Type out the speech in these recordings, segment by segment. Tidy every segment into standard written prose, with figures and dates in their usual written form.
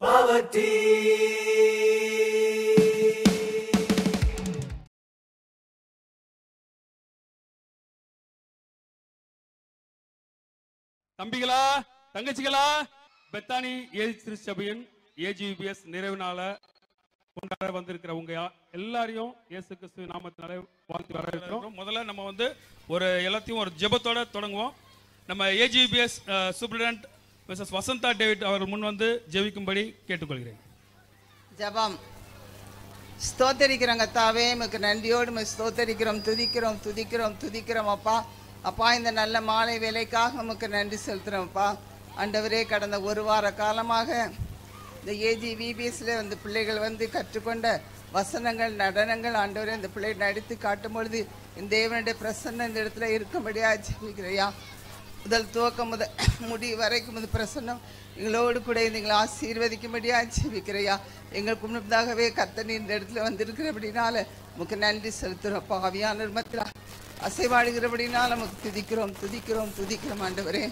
Poverty. தம்பிகளா தங்கச்சிகளா Bethany திருச்சபையின் ஏஜிபிஎஸ் நிறைவு நாள கொண்டாட வந்திருக்கிற உங்க எல்லாரையும் இயேசு கிறிஸ்து நாமத்தினாலே வாழ்த்து வரவேற்கிறோம். முதல்ல நம்ம ஒரு எல்லாத்தையும் ஒரு ஜெபத்தோட தொடங்குவோம். நம்ம ஏஜிபிஎஸ் சூப்பரிண்டென்ட் மிஸ்ஸஸ் வசந்தா டேவிட் அவர்கள் முன் வந்து ஜெபிக்கும்படி கேட்டுக்கொள்கிறேன். ஜெபம். ஸ்தோத்தரிக்கிறோம் கர்த்தாவே, உமக்கு நன்றியோடு ஸ்தோத்தரிக்கிறோம், துதிக்கிறோம் அப்பா. அப்பா, இந்த நல்ல மாலை வேலைக்காக உமக்கு நன்றி செலுத்துகிறோம் அப்பா. ஆண்டவரே, கடந்த ஒரு வார காலமாக இந்த ஏஜிபிஎஸ்ல பிள்ளைகள் கற்றுக்கொண்ட வசனங்கள், நடனங்கள் ஆண்டவரே இந்த பிள்ளைகள் நடித்து காட்டும் பொழுது இந்த தேவனுடைய பிரசன்னம் இந்த இடத்துல இருக்கும்படியாக ஜெபிக்கிறையா. முதல் துவக்கம் முடி வரைக்கும் இந்த பிரசன்னம் எங்களோடு கூட எங்களை ஆசீர்வதிக்கும்படியாக ஜெபிக்கிறையா. எங்களுக்கு முன்னதாகவே கர்த்தர் இந்த இடத்துல வந்திருக்கிறபடினால உமக்கு நன்றி செலுத்துகிறோம். ஆவியான மத்தில அசைவாடுகிறபடினால நமக்கு துதிக்கிறோம் ஆண்டவரே.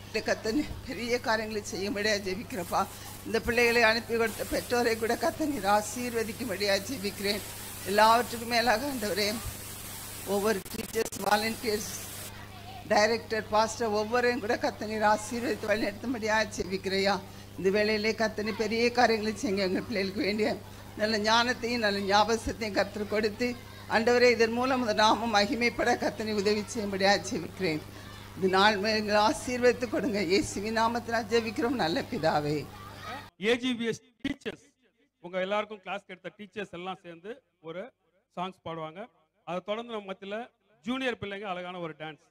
இந்த கர்த்தர் பெரிய காரியங்களை செய்யும்படியாக ஜெபிக்கிறப்பா. இந்த பிள்ளைகளை அனுப்பி கொடுத்த பெற்றோரை கூட கர்த்தர் நீர் ஆசீர்வதிக்கும்படியாக ஜெபிக்கிறேன். எல்லாவற்றுக்கும் மேலாக ஆண்டவரே, ஒவ்வொரு டீச்சர்ஸ், வாலண்டியர்ஸ், டைரக்டர், பாஸ்டர் ஒவ்வொருவரையும் கூட கர்த்தர் நீர் ஆசீர்வதித்து வழிநடத்தும்படியாக ஜெபிக்கிறையா. இந்த வேளையிலே கர்த்தர் நீர் பெரிய காரியங்களை செய்யுங்க. எங்கள் பிள்ளைகளுக்கு வேண்டிய நல்ல ஞானத்தையும் நல்ல ஞாபகத்தையும் கர்த்தர் கொடுத்து ஆண்டவரே இதன் மூலம் இந்த நாமம் மகிமைப்பட கர்த்தர் நீர் உதவி செய்யும்படியாக ஜெபிக்கிறேன். இந்த நாள் எங்களை ஆசீர்வதித்து கொடுங்க. இயேசுவின் நாமத்தில் ஜெபிக்கிறோம் நல்ல பிதாவே. ஏஜிபிஎஸ் டீச்சர்ஸ் உங்க எல்லாருக்கும் கிளாஸ் எடுத்த டீச்சர்ஸ் எல்லாம் சேர்ந்து ஒரு சாங்ஸ் பாடுவாங்க. அதை தொடர்ந்து நம்ம மத்தியில் ஜூனியர் பிள்ளைங்க அழகான ஒரு டான்ஸ்.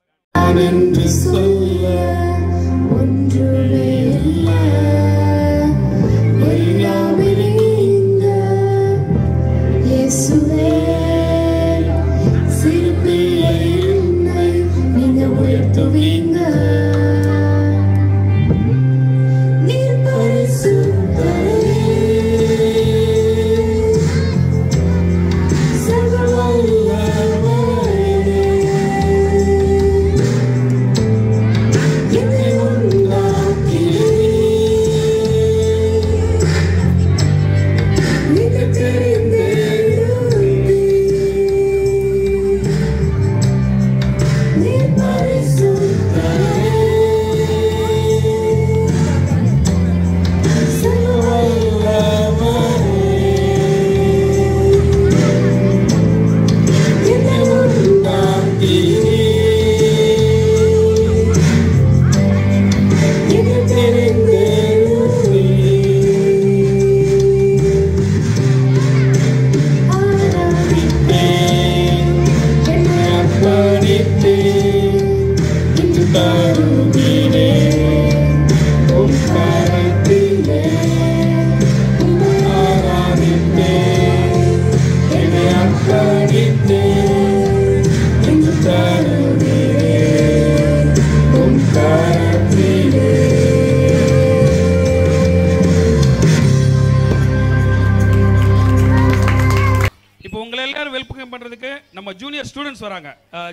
ஜூனியர் ஸ்டூடெண்ட்ஸ் வராங்க.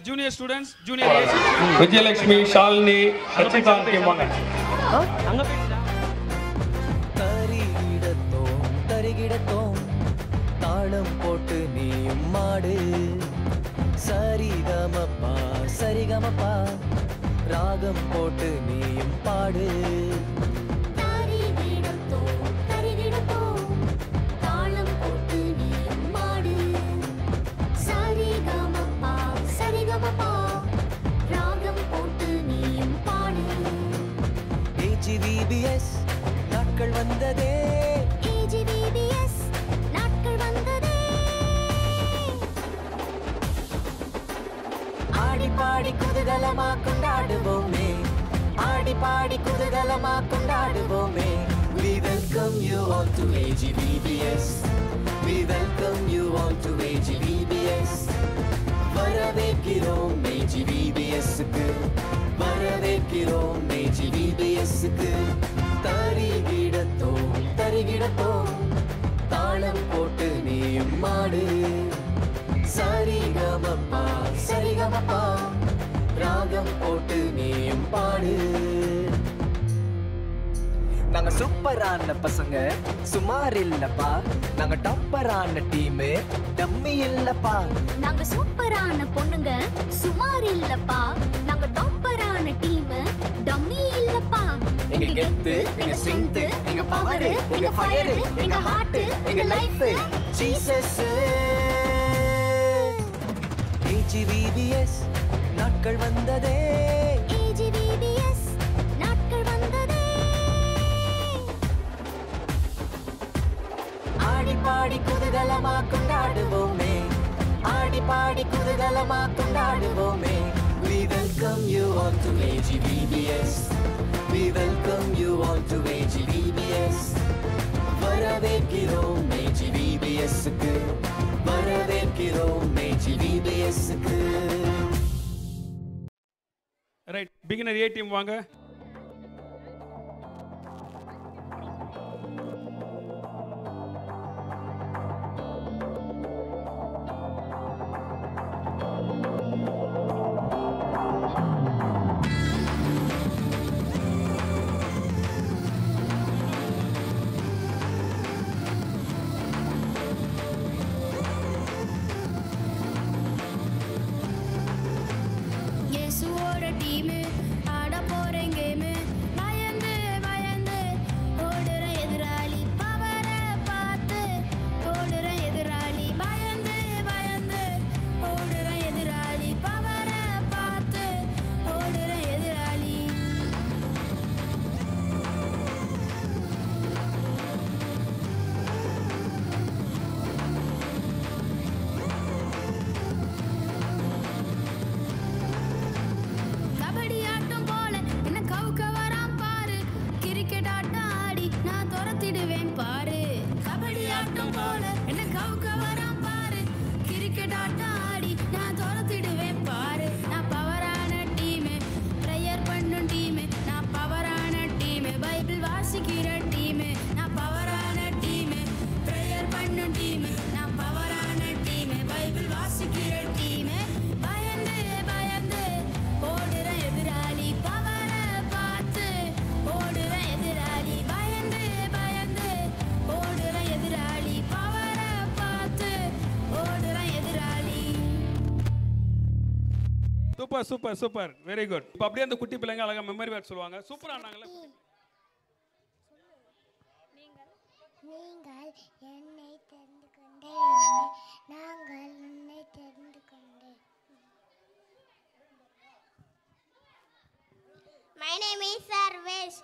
ஜூனியர் ஸ்டூடெண்ட்ஸ் விஜயலட்சுமி, ஷாலினி, சச்சிகாந்த் கேவாங்க. அங்க தரிகிடத்தோம் தாளம் போட்டு நீயும் மாடு. சரிகமப்பா சரிகமப்பா ராகம் போட்டு நீயும் பாடு. ஏஜிபிஎஸ் நாட்கள் வந்ததே, ஏஜிபிஎஸ் நாட்கள் வந்ததே. ஆடி பாடி குதூகலமா கொண்டாடுவோமே, ஆடி பாடி குதூகலமா கொண்டாடுவோமே. We welcome you all to AGBBS. We welcome you all to AGBBS. வரவேற்கிறோம் AGBBS-க்கு, வரவேற்கிறோம் AGBBS-க்கு. தரிகிடத்தோம் தாளம் போட்டு நீயும் மாடு. சரிகமப்பா ராகம் போட்டு நீயும் பாடு. நாங்க சூப்பரான பசங்க சுமார் இல்லப்பா நாங்க டாப்பரான டீம் டம்மி இல்லப்பா நாங்க சூப்பரான பொண்ணுங்க சுமார் இல்லப்பா நாங்க டாப்பரான டீம் டம்மி இல்லப்பா எங்க கெத்து எங்க ஸ்ட்ரெngth எங்க பவர் எங்க ஃபயர் எங்க ஹார்ட் எங்க லைஃப் ஜீசஸ் AGVBS நாட்கள் வந்ததே AGVBS நாட்கள் வந்ததே ஆடி பாடி குதூகலமா கொண்டாடுவோமே ஆடி பாடி குதூகலமா கொண்டாடுவோமே We welcome you all to AGVBS We welcome you all to AGVBS வரவேற்கிறோம் AGVBS-க்கு வரவேற்கிறோம் AGVBS-க்கு ரைட் பிகினர் ஏ டீம் வாங்க. இயேசுவோட டீம் ஆட போறேன் கேம் பயந்து பயந்து ஓடுற எதிராளி பவரை பார்த்து ஓடுற எதிராளி பயந்து பயந்து ஓடுற எதிராளி பவரை பார்த்து ஓடுற எதிராளி கபடி ஆட்டம் போல என்ன கவுக்க வரான் பாரு கிரிக்கெட் ஆட்டம் ஆடி நான் துரத்திடுவேன் பாரு கபடி ஆட்டம் போல என்ன கவுக்க வரான் பாரு கிரிக்கெட் ஆட்டம் ஆடி நான் துரத்திடுவேன் பாரு நான் பவரான டீம் ப்ரேயர் பண்ணும் டீம் நான் பவரான டீம் பைபிள் வாசிக்கிற டீம் நான் பவரான டீம் ப்ரேயர் பண்ணும் டீம் நான் பவரான டீம் பைபிள் வாசிக்கிற டீம் பயந்து பயந்து ஓடுற எதிராளி பவரை பார்த்து ஓடுற எதிராளி பயந்து பயந்து ஓடுற எதிராளி பவரை பார்த்து ஓடுற எதிராளி super super super very good. இப்போ அப்படியே அந்த குட்டி பிள்ளைங்க அழகா மெமரி வேர்ட் சொல்லுவாங்க. சூப்பரா ஆனாங்கல்ல. நீங்கள் என்னை தெரிந்து கொண்டே நாங்கள் உன்னை தெரிந்து கொண்டே. My name is Sarvesh.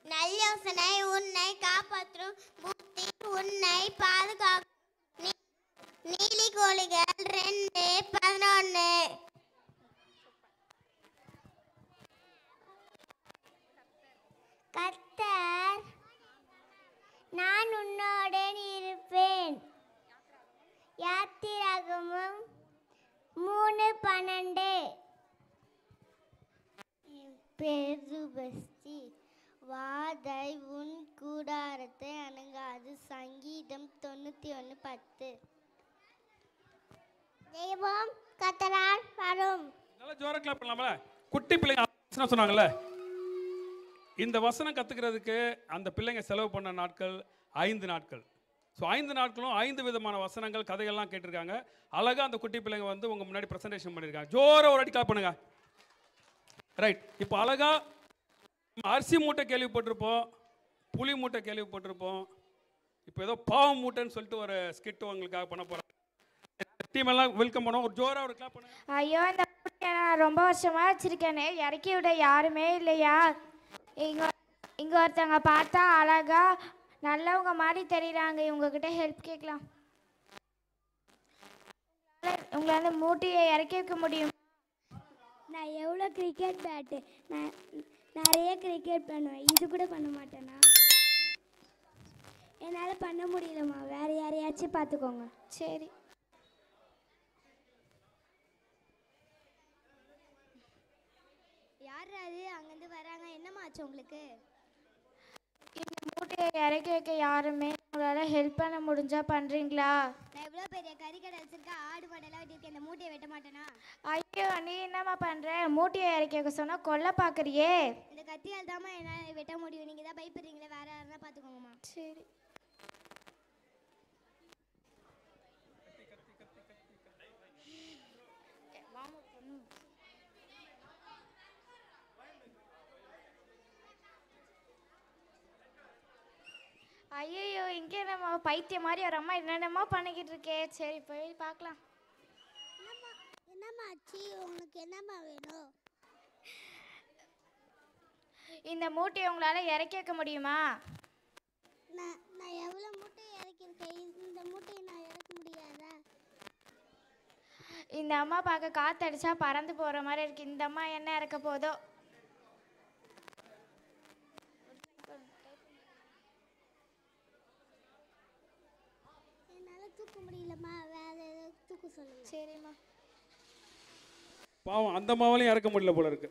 நல்லயோசனை உன்னை காப்பாற்றும் புத்தி உன்னை பாதுகாக்கும் நீலி கோழிகள் 2:11 கர்த்தர் நான் உன்னோடன் இருப்பேன் யாத்திராகமம் 3:12 பெருபஸ்தி வாதை உன் கூடாரத்தை அணுகாது சங்கீதம் 91:10 தெய்வம் கத்தரால் வரும். நல்லா ஜோரா கிளாப் பண்ணலாம்ல. குட்டி பிள்ளைங்க வசனம் சொன்னாங்கல்ல. இந்த வசனம் கத்துக்கிறதுக்கு அந்த பிள்ளைங்க செலவு பண்ண நாட்கள் 5 நாட்கள். ஸோ 5 நாட்களும் 5 விதமான வசனங்கள் கதைகள்லாம் கேட்டிருக்காங்க. அழகா அந்த குட்டி பிள்ளைங்க வந்து உங்க முன்னாடி பிரசன்டேஷன் பண்ணியிருக்காங்க. ஜோரா ஒரு அடி கிளாப் பண்ணுங்க. ரைட். இப்போ அழகா அரிசி மூட்டை கேள்விப்பட்டிருப்போம், புளி மூட்டை கேள்விப்பட்டிருப்போம். இப்போ ஏதோ பாவம் மூட்டைன்னு சொல்லிட்டு ஒரு ஸ்கிட் உங்களுக்காக பண்ண போறாங்க. டீம் எல்லாம் வெல்கம் பண்ணோம். ஒரு ஜோரா ஒரு கிளாப் பண்ணுங்க. ஐயோ இந்த மூட்டையை நான் ரொம்ப வருஷமா வச்சிருக்கேனே இறக்கி விட யாருமே இல்லையா? இங்க ஒருத்தவங்க பார்த்தா அழகா நல்லவங்க மாதிரி தெரியுறாங்க. இவங்ககிட்ட ஹெல்ப் கேட்கலாம். உங்களை அந்த மூட்டையை இறக்கி வைக்க முடியும்? நான் எவ்வளோ கிரிக்கெட் பேட்டு நான் நிறைய கிரிக்கெட் பண்ணுவேன், இது கூட பண்ண மாட்டேனா? என்னால் பண்ண முடியலம்மா, வேறு யாரையாச்சும் பார்த்துக்கோங்க. சரி. யார் அது அங்கேருந்து வராங்க? என்னம்மா ஆச்சு உங்களுக்கு? இந்த மூட்டையை இறக்கி வைக்க யாருமே உங்களால் ஹெல்ப் பண்ண முடிஞ்சா பண்ணுறீங்களா? நான் எவ்வளோ பெரிய கறிக்கடை வச்சிருக்கேன், ஆடு மாடெல்லாம் வெட்டியிருக்கேன், இந்த மூட்டையை வெட்ட மாட்டேனா? ஐயோ, நீ என்னம்மா பண்ணுற? மூட்டையை இறக்க சொன்னால் கொல்ல பார்க்குறியே. இந்த கத்தியால் தாம்மா என்னால் வெட்ட முடியும். நீங்கள் தான் பயப்படுறீங்களே, வேற யாருன்னா பார்த்துக்கோங்கம்மா. சரி. ஐயோ, இங்கே நம்ம பைத்தியம் மாதிரி ஒரு அம்மா என்னென்னமோ பண்ணிக்கிட்டு இருக்கே. சரி, போய் பார்க்கலாம். என்னம்மா ஆச்சு? உங்களுக்கு என்னம்மா வேணும்? இந்த மூட்டையை உங்களால் இறக்கி வைக்க முடியுமா? நான் எவ்வளோ மூட்டை இறக்கியிருக்கேன், இந்த மூட்டையை நான் இறக்க முடியாதா? இந்த அம்மா பார்க்க காற்றடிச்சா பறந்து போகிற மாதிரி இருக்கு. இந்த அம்மா என்ன இறக்க போதோ? என்னால் தூக்க முடியலம்மா, வேற ஏதாவது தூக்க சொல்லுங்க. சரிம்மா. பாவம், அந்த மாவளையும் இறக்க முடியல போல இருக்கு.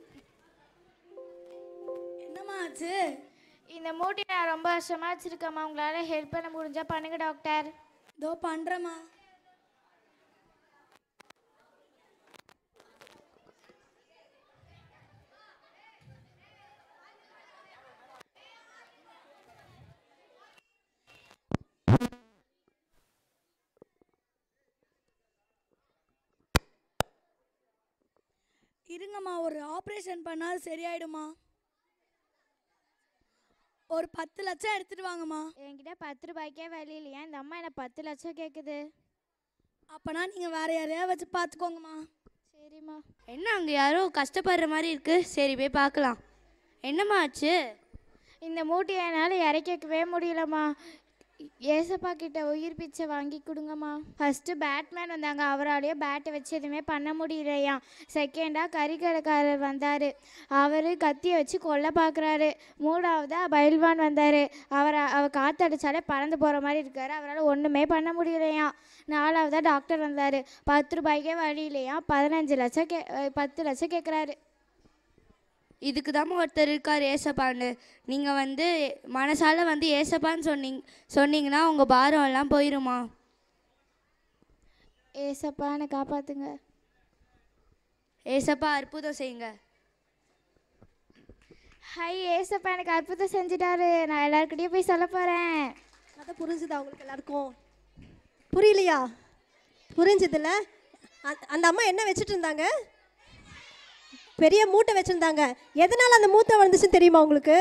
என்னம்மா ஆச்சு? இந்த மூட்டை நான் ரொம்ப வருஷமாக வச்சுருக்கேம்மா. உங்களால் ஹெல்ப் பண்ண முடிஞ்சா பண்ணுங்க டாக்டர். இதோ பண்ணுறேம்மா. இருங்கம்மா, ஒரு ஆப்ரேஷன் பண்ணால் சரியாயிடுமா? ஒரு 10 லட்சம் எடுத்துட்டு வாங்கம்மா. என்கிட்ட 10 ரூபாய்க்கே வழி இல்லையா? இந்த அம்மா என்ன 10 லட்சம் கேட்குது. அப்போனா நீங்கள் வேறு யாரையாவது வச்சு பார்த்துக்கோங்கம்மா. சரிம்மா. என்ன அங்கே யாரோ கஷ்டப்படுற மாதிரி இருக்கு. சரி, போய் பார்க்கலாம். என்னம்மா ஆச்சு? இந்த மூட்டையை என்னால் இறக்கி வைக்கவே முடியலம்மா. ஏசப்பா கிட்ட உயிர் பிச்சை வாங்கி கொடுங்கம்மா. ஃபஸ்ட்டு பேட்மேன் வந்தாங்க, அவராலேயே பேட்டை வச்சு எதுவுமே பண்ண முடியலையா. செகண்டாக கறிக்கடைக்காரர் வந்தார், அவர் கத்தியை வச்சு கொல்ல பார்க்குறாரு. மூணாவதாக பயில்வான் வந்தார், அவர் காற்றடிச்சாலே பறந்து போகிற மாதிரி இருக்கார், அவரால் ஒன்றுமே பண்ண முடியலையா. நாலாவதாக டாக்டர் வந்தார், 10 ரூபாய்க்கே வழி இல்லையா, 10 லட்சம் கேட்குறாரு. இதுக்கு தான் ஒருத்தர் இருக்கார் ஏசப்பான்னு. நீங்கள் மனசால ஏசப்பான்னு சொன்னீங்கன்னா உங்கள் பாரம் எல்லாம் போயிருமா. ஏசப்பா என்னை காப்பாற்றுங்க. ஏசப்பா அற்புதம் செய்யுங்க. ஹை, ஏசப்பா எனக்கு அற்புதம் செஞ்சுட்டாரு. நான் எல்லாருக்கிட்டையும் போய் சொல்ல போகிறேன். கதை புரிஞ்சுதா உங்களுக்கு எல்லாருக்கும்? புரியலையா? புரிஞ்சுதுல்ல? அந்த அம்மா என்ன வச்சுட்டு இருந்தாங்க? பெரிய மூட்டை வச்சுருந்தாங்க. எதனால் அந்த மூட்டை வந்துச்சுன்னு தெரியுமா உங்களுக்கு?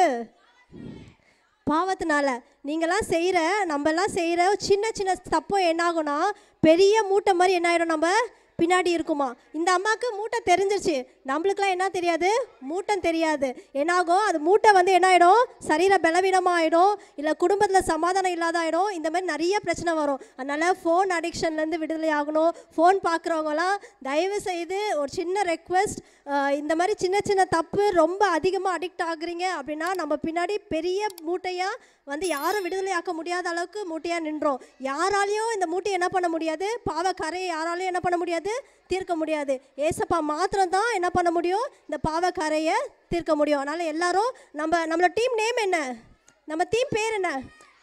பாவத்தினால. நீங்களாம் செய்கிற, நம்மலாம் செய்கிற சின்ன சின்ன தப்போ என்னாகும்னா பெரிய மூட்டை மாதிரி என்ன ஆகிடும், நம்ம பின்னாடி இருக்குமா. இந்த அம்மாவுக்கு மூட்டை தெரிஞ்சிருச்சு, நம்மளுக்குலாம் என்ன தெரியாது, மூட்டை தெரியாது. என்னாகும், அது மூட்டை என்ன ஆகிடும், சரீர பலவீனமாக ஆகிடும், இல்லை குடும்பத்தில் சமாதானம் இல்லாத ஆகிடும். இந்த மாதிரி நிறைய பிரச்சனை வரும். அதனால் ஃபோன் அடிக்ஷன்லேருந்து விடுதலை ஆகணும். ஃபோன் பார்க்குறவங்களாம் தயவு செய்து ஒரு சின்ன ரெக்வெஸ்ட், இந்த மாதிரி சின்ன சின்ன தப்பு ரொம்ப அதிகமாக அடிக்ட் ஆகுறீங்க அப்படின்னா நம்ம பின்னாடி பெரிய மூட்டையாக யாரும் விடுதலை ஆக்க முடியாத அளவுக்கு மூட்டையாக நின்றோம். யாராலையும் இந்த மூட்டையை என்ன பண்ண முடியாது, பாவக்கரையை யாராலையும் என்ன பண்ண முடியாது, தீர்க்க முடியாது. ஏசப்பா மாத்திரம் தான் என்ன பண்ண முடியும், இந்த பாவக்கரையை தீர்க்க முடியும். அதனால் எல்லாரும் நம்மளோட டீம் நேம் என்ன, நம்ம டீம் பேர் என்ன,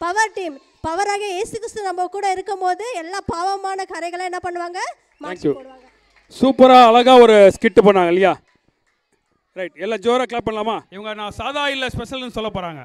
பவர் டீம். பவராக இயேசு கிறிஸ்து நம்ம கூட இருக்கும் போது எல்லா பாவமான கரைகளை என்ன பண்ணுவாங்க, மாற்றி போடுவாங்க. சூப்பராக அழகாக ஒரு ஸ்கிட் பண்ணாங்க இல்லையா? ரைட், எல்லாம் ஜோராக கிளாப் பண்ணலாமா? இவங்க நான் சாதா இல்லை ஸ்பெஷல்னு சொல்ல போகிறாங்க.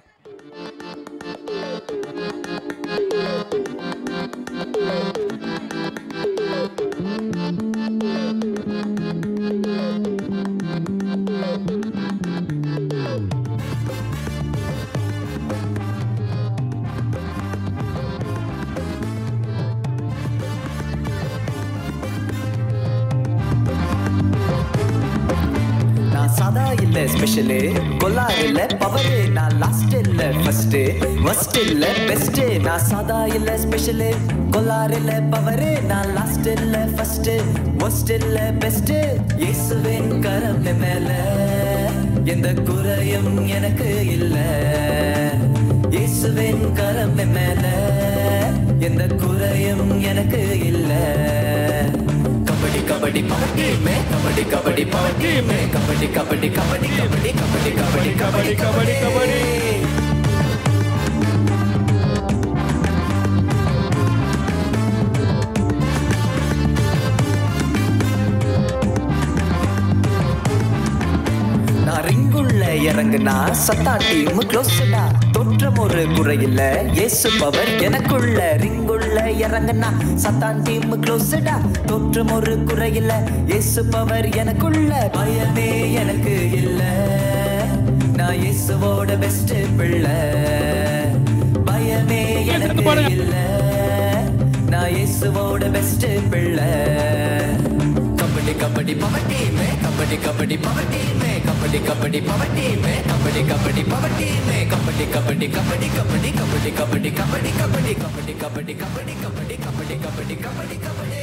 சாதா இல்ல ஸ்பெஷலு, கொல்லார் இல்ல பவரு, நான் லாஸ்ட் இல்ல ஃபர்ஸ்ட், ஃபர்ஸ்ட் இல்ல பெஸ்ட். நான் சாதா இல்ல ஸ்பெஷலு, கொல்லார் இல்ல பவரு, நான் லாஸ்ட் இல்ல ஃபர்ஸ்ட், ஃபர்ஸ்ட் இல்ல பெஸ்ட். இயேசுவின் கரம் மேல எந்த குறையும் எனக்கு இல்ல, இயேசுவின் கரம் மேல எந்த குறையும் எனக்கு இல்ல. कबड्डी कबड्डी कबड्डी में कबड्डी कबड्डी कबड्डी में कबड्डी कबड्डी कबड्डी कबड्डी कबड्डी कबड्डी कबड्डी कबड्डी कबड्डी இறங்குனா சத்தான் டீம் க்ளோஸ்டா. தோற்றம் ஒரு குறையில்ல, இயேசு பவர் எனக்குள்ள. ரிங்குள்ள இறங்குனா சத்தான் டீம் க்ளோஸ்டா. தோற்றம் ஒரு குறையில்ல, இயேசு பவர் எனக்குள்ள. பயமே எனக்கு இல்ல, நான் இயேசுவோட பெஸ்ட் பிள்ளை. பயமே எனக்கு இல்ல, நான் இயேசுவோட பெஸ்ட் பிள்ளை. Kabaddi kabaddi power team, kabaddi kabaddi power team, kabaddi kabaddi power team, kabaddi kabaddi power team, kabaddi kabaddi kabaddi kabaddi kabaddi kabaddi kabaddi kabaddi kabaddi kabaddi kabaddi kabaddi kabaddi kabaddi kabaddi kabaddi.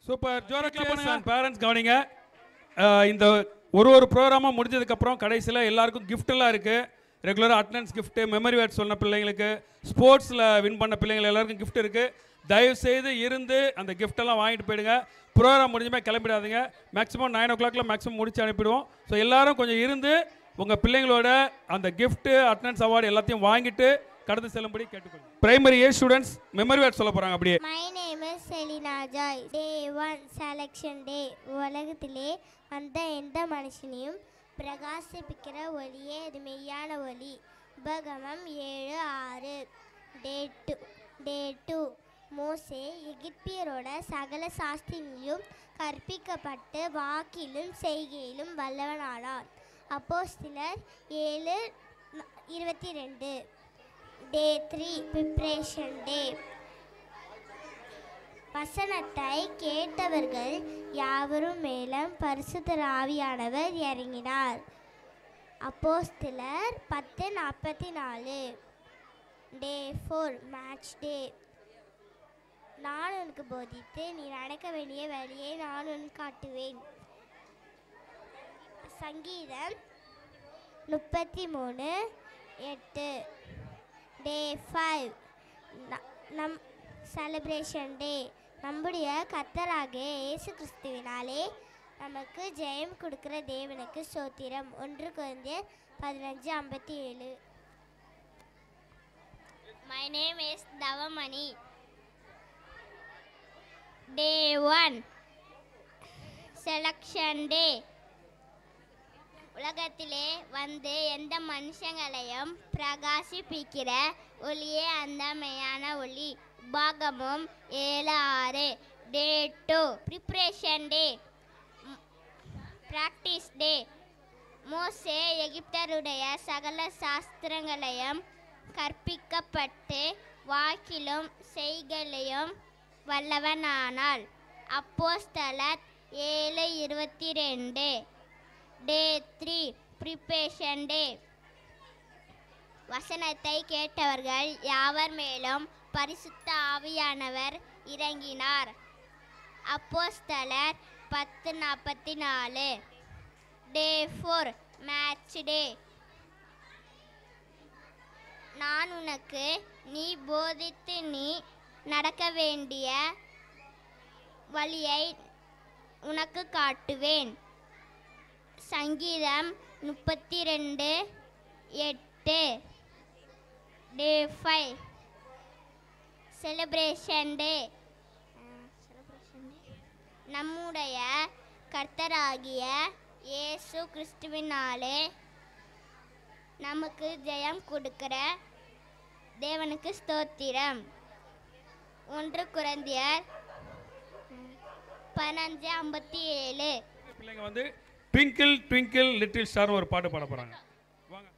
Super. ஜோரா கிளாப் பண்ணுங்க. பேரண்ட்ஸ் கவனிங்க. இந்த ஒரு ப்ரோக்ராமாக முடிஞ்சதுக்கப்புறம் கடைசியில் எல்லாருக்கும் gift எல்லாம் இருக்குது. ரெகுலராக அட்டண்டன்ஸ் கிஃப்ட்டு, மெமரி வேர்ட் சொன்ன பிள்ளைங்களுக்கு, ஸ்போர்ட்ஸில் வின் பண்ண பிள்ளைங்கள் எல்லாருக்கும் gift இருக்குது. தயவுசெய்து இருந்து அந்த கிஃப்டெல்லாம் வாங்கிட்டு போயிடுங்க. ப்ரோக்ராம் முடிஞ்சுமே கிளம்பிடாதீங்க. மேக்ஸிமம் 9 o'clock மேக்ஸிமம் முடிச்சு அனுப்பிடுவோம். ஸோ எல்லாரும் கொஞ்சம் இருந்து உங்கள் பிள்ளைங்களோட அந்த கிஃப்ட்டு, அட்டண்டன்ஸ் அவார்டு எல்லாத்தையும் வாங்கிட்டு கடந்து செல்லும்படி கேட்டுக்கொள்ளுங்க. Primary A students memory word சொல்ல போகிறாங்க. அப்படியே my name is Selina Joy. Day 1 selection day. உலகத்திலே வந்த எந்த மனுஷனையும் பிரகாசிப்பிக்கிற ஒளியே இது மெய்யான ஒளி. உபகமம் 7:6. டே 2 மோசே எகிப்தியரோட சகல சாஸ்திரியிலும் கற்பிக்கப்பட்டு வாக்கிலும் செய்கையிலும் வல்லவனானார். அப்போஸ்தலர் 7:22. டே 3 ப்ரிப்ரேஷன் டே. வசனத்தை கேட்டவர்கள் யாவரும் மேலும் பரிசுத்த ஆவியானவர் இறங்கினார். அப்போஸ்தலர் 10:44. டே 4 மேட்ச் டே. நான் உனக்கு போதித்து நீ நடக்க வேண்டிய வழியை நான் உனக்கு காட்டுவேன். சங்கீதம் 33:8. டே 5 நம் செலிப்ரேஷன் டே. நம்முடைய கர்த்தராகிய இயேசு கிறிஸ்துவினாலே நமக்கு ஜெயம் கொடுக்கிற தேவனுக்கு ஸ்தோத்திரம். 1 கொரிந்தியர் 15:57. My name is Davamani. Day 1 Selection Day. உலகத்திலே வந்து எந்த மனுஷங்களையும் பிரகாசிப்பிக்கிற ஒளியே அந்த மெய்யான ஒளி. உபாகமம் 7:6. டே 2 ப்ரிப்ரேஷன் டே. பிராக்டிஸ் டே. மோசே எகிப்தருடைய சகல சாஸ்திரங்களையும் கற்பிக்கப்பட்டு வாக்கிலும் செய்கையிலும் வல்லவனானாள். அப்போஸ்தலர் 7:22. டே 3 ப்ரிப்ரேஷன் டே. வசனத்தை கேட்டவர்கள் யாவர் மேலும் பரிசுத்த ஆவியானவர் இறங்கினார். அப்போஸ்தலர் 10:44. டே 4 மேட்ச் டே. நான் உனக்கு நீ போதித்து நீ நடக்க வேண்டிய வழியை உனக்கு காட்டுவேன். சங்கீதம் 32:8. டே 5 செலிப்ரேஷன் டே. நம்முடைய கர்த்தராகிய இயேசு கிறிஸ்துவினாலே நமக்கு ஜெயம் கொடுக்கிற தேவனுக்கு ஸ்தோத்திரம். 1 கொரிந்தியர் 15:57. பிள்ளைங்க வந்து ட்விங்கிள் ட்விங்கிள் லிட்டில் ஸ்டார் ஒரு பாட்டு பாட போகிறாங்க. வாங்க.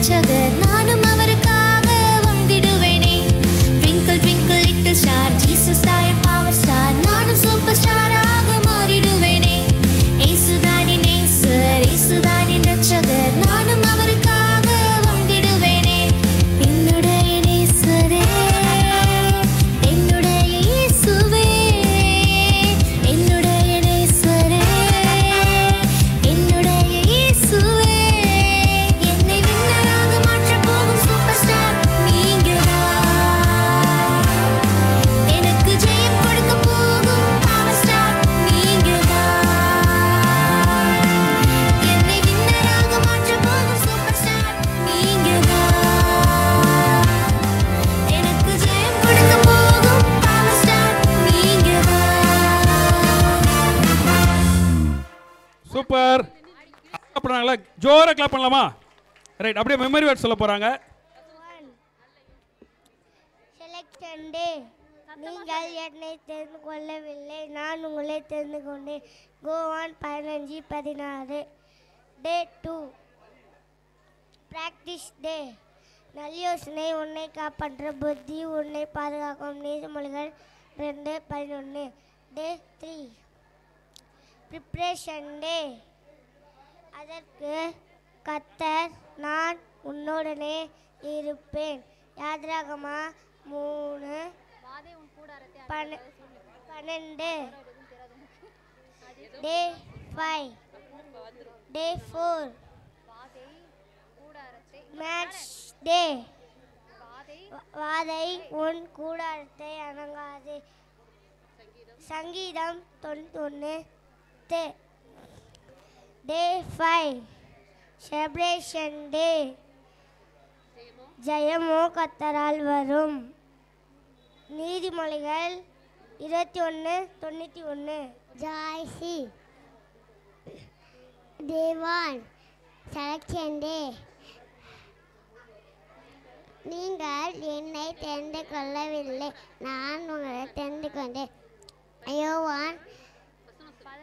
Jagannatha பண்ணுறாங்களா? ஜோராக கிளாப் பண்ணலாமா? ரைட், அப்படியே மெமரி வேர்ட் சொல்ல போகிறாங்க. செலக்ஷன் டே. நீங்கள் என்னை தெரிந்து கொள்ளவில்லை, நான் உங்களை தெரிந்து கொண்டேன். கோவான் 15-16. டே 2 ப்ராக்டிஸ் டே. நல்லயோசனை உன்னை காப்பாற்ற, புத்தி உன்னை பாதுகாக்கும். நீதிமொழிகள் 2:11. டே 3 ப்ரிப்ரேஷன் டே. அதற்கு கர்த்தர் நான் உன்னுடனே இருப்பேன். யாத்ராகமா 3:12. டே 5 டே 4 மேட்ச் டே. வாதை உன் கூடாரத்தை அணங்காது. சங்கீதம் 91. டே 5 செலிப்ரேஷன் டே. ஜெயமோ கர்த்தரால் வரும். நீதிமொழிகள் 21:91. ஜாய்சி. டே 1 செலக்ஷன் டே. நீங்கள் என்னை தெரிந்து கொள்ளவில்லை, நான் உங்களை தெரிந்து கொண்டேன். யோவான்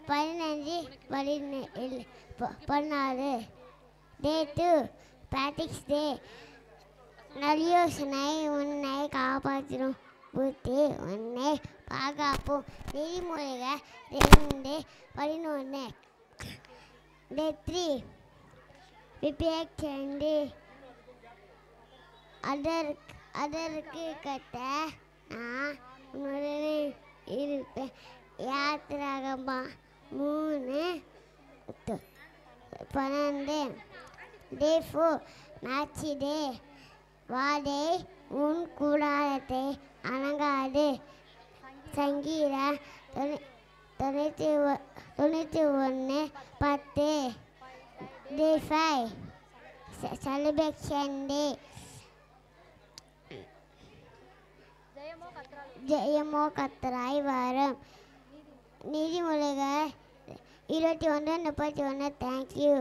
15:16. டே 2 ப்ராக்டிஸ் டே. நல்லயோசனை உன்னை காப்பாற்றும், புத்தி உன்னை பாதுகாப்போம். நீதிமொழிகள் 2:11. டே 3 ப்ரிப்ரேஷன் டே. அதற்கு கர்த்தர் நான் உன்னுடனே இருப்பேன். யாத்ராகமா 3:12. டே 4 மேட்ச் டே. வாதை உன் கூடாரத்தை அணங்காது. சங்கீதம் 91:10. டே 5 செலிப்ரேஷன் டே. ஜெயமோ கர்த்தரால் வரும். நீதிமொழிகள் 21:31. தேங்க்யூ.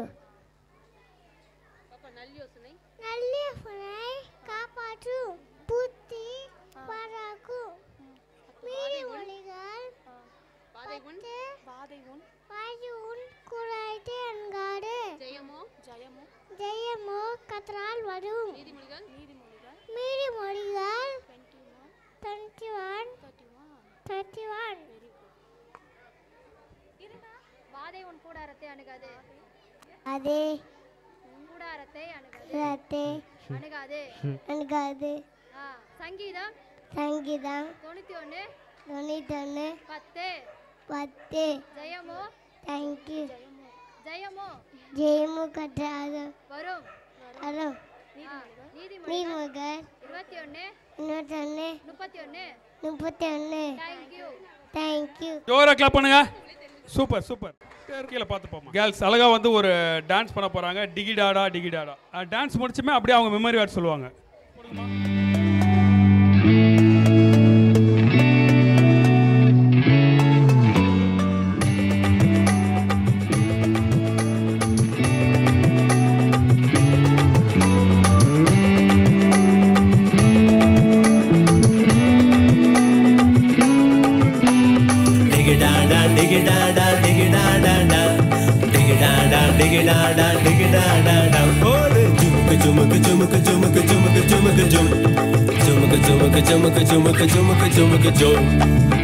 நல்லயோசனை காப்பாற்றும், புத்தி பாதுகாக்கும். நீதிமொழிகள் வாதை உன் கூடாரத்தை அணங்காது. ஜெயமோ கர்த்தரால் வரும். நீதிமொழிகள் 21:31. வாதை உன் கூடாரத்தை அணுகாது. அதே கூடாரத்தை அணுகாது. சங்கீதம் 91:10. ஜெயமோ தேங்க்யூ. ஜெயமோ கர்த்தரால் வரும். நீதிமொழிகள் 21:31. தேங்க்யூ. ஜோரா கிளாப் பண்ணுங்க. Super super. கீழே பார்த்து போமா. கேர்ள்ஸ் அழகா வந்து ஒரு டான்ஸ் பண்ண போறாங்க. டிகிடாடா டிகிடாடா. டான்ஸ் முடிச்சுமே அப்படியே அவங்க மெமரி வேர்ட் சொல்லுவாங்க.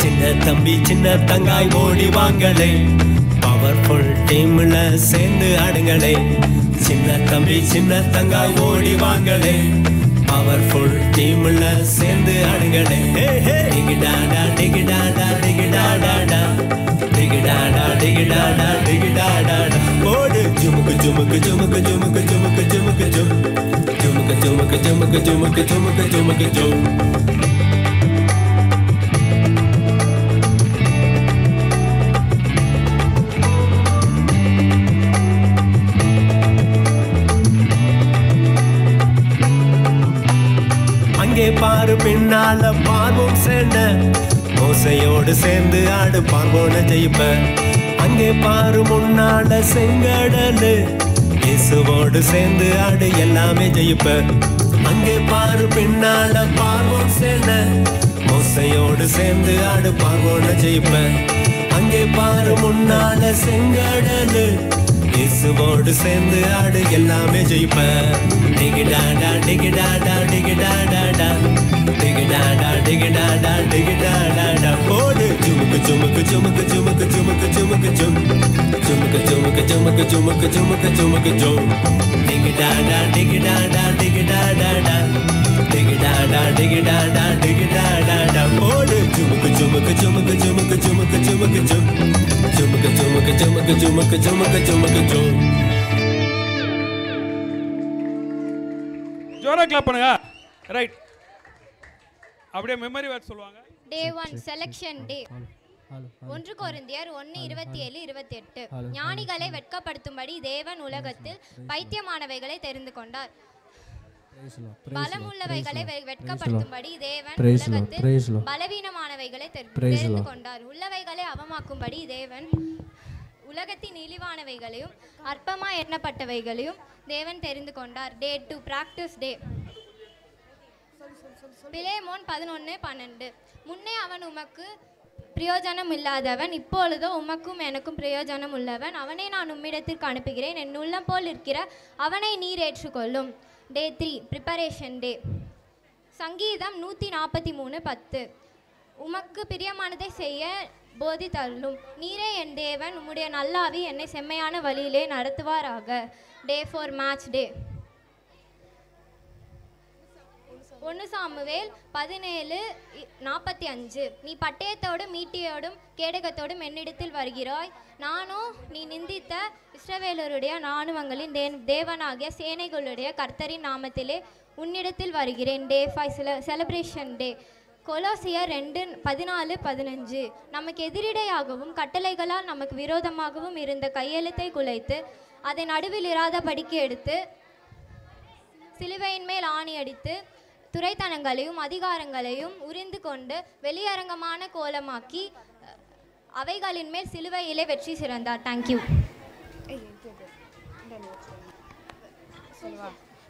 சின்ன தம்பி சின்ன தங்காய் ஓடி வாங்களே, பவர்ஃபுல் டீம்ல சேர்ந்து ஆடுங்களே. சின்ன தம்பி சின்ன தங்காய் ஓடி வாங்களே, பவர்ஃபுல் டீம்ல சேர்ந்து ஆடுங்களே. டிகிடாடா டிகிடாடா டிகிடாடாடா டிகிடாடா டிகிடாடா டிகிடாடாடா. ஓடு ஜுமுக்கு ஜுமுக்கு ஜுமுக்கு ஜுமுக்கு ஜுமுக்கு ஜுமுக்கு ஜும் ஜுமுக்கு ஜுமுக்கு ஜுமுக்கு ஜுமுக்கு ஜுமுக்கு ஜுமுக்கு ஜும். அங்கே பாரு பின்னால பார்வோம் சேன, மோசையோடு சேர்ந்து ஆடு பார்வோன ஜெயிப்ப. அங்கே பாரு முன்னால செங்கடலு, இயேசுவோடு சேர்ந்து ஆடு எல்லாமே ஜெயிப்ப. அங்கே பாரு பின்னால பார்வோன் சேனை, மோசையோடு சேர்ந்து ஆடு பார்வோன ஜெயிப்ப. அங்கே பாரு முன்னால செங்கடலு, இயேசுவோடு சேர்ந்து ஆடு எல்லாமே ஜெயிப்ப. டிகிடாடா டிகிடாடா டிகிடாடாடா டிகிடாடா டிகிடாடா டிகிடாடாடா போடு. ஜுமுக்கு ஜுமுக்கு ஜுமுக்கு ஜுமுக்கு ஜுமுக்கு ஜுமுக்கு ஜும் ஜுமுக்கு ஜுமுக்கு ஜுமுக்கு ஜுமுக்கு ஜுமுக்கு ஜுமுக்கு ஜும். டிகிடாடா டிகிடாடா டிகிடாடாடா டிகிடாடா டிகிடாடா டிகிடாடாடா போடு. ஜுமுக்கு ஜுமுக்கு ஜுமுக்கு ஜுமுக்கு ஜுமுக்கு ஜுமுக்கு ஜும் ஜுமுக்கு ஜுமுக்கு ஜுமுக்கு ஜுமுக்கு ஜுமுக்கு ஜுமுக்கு ஜும். ஜோரா கிளாப் பண்ணுங்க. ரைட். அப்படியே மெமரி வேர்ட் சொல்லுவாங்க. டே 1 செலக்ஷன் டே. 1 கொரிந்தியர் 1:27-28. ஞானிகளை வெட்கப்படுத்தும்படி தேவன் உலகத்தில் பைத்தியமானவைகளை தெரிந்து கொண்டார். பலமுள்ளவைகளை வெட்கப்படுத்தும்படி தேவன் உலகத்தில் பலவீனமானவைகளை தெரிந்து கொண்டார். உள்ளவைகளை அவமாக்கும்படி தேவன் உலகத்தின் இழிவானவைகளையும் அற்பமா எண்ணப்பட்டவைகளையும் தேவன் தெரிந்து கொண்டார். டே 2 பிராக்டிஸ் டே. பிலேமோன் 11:12. முன்னே அவன் உமக்கு பிரயோஜனம் இல்லாதவன், இப்பொழுதோ உமக்கும் எனக்கும் பிரயோஜனம் உள்ளவன். அவனை நான் உம்மிடத்திற்கு அனுப்புகிறேன், என் உள்ளம் போல் இருக்கிற அவனை நீர் ஏற்றுக்கொள்ளும். டே 3 ப்ரிப்பரேஷன் டே. சங்கீதம் 143:10. உமக்கு பிரியமானதை செய்ய போதித்தள்ளும். நீரே என் தேவன், உம்முடைய நல்லாவி என்னை செம்மையான வழியிலே நடத்துவாராக. டே 4 மேட்ச் டே. 1 சாமுவேல் 17:45. நீ பட்டயத்தோடும் ஈட்டியோடும் கேடகத்தோடும் என்னிடத்தில் வருகிறாய், நானோ நீ நிந்தித்த இஸ்ரவேலருடைய இராணுவங்களின் தேவனாகிய சேனைகளுடைய கர்த்தரின் நாமத்திலே உன்னிடத்தில் வருகிறேன். டே 5 செலிப்ரேஷன் டே. கொலோசியர் 2:14-15. நமக்கு எதிரிடையாகவும் கட்டளைகளால் நமக்கு விரோதமாகவும் இருந்த கையெழுத்தை குலைத்து அதை நடுவில் இராதபடிக்கு எடுத்து சிலுவையின் மேல் ஆணி அடித்து துரைத்தனங்களையும் அதிகாரங்களையும் உரிந்து கொண்டு வெளியரங்கமான கோலமாக்கி அவைகளின் மேல் சிலுவையிலே வெற்றி சிறந்தார். தேங்க்யூ.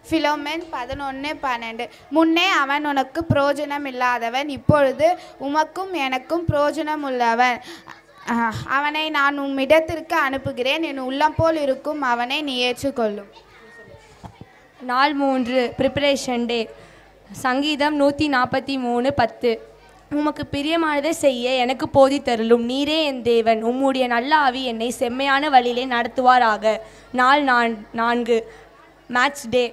பிலோமேன் 11:12. முன்னே அவன் உனக்கு பிரயோஜனம் இல்லாதவன், இப்பொழுது உமக்கும் எனக்கும் பிரயோஜனம் உள்ளவன். அவனை நான் உம்மிடத்திற்கு அனுப்புகிறேன், என் உள்ளம் போல் இருக்கும் அவனை நீ ஏற்றுக்கொள்ளும். நாள் 3 ப்ரிப்பரேஷன் டே. சங்கீதம் 143:10. உமக்கு பிரியமானதை செய்ய எனக்கு போதித்தருளும். நீரே என் தேவன், உம்முடைய நல்ல ஆவி என்னை செம்மையான வழியிலே நடத்துவாராக. நாள் 4 மேட்ச் டே.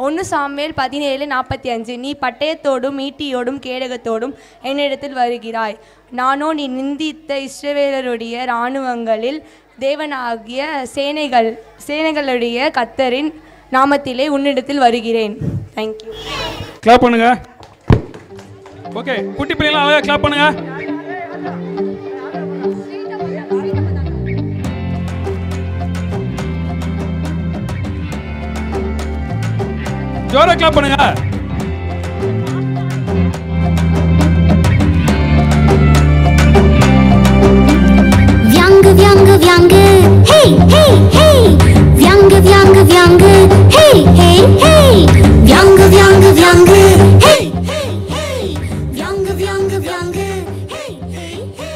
1 சாமுவேல் 17:45. நீ பட்டயத்தோடும் ஈட்டியோடும் கேடகத்தோடும் என்னிடத்தில் வருகிறாய், நானோ நீ நிந்தித்த இஸ்ரவேலருடைய இராணுவங்களில் தேவனாகிய சேனைகளுடைய கர்த்தரின் நாமத்திலே உன்னிடத்தில் வருகிறேன். தேங்க்யூ. கிளாப் பண்ணுங்க. ஓகே, குட்டி பிள்ளைங்களா அழகா கிளாப் பண்ணுங்க. ஜோரா கிளாப் பண்ணுங்க. வியாங்கு வியாங்கு வியாங்கு ஹே ஹே ஹே வியாங்கு வியாங்கு வியாங்கு ஹே ஹே ஹே வியாங்கு வியாங்கு வியாங்கு ஹே ஹே ஹே வியாங்கு வியாங்கு வியாங்கு ஹே ஹே ஹே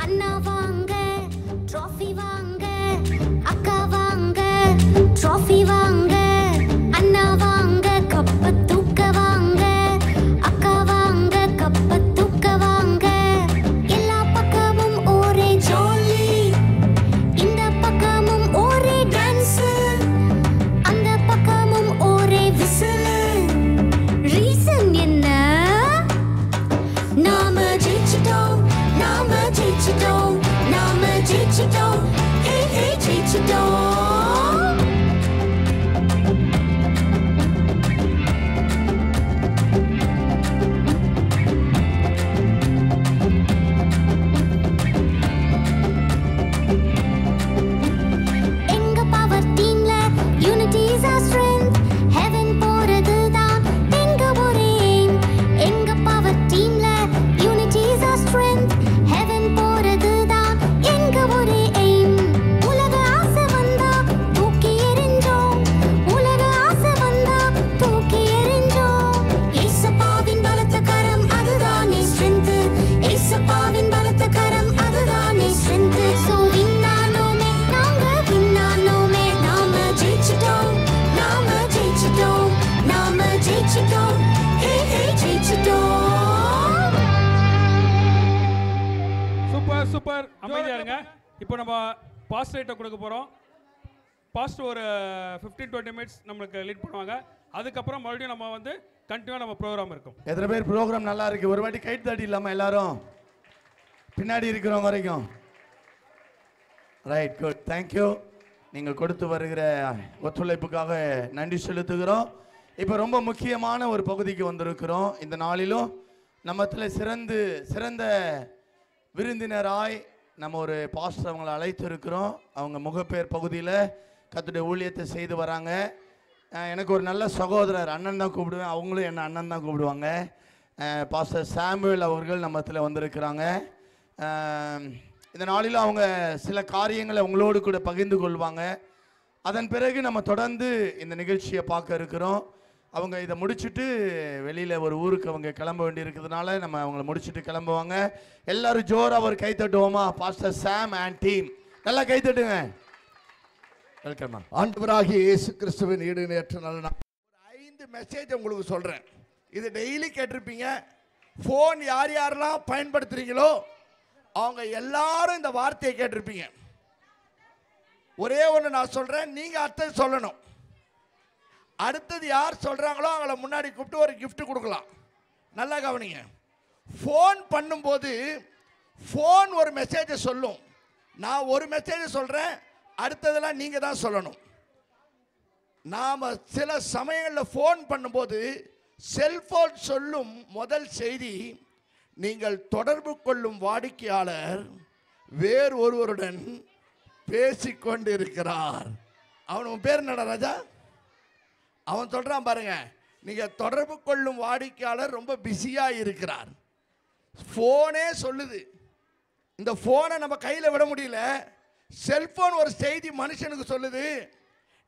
அண்ணா வாங்க ட்ராஃபி வாங்க, அக்கா வாங்க ட்ராஃபி வாங்க, அண்ணா வாங்க கப்ப தூக்க வாங்க, அக்கா வாங்க கப்ப தூக்க வாங்க. எல்லா பக்கமும் ஒரே ஜாலி, இந்த பக்கமும் ஒரே டான்ஸ், அந்த பக்கமும் ஒரே விசில். பிரதர் அமைதியா இருங்க. இப்போ நம்ம பாஸ்டர்கிட்ட கொடுக்க போறோம். பாஸ்டர் ஒரு 15-20 மினிட்ஸ் நம்மளுக்கு லீட் பண்ணுவாங்க. அதுக்கப்புறம் மறுபடியும் நம்ம வந்து கண்டினியூவா நம்ம ப்ரோக்ராம் இருக்கும். எத்தனை பேர் ப்ரோக்ராம் நல்லா இருக்கு? ஒரு வாட்டி கைட் தட்டி இல்லாம எல்லாரும் பின்னாடி இருக்கிறவங்க வரைக்கும். Right, good, thank you. நீங்கள் கொடுத்து வருகிற ஒத்துழைப்புக்காக நன்றி செலுத்துகிறோம். இப்போ ரொம்ப முக்கியமான ஒரு பகுதிக்கு வந்திருக்கிறோம். இந்த நாளிலும் நம்மத்தில் சிறந்த விருந்தினராய் நம்ம ஒரு பாஸ்டர் அவங்களை அழைத்திருக்கிறோம். அவங்க முகப்பேர் பகுதியில் கர்த்தருடைய ஊழியத்தை செய்து வராங்க. எனக்கு ஒரு நல்ல சகோதரர், அண்ணன் தான் கூப்பிடுவேன், அவங்களும் என்ன அண்ணன் தான் கூப்பிடுவாங்க. பாஸ்டர் சாமுவேல் அவர்கள் நம்மத்தில் வந்திருக்கிறாங்க. இந்த நாளில் அவங்க சில காரியங்களை உங்களோடு கூட பகிர்ந்து கொள்வாங்க. அதன் பிறகு நம்ம தொடர்ந்து இந்த நிகழ்ச்சியை பார்க்க இருக்கிறோம். அவங்க இதை முடிச்சுட்டு வெளியில் ஒரு ஊருக்கு அவங்க கிளம்ப வேண்டியிருக்கிறதுனால நம்ம அவங்கள முடிச்சுட்டு கிளம்புவாங்க. எல்லாரும் ஜோராக ஒரு கை தட்டுவோமா? பாஸ்டர் சாம் அண்ட் டீம் நல்லா கை தட்டுங்க. வெல்கம். ஆண்டவராகிய இயேசு கிறிஸ்துவின் ஈடு நேற்று நல்ல நாள். ஒரு 5 மெசேஜ் உங்களுக்கு சொல்கிறேன். இது டெய்லி கேட்டிருப்பீங்க. ஃபோன் யார் யாரெல்லாம் பயன்படுத்துகிறீங்களோ அவங்க எல்லாரும் இந்த வார்த்தையை கேட்டிருப்பீங்க. ஒரே ஒன்று நான் சொல்கிறேன், நீங்கள் அடுத்தது சொல்லணும். அடுத்தது யார் சொல்கிறாங்களோ அவங்கள முன்னாடி கூப்பிட்டு ஒரு கிஃப்ட் கொடுக்கலாம். நல்லா கவனிங்க. ஃபோன் பண்ணும்போது ஃபோன் ஒரு மெசேஜை சொல்லும். நான் ஒரு மெசேஜை சொல்கிறேன், அடுத்ததெல்லாம் நீங்கள் தான் சொல்லணும். நாம் சில சமயங்களில் ஃபோன் பண்ணும்போது செல்ஃபோன் சொல்லும் முதல் செய்தி, நீங்கள் தொடர்பு கொள்ளும் வாடிக்கையாளர் வேறு ஒருவருடன் பேசிக்கொண்டு இருக்கிறார். அவன் பேர் என்னடா ராஜா? அவன் சொல்கிறான் பாருங்க, நீங்கள் தொடர்பு கொள்ளும் வாடிக்கையாளர் ரொம்ப பிஸியாக இருக்கிறார். ஃபோனே சொல்லுது. இந்த ஃபோனை நம்ம கையில் விட முடியல. செல்ஃபோன் ஒரு செய்தி மனுஷனுக்கு சொல்லுது,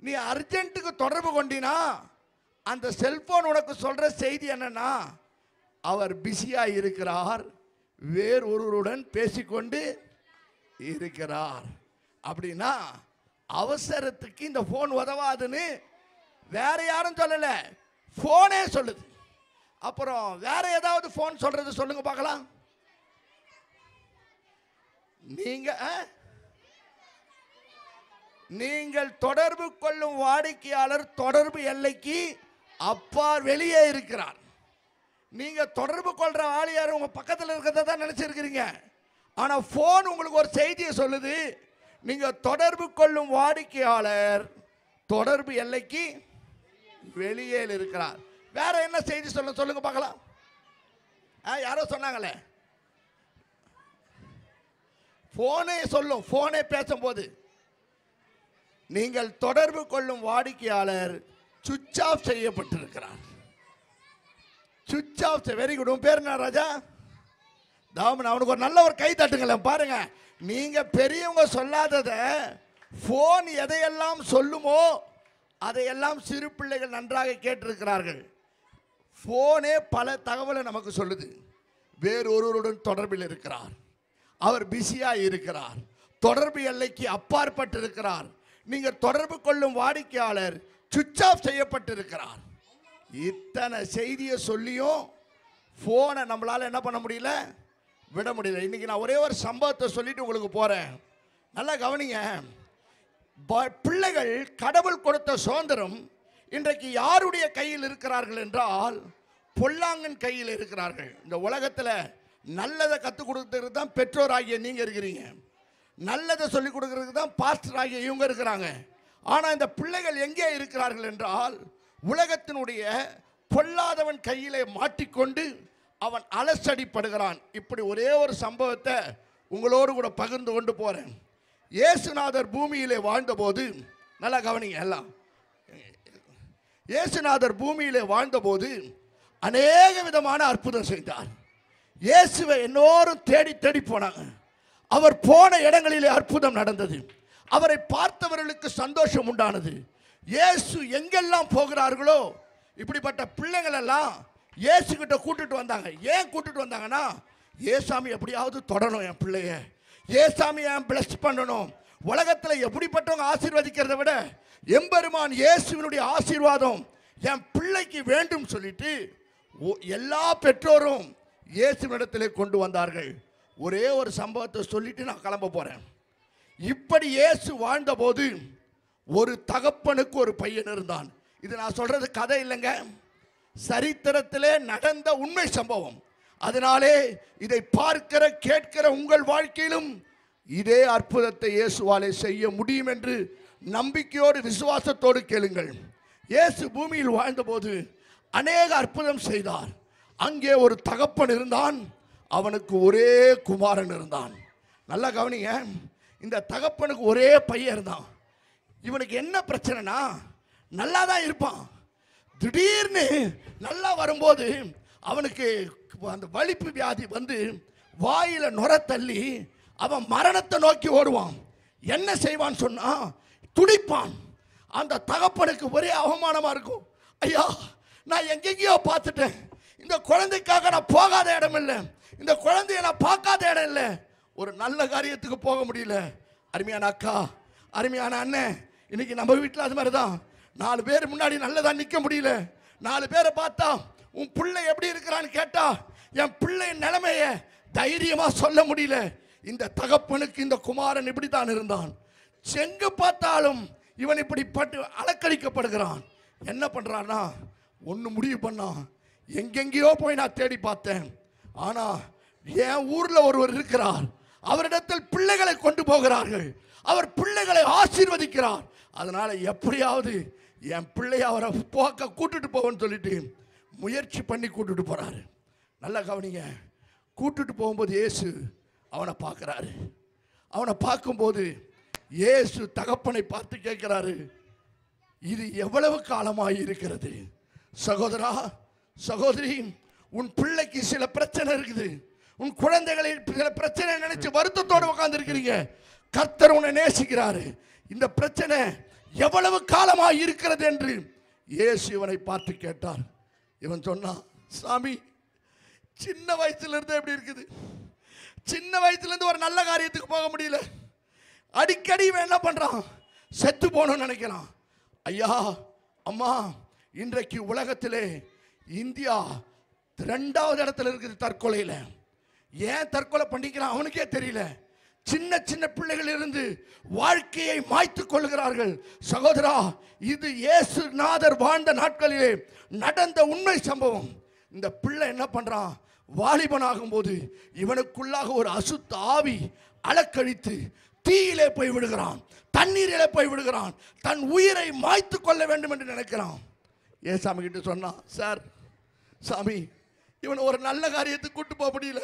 நீ அர்ஜென்ட்டுக்கு தொடர்பு கொண்டினா அந்த செல்ஃபோன் உனக்கு சொல்கிற செய்தி என்னன்னா, அவர் பிஸியாக இருக்கிறார், வேறு ஒருவருடன் பேசிக்கொண்டு இருக்கிறார். அப்படின்னா அவசரத்துக்கு இந்த ஃபோன் உதவாதுன்னு வேற யாரும் சொல்லலை, ஃபோனே சொல்லுது. அப்புறம் வேற ஏதாவது ஃபோன் சொல்றது சொல்லுங்க பார்க்கலாம். நீங்கள் தொடர்பு கொள்ளும் வாடிக்கையாளர் தொடர்பு எல்லைக்கு அப்பா வெளியே இருக்கிறார். நீங்க தொடர்பு கொள்ற ஆளியார் உங்க பக்கத்தில் இருக்கிறத தான் நினைச்சிருக்கிறீங்க. ஆனா போன் உங்களுக்கு ஒரு செய்தியை சொல்லுது, நீங்க தொடர்பு கொள்ளும் வாடிக்கையாளர் தொடர்பு எல்லைக்கு வெளியே இருக்கிறார். வேற என்ன செய்தி சொல்லுங்க பார்க்கலாம். யாரோ சொன்னாங்களே, போனே சொல்லும். போனே பேசும்போது நீங்கள் தொடர்பு கொள்ளும் வாடிக்கையாளர் சுவிட்ச் ஆஃப் செய்யப்பட்டிருக்கிறார். சுவிட்ச் ஆஃப். Very good. உன் பேர் என்ன ராஜா? தாமன். அவனுக்கு ஒரு நல்ல ஒரு கை தட்டுங்களேன். பாருங்க, நீங்க பெரியவங்க சொல்லாதத போன் எதையெல்லாம் சொல்லுமோ அதையெல்லாம் சிறு பிள்ளைகள் நன்றாக கேட்டிருக்கிறார்கள். போனே பல தகவலை நமக்கு சொல்லுது. வேறு ஒருவருடன் தொடர்பில் இருக்கிறார், அவர் பிஸியாக இருக்கிறார், தொடர்பு எல்லைக்கு அப்பாற்பட்டு இருக்கிறார், நீங்கள் தொடர்பு கொள்ளும் வாடிக்கையாளர் சுவிட்ச் ஆஃப் செய்யப்பட்டிருக்கிறார். இத்தனை செய்தியை சொல்லியும் ஃபோனை நம்மளால் என்ன பண்ண முடியல, விட முடியல. இன்றைக்கி நான் ஒரே ஒரு சம்பவத்தை சொல்லிட்டு உங்களுக்கு போகிறேன். நல்லா கவனிங்க. பிள்ளைகள் கடவுள் கொடுத்த சுதந்திரம் இன்றைக்கு யாருடைய கையில் இருக்கிறார்கள் என்றால் பொல்லாங்கன் கையில் இருக்கிறார்கள். இந்த உலகத்தில் நல்லதை கற்றுக் கொடுக்கறது தான் பெற்றோராகிய நீங்கள் இருக்கிறீங்க, நல்லதை சொல்லிக் கொடுக்கறதுக்கு தான் பாஸ்டர் ஆகிய இவங்க இருக்கிறாங்க. ஆனால் இந்த பிள்ளைகள் எங்கே இருக்கிறார்கள் என்றால் உலகத்தினுடைய பொல்லாதவன் கையிலே மாட்டிக்கொண்டு அவன் அலசடிப்படுகிறான். இப்படி ஒரே ஒரு சம்பவத்தை உங்களோடு கூட பகிர்ந்து கொண்டு போகிறேன். இயேசுநாதர் பூமியிலே வாழ்ந்தபோது, நல்லா கவனிங்க எல்லாம், இயேசுநாதர் பூமியிலே வாழ்ந்தபோது அநேக விதமான அற்புதம் செய்தார். இயேசுவை எல்லோரும் தேடி தேடி போனாங்க. அவர் போன இடங்களிலே அற்புதம் நடந்தது. அவரை பார்த்தவர்களுக்கு சந்தோஷம் உண்டானது. இயேசு எங்கெல்லாம் போகிறார்களோ இப்படிப்பட்ட பிள்ளைகள் எல்லாம் இயேசு கிட்ட கூட்டிட்டு வந்தாங்க. ஏன் கூட்டிட்டு வந்தாங்கன்னா, ஏசாமி எப்படியாவது தொடணும் என் பிள்ளைய, ஏசாமி என் பிளஸ் பண்ணணும். உலகத்தில் எப்படிப்பட்டவங்க ஆசீர்வதிக்கிறத விட எம்பெருமான் இயேசுவினுடைய ஆசீர்வாதம் என் பிள்ளைக்கு வேண்டும் சொல்லிட்டு எல்லா பெற்றோரும் இயேசுவினிடத்திலே கொண்டு வந்தார்கள். ஒரே ஒரு சம்பவத்தை சொல்லிட்டு நான் கிளம்ப போகிறேன். இப்படி இயேசு வாழ்ந்தபோது ஒரு தகப்பனுக்கு ஒரு பையன் இருந்தான். இது நான் சொல்கிறது கதை இல்லைங்க, சரித்திரத்திலே நடந்த உண்மை சம்பவம். அதனாலே இதை பார்க்கிற கேட்கிற உங்கள் வாழ்க்கையிலும் இதே அற்புதத்தை இயேசுவாலே செய்ய முடியும் என்று நம்பிக்கையோடு விசுவாசத்தோடு கேளுங்கள். இயேசு பூமியில் வாழ்ந்தபோது அநேக அற்புதம் செய்தார். அங்கே ஒரு தகப்பன் இருந்தான், அவனுக்கு ஒரே குமாரன் இருந்தான். நல்லா கவனிங்க, இந்த தகப்பனுக்கு ஒரே பையன் இருந்தான். இவனுக்கு என்ன பிரச்சனைனா, நல்லா தான் இருப்பான், திடீர்னு நல்லா வரும்போது அவனுக்கு அந்த வலிப்பு வியாதி வந்து வாயில நுர தள்ளி அவன் மரணத்தை நோக்கி ஓடுவான். என்ன செய்வான்னு சொன்னா துடிப்பான். அந்த தகப்பனுக்கு ஒரே அவமானமா இருக்கும். ஐயா, நான் எங்கெங்கேயோ பார்த்துட்டேன், இந்த குழந்தைக்காக நான் போகாத இடம் இல்லை, இந்த குழந்தைய நான் பார்க்காத இடம் இல்லை, ஒரு நல்ல காரியத்துக்கு போக முடியல. அருமையான அக்கா, அருமையான அண்ணன், இன்னைக்கு நம்ம வீட்டில் அது மாதிரி தான். 4 பேர் முன்னாடி நல்லதா நிற்க முடியல. 4 பேரை பார்த்தா உன் பிள்ளை எப்படி இருக்கிறான்னு கேட்டா என் பிள்ளையின் நிலைமைய தைரியமா சொல்ல முடியல. இந்த தகப்பனுக்கு இந்த குமாரன் இப்படி தான் இருந்தான். செங்கு பார்த்தாலும் இவன் இப்படி பட்டு அலக்கழிக்கப்படுகிறான். என்ன பண்றான்னா, ஒன்று முடிவு பண்ணான், எங்கெங்கேயோ போய் நான் தேடி பார்த்தேன், ஆனா என் ஊர்ல ஒருவர் இருக்கிறார், அவரிடத்தில் பிள்ளைகளை கொண்டு போகிறார்கள், அவர் பிள்ளைகளை ஆசீர்வதிக்கிறார், அதனால எப்படியாவது என் பிள்ளைய அவரை போக்க கூட்டுட்டு போவேன்னு சொல்லிட்டு முயற்சி பண்ணி கூட்டுட்டு போறாரு. நல்லா கவனிங்க, கூட்டுட்டு போகும்போது இயேசு அவனை பார்க்கிறாரு. அவனை பார்க்கும்போது இயேசு தகப்பனை பார்த்து கேட்கிறாரு, இது எவ்வளவு காலமாய் இருக்கிறது? சகோதரா, சகோதரி, உன் பிள்ளைக்கு சில பிரச்சனை இருக்குது, உன் குழந்தைகளை சில பிரச்சனை நினைச்சு வருத்தத்தோடு உட்கார்ந்து இருக்கிறீங்க. கர்த்தர் உன்னை நேசிக்கிறாரு. இந்த பிரச்சனை எவ்வளவு காலமாய் இருக்கிறது என்று இயேசு இவனை பார்த்து கேட்டார். இவன் சொன்னான், சாமி, சின்ன வயசுல இருந்து எப்படி இருக்குது, சின்ன வயசுல இருந்து ஒரு நல்ல காரியத்துக்கு போக முடியல, அடிக்கடி இவன் என்ன பண்றான், செத்து போகணும்னு நினைக்கிறான். ஐயா, அம்மா, இன்றைக்கு உலகத்திலே இந்தியா 2வது இடத்துல இருக்குது தற்கொலையில. ஏன் தற்கொலை பண்ணிக்கிறான் அவனுக்கே தெரியல. சின்ன சின்ன பிள்ளைகள் இருந்து வாழ்க்கையை மாய்த்து கொள்கிறார்கள். சகோதரா, இது இயேசுநாதர் வாழ்ந்த நாட்களிலே நடந்த உண்மை சம்பவம். இந்த பிள்ளை என்ன பண்றான், வாலிபனாகும் போது இவனுக்குள்ளாக ஒரு அசுத்த ஆவி அலக்கழித்து தீயிலே போய் விடுகிறான், தண்ணீரிலே போய் விடுகிறான், தன் உயிரை மாய்த்து கொள்ள வேண்டும் என்று நினைக்கிறான். ஏசாமி கிட்ட சொன்னான், சார், சாமி, இவன் ஒரு நல்ல காரியத்துக்கு கூட்டு போக முடியல,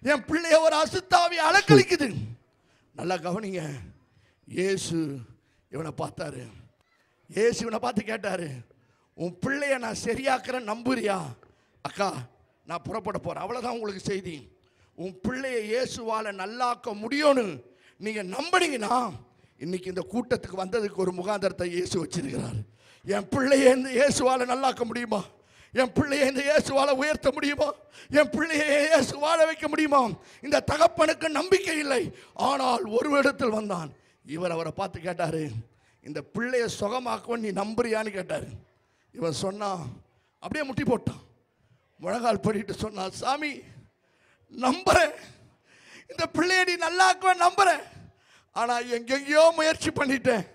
என் பிள்ளைய ஒரு அசுத்தாவி அலக்கழிக்குது. நல்லா கவனிங்க, இயேசு இவனை பார்த்தாரு. இயேசு இவனை பார்த்து கேட்டாரு, உன் பிள்ளைய நான் சரியாக்குறேன் நம்புறியா? அக்கா, நான் புறப்பட போறேன், அவ்வளவுதான் உங்களுக்கு செய்தி. உன் பிள்ளைய இயேசுவால நல்லாக்க முடியும்னு நீங்க நம்பினீங்கன்னா இன்னைக்கு இந்த கூட்டத்துக்கு வந்ததுக்கு ஒரு முகாந்தரத்தை இயேசு வச்சிருக்கிறார். என் பிள்ளைய இந்த இயேசுவால நல்லாக்க முடியுமா? என் பிள்ளையை இந்த இயேசுவால உயர்த்த முடியுமா? என் பிள்ளையை இயேசு வாழ வைக்க முடியுமா? இந்த தகப்பனுக்கு நம்பிக்கை இல்லை. ஆனால் ஒரு இடத்தில் வந்தான். இவர் அவரை பார்த்து கேட்டாரு, இந்த பிள்ளையை சுகமாக்குவன் நீ நம்புறியான்னு கேட்டாரு. இவன் சொன்னான், அப்படியே முட்டி போட்டான், முழங்கால் படிட்டு சொன்னான், சாமி, நம்புறேன், இந்த பிள்ளையை நீ நல்லாக்குவன் நம்புறேன், ஆனா எங்கெங்கேயோ முயற்சி பண்ணிட்டேன்,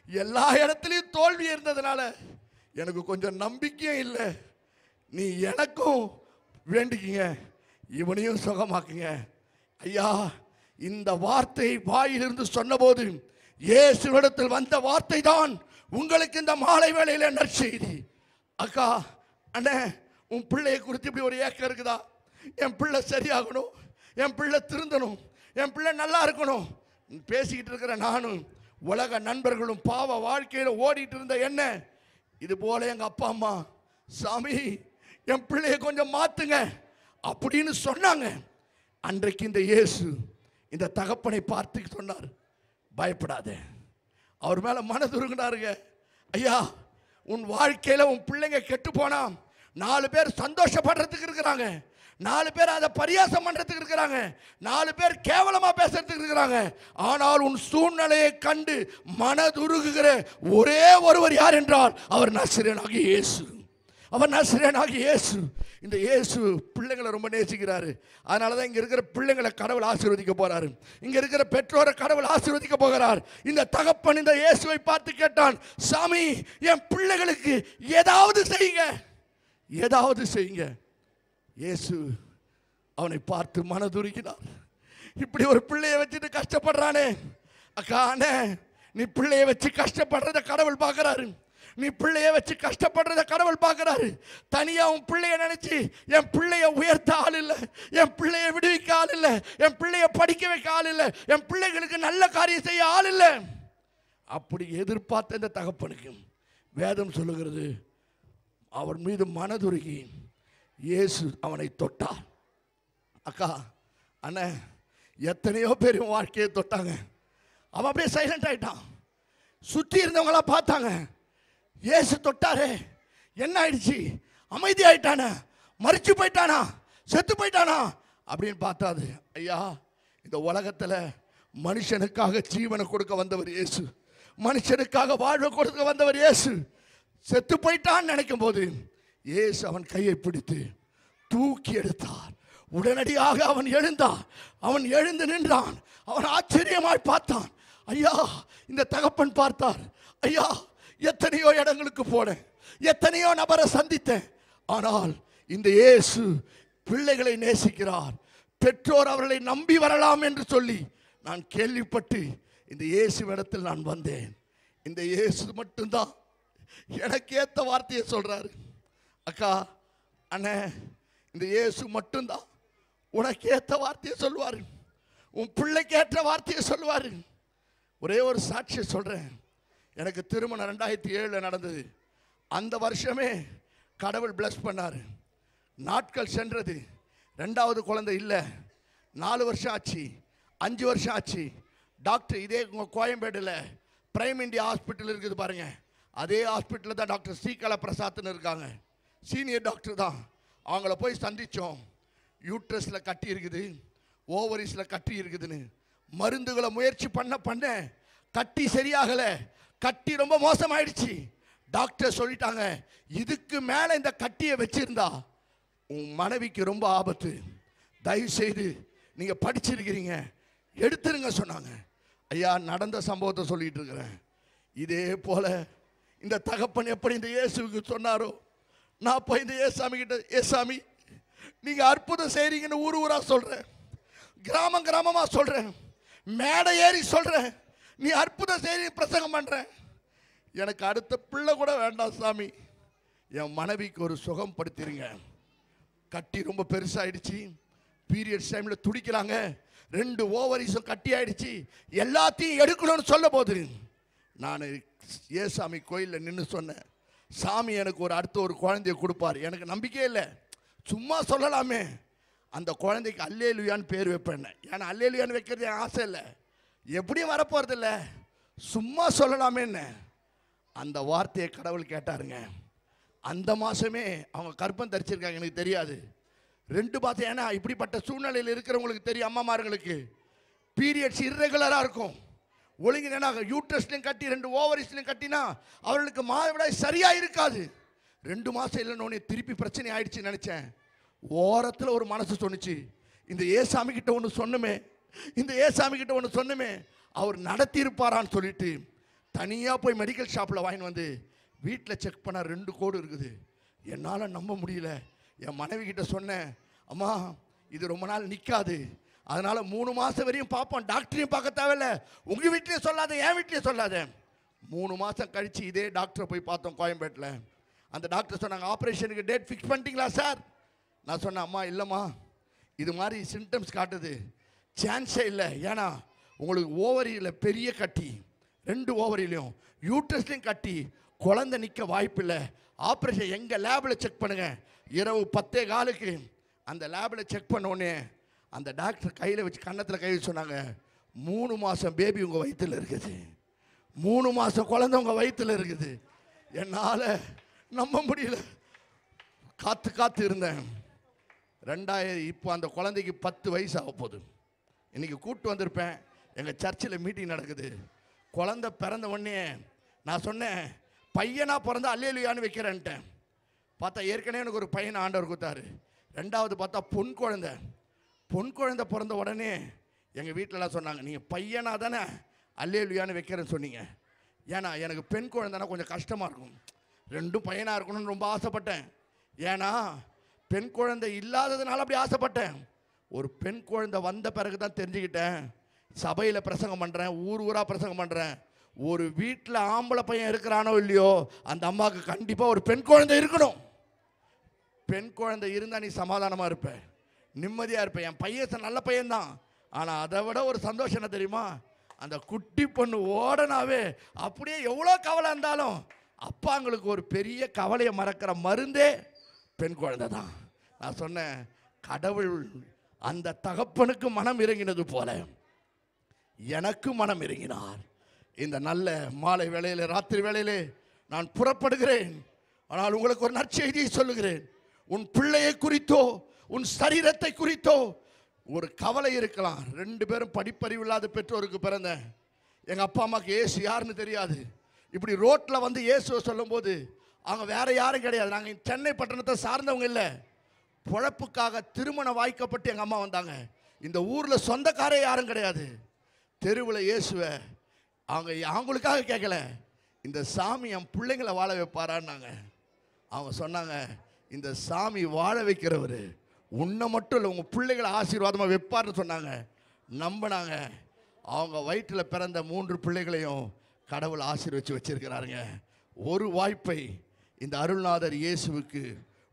எல்லா இடத்துலையும் தோல்வி இருந்ததுனால எனக்கு கொஞ்சம் நம்பிக்கையும் இல்லை. நீ எனக்கும் வேண்டிக்கிங்க, இவனையும் சுகமாக்குங்க. ஐயா, இந்த வார்த்தை வாயிலிருந்து சொன்னபோது இயேசுவிடத்தில் வந்த வார்த்தை தான் உங்களுக்கு இந்த மாலை வேளையில நற்செய்தி. அக்கா, அண்ணே, உன் பிள்ளையை குறித்து இப்படி ஒரு ஏக்கம் இருக்குதா? என் பிள்ளை சரியாகணும், என் பிள்ளை திருந்தணும், என் பிள்ளை நல்லா இருக்கணும் பேசிக்கிட்டு இருக்கிற நானும் உலக நண்பர்களும் பாவ வாழ்க்கையில் ஓடிட்டு இருந்த என்ன, இது போல எங்க அப்பா அம்மா, சாமி, என் பிள்ளையை கொஞ்சம் மாத்துங்க அப்படின்னு சொன்னாங்க. அன்றைக்கு இந்த இயேசு இந்த தகப்பனை பார்த்து சொன்னார், பயப்படாத. அவர் மேல மனதுருகினாருங்க. ஐயா, உன் வாழ்க்கையில உன் பிள்ளைங்க கெட்டு போனா 4 பேர் சந்தோஷப்படுறதுக்கு இருக்கிறாங்க, 4 பேர் அதை பரியாசம் பண்றதுக்கு இருக்கிறாங்க, 4 பேர் கேவலமா பேசுறதுக்கு இருக்கிறாங்க. ஆனால் உன் சூழ்நிலையை கண்டு மனதுருகுகிற ஒரே ஒருவர் யார் என்றால் அவர் நசரேயனாகிய இயேசு. அவர் நசரேயனாகிய இயேசு. இந்த இயேசு பிள்ளைங்களை ரொம்ப நேசிக்கிறாரு. அதனால தான் இங்கே இருக்கிற பிள்ளைங்களை கடவுள் ஆசீர்வதிக்க போறாரு. இங்கே இருக்கிற பெற்றோரை கடவுள் ஆசீர்வதிக்க போகிறார். இந்த தகப்பன் இந்த இயேசுவை பார்த்து கேட்டான், சாமி என் பிள்ளைகளுக்கு ஏதாவது செய்யுங்க, ஏதாவது செய்யுங்க. இயேசு அவனை பார்த்து மனதுருகினார். இப்படி ஒரு பிள்ளையை வச்சுட்டு கஷ்டப்படுறானே அக்கா, அண்ணே நீ பிள்ளைய வச்சு கஷ்டப்படுறத கடவுள் பார்க்குறாரு. நீ பிள்ளைய வச்சு கஷ்டப்படுறத கடவுள் பார்க்குறாரு. தனியாக உன் பிள்ளைய நினைச்சு என் பிள்ளைய உயர்த்த ஆள் இல்லை, என் பிள்ளைய விடுவிக்க ஆள் இல்லை, என் பிள்ளைய படிக்க வைக்க ஆள் இல்லை, என் பிள்ளைகளுக்கு நல்ல காரியம் செய்ய ஆள் இல்லை. அப்படி எதிர்பார்த்த இந்த தகப்பனுக்கு வேதம் சொல்லுகிறது, அவர் மீது மனதுருகி இயேசு அவனை தொட்டார். அக்கா அண்ணே, எத்தனையோ பேர் வாழ்க்கையை தொட்டாங்க. அவன் அப்படியே சைலண்ட் ஆயிட்டான். சுற்றி இருந்தவங்களாம் பார்த்தாங்க, இயேசு தொட்டாரே என்ன ஆயிடுச்சு, அமைதி ஆயிட்டானா, மறிச்சு போயிட்டானா, செத்து போயிட்டானா அப்படின்னு பார்த்தாது. ஐயா, இந்த உலகத்தில் மனுஷனுக்காக ஜீவனை கொடுக்க வந்தவர் இயேசு, மனுஷனுக்காக வாழ்வை கொடுக்க வந்தவர் இயேசு. செத்து போயிட்டான்னு நினைக்கும் போது இயேசு அவன் கையை பிடித்து தூக்கி எடுத்தார். உடனடியாக அவன் எழுந்தான். அவன் எழுந்து நின்றான். அவன் ஆச்சரியமாய் பார்த்தான். ஐயா, இந்த தகப்பன் பார்த்தார். ஐயா, எத்தனையோ இடங்களுக்கு போனேன், எத்தனையோ நபரை சந்தித்தேன், ஆனால் இந்த இயேசு பிள்ளைகளை நேசிக்கிறார், பெற்றோர் அவர்களை நம்பி வரலாம் என்று சொல்லி நான் கேள்விப்பட்டு இந்த இயேசுவிடத்தில் நான் வந்தேன். இந்த இயேசு மட்டும்தான் எனக்கு ஏற்ற வார்த்தையை சொல்றாரு. அக்கா அண்ணே, இந்த இயேசு மட்டும்தான் உனக்கு ஏற்ற வார்த்தையை சொல்லுவார், உன் பிள்ளைக்கு ஏற்ற வார்த்தையை சொல்லுவார். ஒரே ஒரு சாட்சியை சொல்கிறேன். எனக்கு திருமணம் 2007 நடந்தது. அந்த வருஷமே கடவுள் பிளஸ் பண்ணார். நாட்கள் சென்றது. 2வது குழந்தை இல்லை. 4 வருஷம் ஆச்சு, 5 வருஷம் ஆச்சு. டாக்டர் இதே கோயம்பேடில் பிரைம் இந்தியா ஹாஸ்பிட்டல் இருக்குது பாருங்க, அதே ஹாஸ்பிட்டலில் தான் டாக்டர் ஸ்ரீகலா பிரசாத்னு இருக்காங்க, சீனியர் டாக்டர் தான். அவங்கள போய் சந்தித்தோம். யூட்ரஸில் கட்டி இருக்குது, ஓவரிஸில் கட்டி இருக்குதுன்னு மருந்துகளை முயற்சி பண்ண கட்டி சரியாகலை, கட்டி ரொம்ப மோசமாயிடுச்சு. டாக்டர் சொல்லிட்டாங்க, இதுக்கு மேலே இந்த கட்டியை வச்சிருந்தா உன் மனைவிக்கு ரொம்ப ஆபத்து, தயவு செய்து நீங்கள் படிச்சிருக்கிறீங்க எடுத்துருங்க சொன்னாங்க. ஐயா, நடந்த சம்பவத்தை சொல்லிட்டு இருக்கிறேன். இதே போல இந்த தகப்பன் எப்படி இந்த இயேசுவுக்கு சொன்னாரோ, நான் போய் இந்த ஏசாமி கிட்ட, ஏசாமி நீங்கள் அற்புதம் செய்கிறீங்கன்னு ஊர் ஊராக சொல்கிறேன், கிராமம் கிராமமாக சொல்கிறேன், மேடை ஏறி சொல்கிறேன், நீ அற்புதம் செய்கிறீங்க பிரசங்கம் பண்ணுறேன். எனக்கு அடுத்த பிள்ளை கூட வேண்டாம் சாமி, என் மனைவிக்கு ஒரு சுகம் படுத்திருங்க. கட்டி ரொம்ப பெருசாகிடுச்சு, பீரியட்ஸ் டைமில் துடிக்கிறாங்க, 2 ஓவரிஸும் கட்டி ஆகிடுச்சு, எல்லாத்தையும் எடுக்கணும்னு சொல்ல போது நான் ஏசாமி கோயிலில் நின்று சொன்னேன், சாமி எனக்கு அடுத்த ஒரு குழந்தைய கொடுப்பார். எனக்கு நம்பிக்கையே இல்லை, சும்மா சொல்லலாமே, அந்த குழந்தைக்கு அல்லேலுயான்னு பேர் வைப்பேன். ஏன்னா அல்லேலுயான்னு வைக்கிறது என் ஆசை இல்லை, எப்படியும் வரப்போகிறதில்ல, சும்மா சொல்லலாமேன்னு அந்த வார்த்தையை கடவுள் கேட்டாருங்க. அந்த மாதமே அவங்க கர்ப்பம் தரிச்சிருக்காங்க, எனக்கு தெரியாது. 2 மாதம். ஏன்னா இப்படிப்பட்ட சூழ்நிலையில் இருக்கிறவங்களுக்கு தெரியும், அம்மாமார்களுக்கு பீரியட்ஸ் இர்ரெகுலராக இருக்கும். ஒழுங்கு என்ன யூட்ரஸ்லையும் கட்டி 2 ஓவரிஸ்லையும் கட்டினா அவர்களுக்கு மாதவிடாய் சரியாக இருக்காது. 2 மாதம் இல்லைன்னு திருப்பி பிரச்சனை ஆயிடுச்சு நினச்சேன். ஓரத்தில் ஒரு மனசு சொன்னிச்சு, இந்த ஏசாமி கிட்ட ஒன்று சொன்னுமே, இந்த ஏசாமி கிட்ட ஒன்று சொன்னுமே, அவர் நடத்தியிருப்பாரான்னு சொல்லிட்டு தனியாக போய் மெடிக்கல் ஷாப்பில் வாங்கிட்டு வந்து வீட்டில் செக் பண்ண 2 கோடு இருக்குது. என்னால் நம்ப முடியல. என் மனைவி கிட்ட சொன்னேன், அம்மா இது ரொம்ப நாள் நிற்காது, அதனால் 3 மாதம் வரையும் பார்ப்போம், டாக்டரையும் பார்க்க தேவையில்ல, உங்கள் வீட்லேயும் சொல்லாத, என் வீட்லேயும் சொல்லாத. 3 மாதம் கழித்து இதே டாக்டரை போய் பார்த்தோம் கோயம்பேட்டில். அந்த டாக்டர் சொன்னாங்க, ஆப்ரேஷனுக்கு டேட் ஃபிக்ஸ் பண்ணிட்டீங்களா சார்? நான் சொன்னேன், அம்மா இல்லைம்மா, இது மாதிரி சிம்டம்ஸ் காட்டுது, சான்ஸே இல்லை. ஏன்னா உங்களுக்கு ஓவரியில் பெரிய கட்டி, 2 ஓவரிலையும் யூட்ரஸ்லையும் கட்டி, குழந்தை நிற்க வாய்ப்பில்லை. ஆப்ரேஷன் எங்கள் லேபில் செக் பண்ணுங்கள். இரவு 10:15 அந்த லேபில் செக் பண்ணோடனே அந்த டாக்டர் கையில் வச்சு கன்னத்தில் கை வச்சு சொன்னாங்க, 3 மாதம் பேபி உங்கள் வயிற்றில் இருக்குது, 3 மாதம் குழந்தை உங்கள் வயிற்றில் இருக்குது. என்னால் நம்ப முடியல. காத்து இருந்தேன். 2000 இப்போ அந்த குழந்தைக்கு 10 வயசு ஆக போகுது. இன்றைக்கி கூப்பிட்டு வந்திருப்பேன், எங்கள் சர்ச்சில் மீட்டிங் நடக்குது. குழந்தை பிறந்த உடனே நான் சொன்னேன், பையனாக பிறந்தா அல்லேலுயான்னு வைக்கிறேன்ட்டேன். பார்த்தா ஏற்கனவே எனக்கு ஒரு பையனை ஆண்டவர் கொடுத்தாரு. ரெண்டாவது பார்த்தா பொன் குழந்தை பிறந்த உடனே எங்கள் வீட்டிலலாம் சொன்னாங்க, நீங்கள் பையனாக தானே அல்லேலுயான்னு வைக்கிறேன்னு சொன்னீங்க. ஏன்னா எனக்கு பெண் குழந்தைனா கொஞ்சம் கஷ்டமாக இருக்கும். ரெண்டும் பையனாக இருக்கணும்னு ரொம்ப ஆசைப்பட்டேன். ஏன்னா பெண் குழந்தை இல்லாததுனால அப்படி ஆசைப்பட்டேன். ஒரு பெண் குழந்தை வந்த பிறகு தான் தெரிஞ்சுக்கிட்டேன். சபையில் பிரசங்கம் பண்ணுறேன், ஊராக பிரசங்கம் பண்ணுறேன். ஒரு வீட்டில் ஆம்பளை பையன் இருக்கிறானோ இல்லையோ, அந்த அம்மாவுக்கு கண்டிப்பாக ஒரு பெண் குழந்தை இருக்கணும். பெண் குழந்தை இருந்தால் நீ சமாதானமாக இருப்ப, நிம்மதியாக இருப்ப. என் பையன் நல்ல பையன்தான், ஆனால் அதை விட ஒரு சந்தோஷம் என்ன தெரியுமா? அந்த குட்டி பொண்ணு ஓடனாவே அப்படியே எவ்வளோ கவலை இருந்தாலும் அப்பாங்களுக்கு ஒரு பெரிய கவலையை மறக்கிற மருந்தே பெண் குழந்தை தான். நான் சொன்னேன், கடவுள் அந்த தகப்பனுக்கு மனம் இறங்கினது போல எனக்கு மனம் இறங்கினார். இந்த நல்ல மாலை வேளையிலே, ராத்திரி வேளையிலே நான் புறப்படுகிறேன். ஆனால் உங்களுக்கு ஒரு நற்செய்தியை சொல்லுகிறேன். உன் பிள்ளையை குறித்தோ உன் சரீரத்தை குறித்தோ ஒரு கவலை இருக்கலாம். 2 பேரும் படிப்பறிவு இல்லாத பெற்றோருக்கு பிறந்தேன். எங்கள் அப்பா அம்மாவுக்கு இயேசு யாருன்னு தெரியாது. இப்படி ரோட்டில் வந்து இயேசுவை சொல்லும்போது அவங்க வேற யாரும் கிடையாது. நாங்கள் சென்னை பட்டணத்தை சார்ந்தவங்க இல்லை. பொழப்புக்காக திருமணம் வாய்க்கப்பட்டு எங்கள் அம்மா வந்தாங்க. இந்த ஊரில் சொந்தக்காரே யாரும் கிடையாது. தெருவில் இயேசுவை அவங்களுக்காக கேட்கல, இந்த சாமி என் பிள்ளைங்களை வாழ வைப்பாரான்னாங்க. அவங்க சொன்னாங்க, இந்த சாமி வாழ வைக்கிறவர் உன்னை மட்டும் இல்லை உங்கள் பிள்ளைகளை ஆசீர்வாதமாக வைப்பார்னு சொன்னாங்க. நம்பினாங்க. அவங்க வயிற்றில் பிறந்த 3 பிள்ளைகளையும் கடவுள் ஆசீர்வச்சு வச்சிருக்கிறாருங்க. ஒரு வாய்ப்பை இந்த அருள்நாதர் இயேசுவுக்கு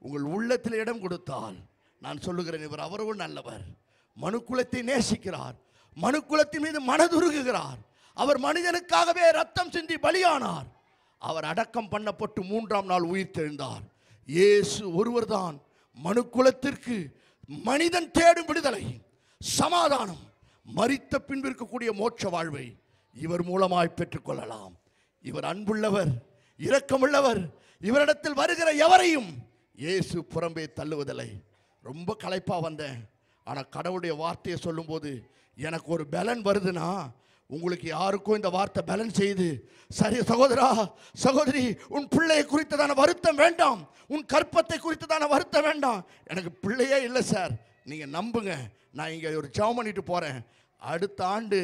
உங்கள் உள்ளத்தில் இடம் கொடுத்தால் நான் சொல்லுகிறேன், இவர் அவரோடு நல்லவர். மனுக்குலத்தை நேசிக்கிறார், மனுக்குலத்தின் மீது மனதுருகுகிறார். அவர் மனிதனுக்காகவே ரத்தம் சிந்தி பலியானார். அவர் அடக்கம் பண்ணப்பட்டு 3ஆம் நாள் உயிர் தெழுந்தார். இயேசு ஒருவர்தான் மனுக்குலத்திற்கு மனிதன் தேடும் விடுதலை, சமாதானம், மரித்த பின்பு இருக்கக்கூடிய மோட்ச வாழ்வை இவர் மூலமாய் பெற்றுக்கொள்ளலாம். இவர் அன்புள்ளவர், இரக்கமுள்ளவர். இவரிடத்தில் வருகிற எவரையும் இயேசு புறம்பே தள்ளுவதில்லை. ரொம்ப களைப்பா வந்தேன், ஆனால் கடவுளுடைய வார்த்தையை சொல்லும்போது எனக்கு ஒரு பலன் வருதுன்னா, உங்களுக்கு யாருக்கும் இந்த வார்த்தை பலன் செய்து, சரி சகோதரா சகோதரி, உன் பிள்ளையை குறித்ததான வருத்தம் வேண்டாம், உன் கற்பத்தை குறித்ததான வருத்தம் வேண்டாம். எனக்கு பிள்ளையே இல்லை சார், நீங்கள் நம்புங்க, நான் இங்கே ஒரு ஜெபம் பண்ணிட்டு போகிறேன். அடுத்த ஆண்டு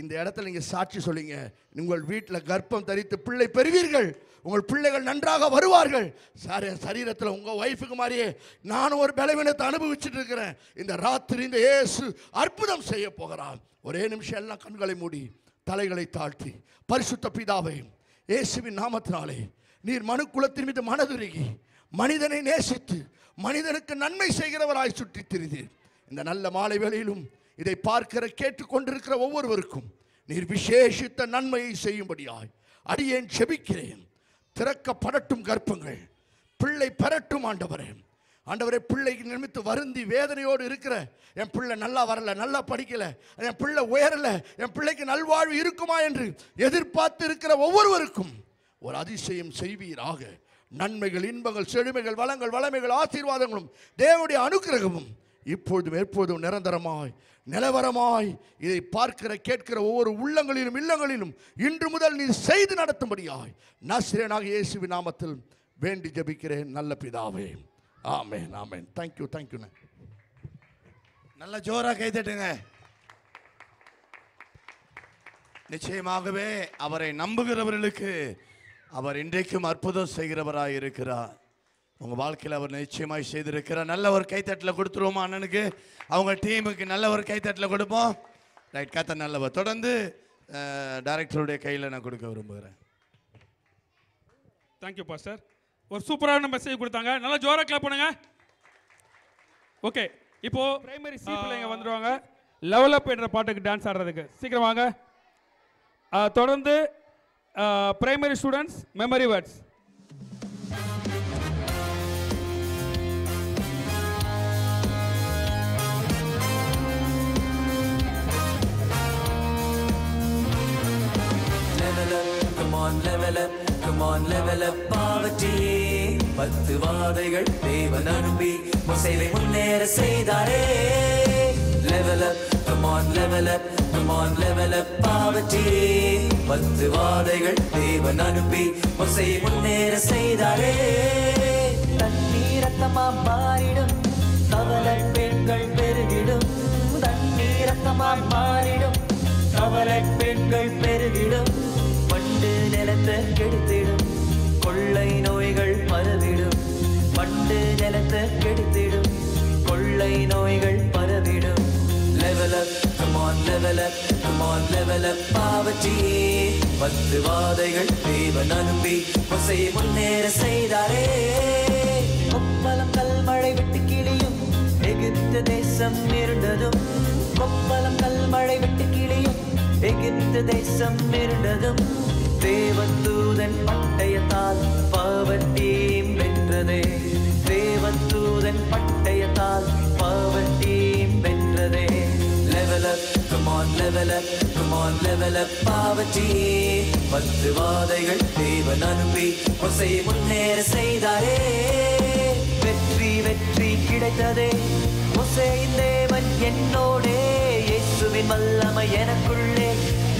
இந்த இடத்துல நீங்கள் சாட்சி சொல்லிங்க, உங்கள் வீட்டில் கர்ப்பம் தரித்து பிள்ளை பெறுவீர்கள், உங்கள் பிள்ளைகள் நன்றாக வருவார்கள். சார், என் சரீரத்தில் உங்கள் ஒய்ஃபுக்கு மாதிரியே நானும் ஒரு பலவீனத்தை அனுபவிச்சுட்டு இருக்கிறேன். இந்த ராத்திரி இந்த இயேசு அற்புதம் செய்ய போகிறார். ஒரே நிமிஷம் எல்லாம் கண்களை மூடி தலைகளை தாழ்த்தி, பரிசுத்த பிதாவே, இயேசுவின் நாமத்தினாலே நீர் மனுக்குலத்தின் மீது மனதுருகி மனிதனை நேசித்து மனிதனுக்கு நன்மை செய்கிறவராய் சுற்றி திரிந்தீர். இந்த நல்ல மாலை வேளையிலும் இதை பார்க்கிற கேட்டுக்கொண்டிருக்கிற ஒவ்வொருவருக்கும் நீர் விசேஷித்த நன்மையை செய்யும்படியாய் அடியேன் செபிக்கிறேன். திறக்கப்படட்டும் கர்ப்பங்கள், பிள்ளை பெறட்டும் ஆண்டவரே. ஆண்டவரே, பிள்ளைக்கு நிமித்து வருந்தி வேதனையோடு இருக்கிற என் பிள்ளை நல்லா வரல, நல்லா படிக்கல, என் பிள்ளை உயரல, என் பிள்ளைக்கு நல்வாழ்வு இருக்குமா என்று எதிர்பார்த்து இருக்கிற ஒவ்வொருவருக்கும் ஒரு அதிசயம் செய்வீராக. நன்மைகள், இன்பங்கள், செழுமைகள், வளங்கள், வளமைகள், ஆசீர்வாதங்களும் தேவனுடைய அனுக்கிரகமும் இப்பொழுதும் எப்பொழுதும் நிரந்தரமாய் நிலவரமாய் இதை பார்க்கிற கேட்கிற ஒவ்வொரு உள்ளங்களிலும் இல்லங்களிலும் இன்று முதல் நீ செய்து நடத்தும்படியாய் நாசரேயனாகிய இயேசுவின் நாமத்தில் வேண்டி ஜெபிக்கிறேன் நல்ல பிதாவே. Amen, amen. Thank you, thank you. நல்ல ஜோரா கை தட்டுங்க. நிச்சயமாகவே அவரை நம்புகிறவர்களுக்கு அவர் இன்றைக்கும் அற்புதம் செய்கிறவராய் இருக்கிறார். உங்கள் வாழ்க்கையில் அவர் நிச்சயமாய் செய்திருக்கிறார். நல்ல ஒரு கைத்தட்டில் கொடுத்துருவோமா அண்ணனுக்கு, அவங்க டீமுக்கு நல்ல ஒரு கைத்தட்டில் கொடுப்போம். ரைட், கத்த நல்லவர். தொடர்ந்து டைரக்டருடைய கையில் நான் கொடுக்க விரும்புகிறேன். Thank you pastor. ஒரு சூப்பரான மெசேஜ் கொடுத்தாங்க. நல்லா ஜோரா கிளாப் பண்ணுங்க. ஓகே, இப்போ பிரைமரி சி பிள்ளைங்க வந்துடுவாங்க லெவல் அப் என்ற பாட்டுக்கு டான்ஸ் ஆடுறதுக்கு. சீக்கிரம் வாங்க. தொடர்ந்து primary students memory words. Level up, come on, level up, poverty. 10 வாதைகள் தேவன் அனுப்பி மோசேவை முன்னேற செய்தாரே. Level up, come on, level up, come on, level up, poverty. 10 வாதைகள் தேவன் அனுப்பி மோசேவை முன்னேற செய்தாரே. ரத்தமா மாறிடும் கவலை பெண்கள் பெருகிடும் தண்ணீர் ரத்தமா மாறிடும் கவலை பெண்கள் பெருகிடும் பண்டு நிலத்தை கெடுத்திடும் கொள்ளை நோய்கள் பரவிடும் பண்டு நிலத்தை கெடுத்திடும் கொள்ளை நோய்கள் பரவிடும் level up come on level up come on level up poverty 10 வாதைகள் தேவன் அனுப்பி மோசேயை முன்னேற செய்தாரே கொப்பளம் கல்மழை விட்டு கிளியும் எகிப்து தேசம் இருண்டதும் கொப்பளம் கல்மழை விட்டு கிளியும் எகிப்து தேசம் இருண்டதும் தேவதூதன் பட்டயத்தால் பாவட்டீம் வென்றதே தேவதூதன் பட்டயத்தால் பாவட்டீம் வென்றதே level up come on level up come on level up poverty 10 வாதைகள் தேவன் அனுப்பி மோசேயை முன்னேற செய்தாரே வெற்றி வெற்றி கிடைத்ததே மோசேயின் தேவன் என்னோடே இயேசுவின் வல்லமை எனக்குள்ளே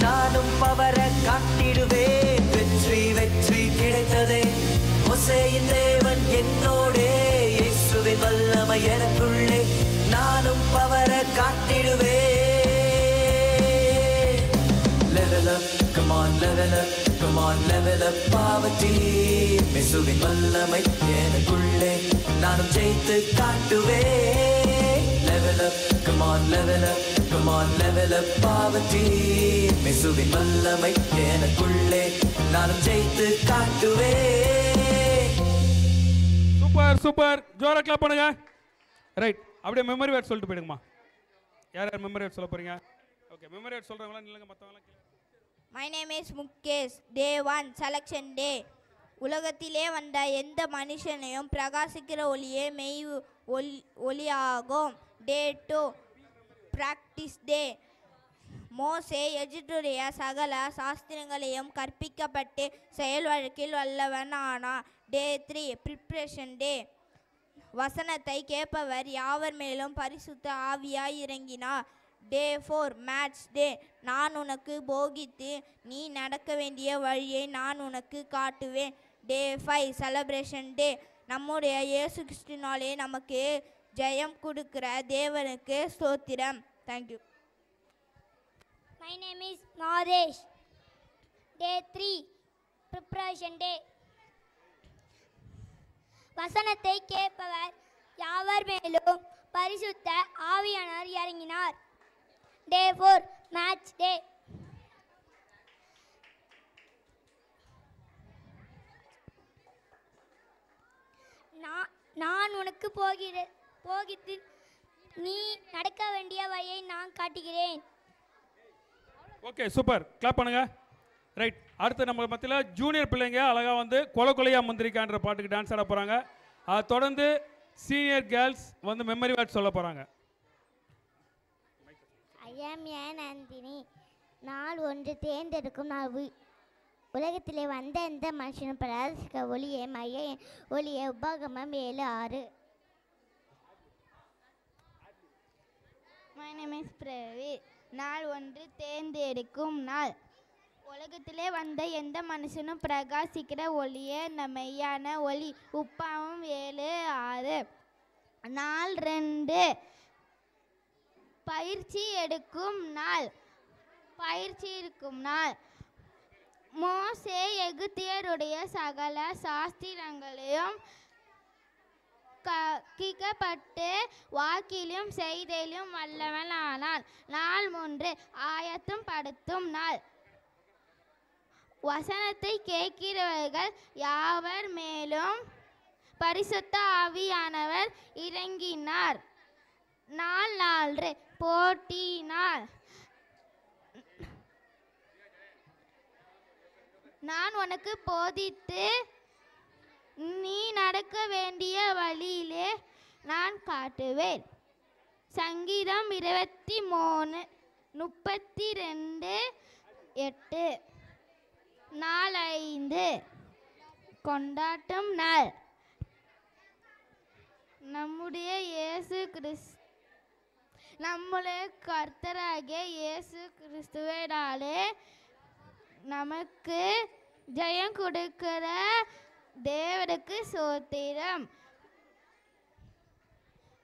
நானும் பவரை காட்டிடுவேன் வெற்றி வெற்றி கிடைத்ததே மோசேயின் தேவன் என்னோடே இயேசுவின் வல்லமை எனக்குள்ளே நானும் பவரை காட்டிடுவேன் level up come on level up come on level up poverty இயேசுவின் வல்லமை எனக்குள்ளே நானும் ஜெயித்து காட்டுவேன் level up come on level up come on level up poverty இயேசுவின் வல்லமை எனக்குள்ளே நானும் ஜெயித்து காட்டுவேன் சூப்பர் சூப்பர் ஜோரா கிளாப் பண்ணுங்க ரைட் அப்படியே மெமரி வேர்ட் சொல்லிட்டு போயிடுங்கம்மா யார் யார் மெமரி வேர்ட் சொல்ல போறீங்க ஓகே மெமரி வேர்ட் சொல்றவங்களா நில்லுங்க மத்தவங்களா My name is Mukesh. Day 1 selection day. உலகத்திலே வந்த எந்த மனுஷனையும் பிரகாசிக்கிற ஒளியே மெய் ஒளியாகும். Day 2 practice day. மோசே எஜிப்துடைய சகல சாஸ்திரங்களையும் கற்பிக்கப்பட்டு செயல் வழக்கில் வல்லவன் ஆனார். Day 3 preparation day. வசனத்தை கேட்பவர் யாவர் மேலும் பரிசுத்த ஆவியாய் இறங்கினார். Day 4 match day. நான் உனக்கு போகித்து நீ நடக்க வேண்டிய வழியை நான் உனக்கு காட்டுவேன். Day 5 celebration day. நம்முடைய இயேசு கிறிஸ்துவினாலே நமக்கு ஜெயம் கொடுக்கிற தேவனுக்கு ஸ்தோத்திரம். Thank you. My name is Naresh. Day 3 preparation day. வசனத்தை கேட்பவர் யாவர் மேலும் பரிசுத்த ஆவியானவர் இறங்கினார். Day 4 match day. நான் உனக்கு போகித்து நீ நடக்க வேண்டிய வழியை நான் காட்டுகிறேன். ஓகே சூப்பர் கிளாப் பண்ணுங்க ரைட் அடுத்து நம்ம மத்தியில் ஜூனியர் பிள்ளைங்க அழகா வந்து கொலையா முந்திரிக்கான்ற பாட்டுக்கு டான்ஸ் ஆட போறாங்க அதை தொடர்ந்து சீனியர் கேர்ள்ஸ் வந்து மெமரி வேர்ட் சொல்ல போறாங்க நந்தினி நாள் ஒன்று தேர்ந்தெடுக்கும் நாள் உலகத்திலே வந்த எந்த மனுஷனும் பிரகாசிக்க ஒளியே மைய ஒளியே உபாகமம் 7:6. My name is Pravi. நாள் ஒன்று தேர்ந்தெடுக்கும் நாள் உலகத்திலே வந்த எந்த மனுஷனும் பிரகாசிக்கிற ஒளியே மெய்யான ஒளி உப்பாவும் 7:6. நாள் 2 பயிற்சி எடுக்கும் நாள் மோசே எகிப்தியருடைய சகல சாஸ்திரங்களையும் கற்பிக்கப்பட்டு வாக்கிலும் செய்திலும் வல்லவன் ஆனான். நாள் 3 ஆயத்தம் படுத்தும் நாள் வசனத்தை கேட்கிறவர்கள் யாவர் மேலும் பரிசுத்த ஆவியானவர் இறங்கினார். நாள் 4 போட்டி நாள் நான் உனக்கு போதித்து நீ நடக்க வேண்டிய வழியிலே நான் காட்டுவேன். சங்கீதம் 23:32-8. நாள் 5 கொண்டாட்டம் நாள் நம்முடைய கர்த்தராகிய இயேசு கிறிஸ்துவினாலே நமக்கு ஜெயம் கொடுக்கிற தேவனுக்கு ஸ்தோத்திரம்.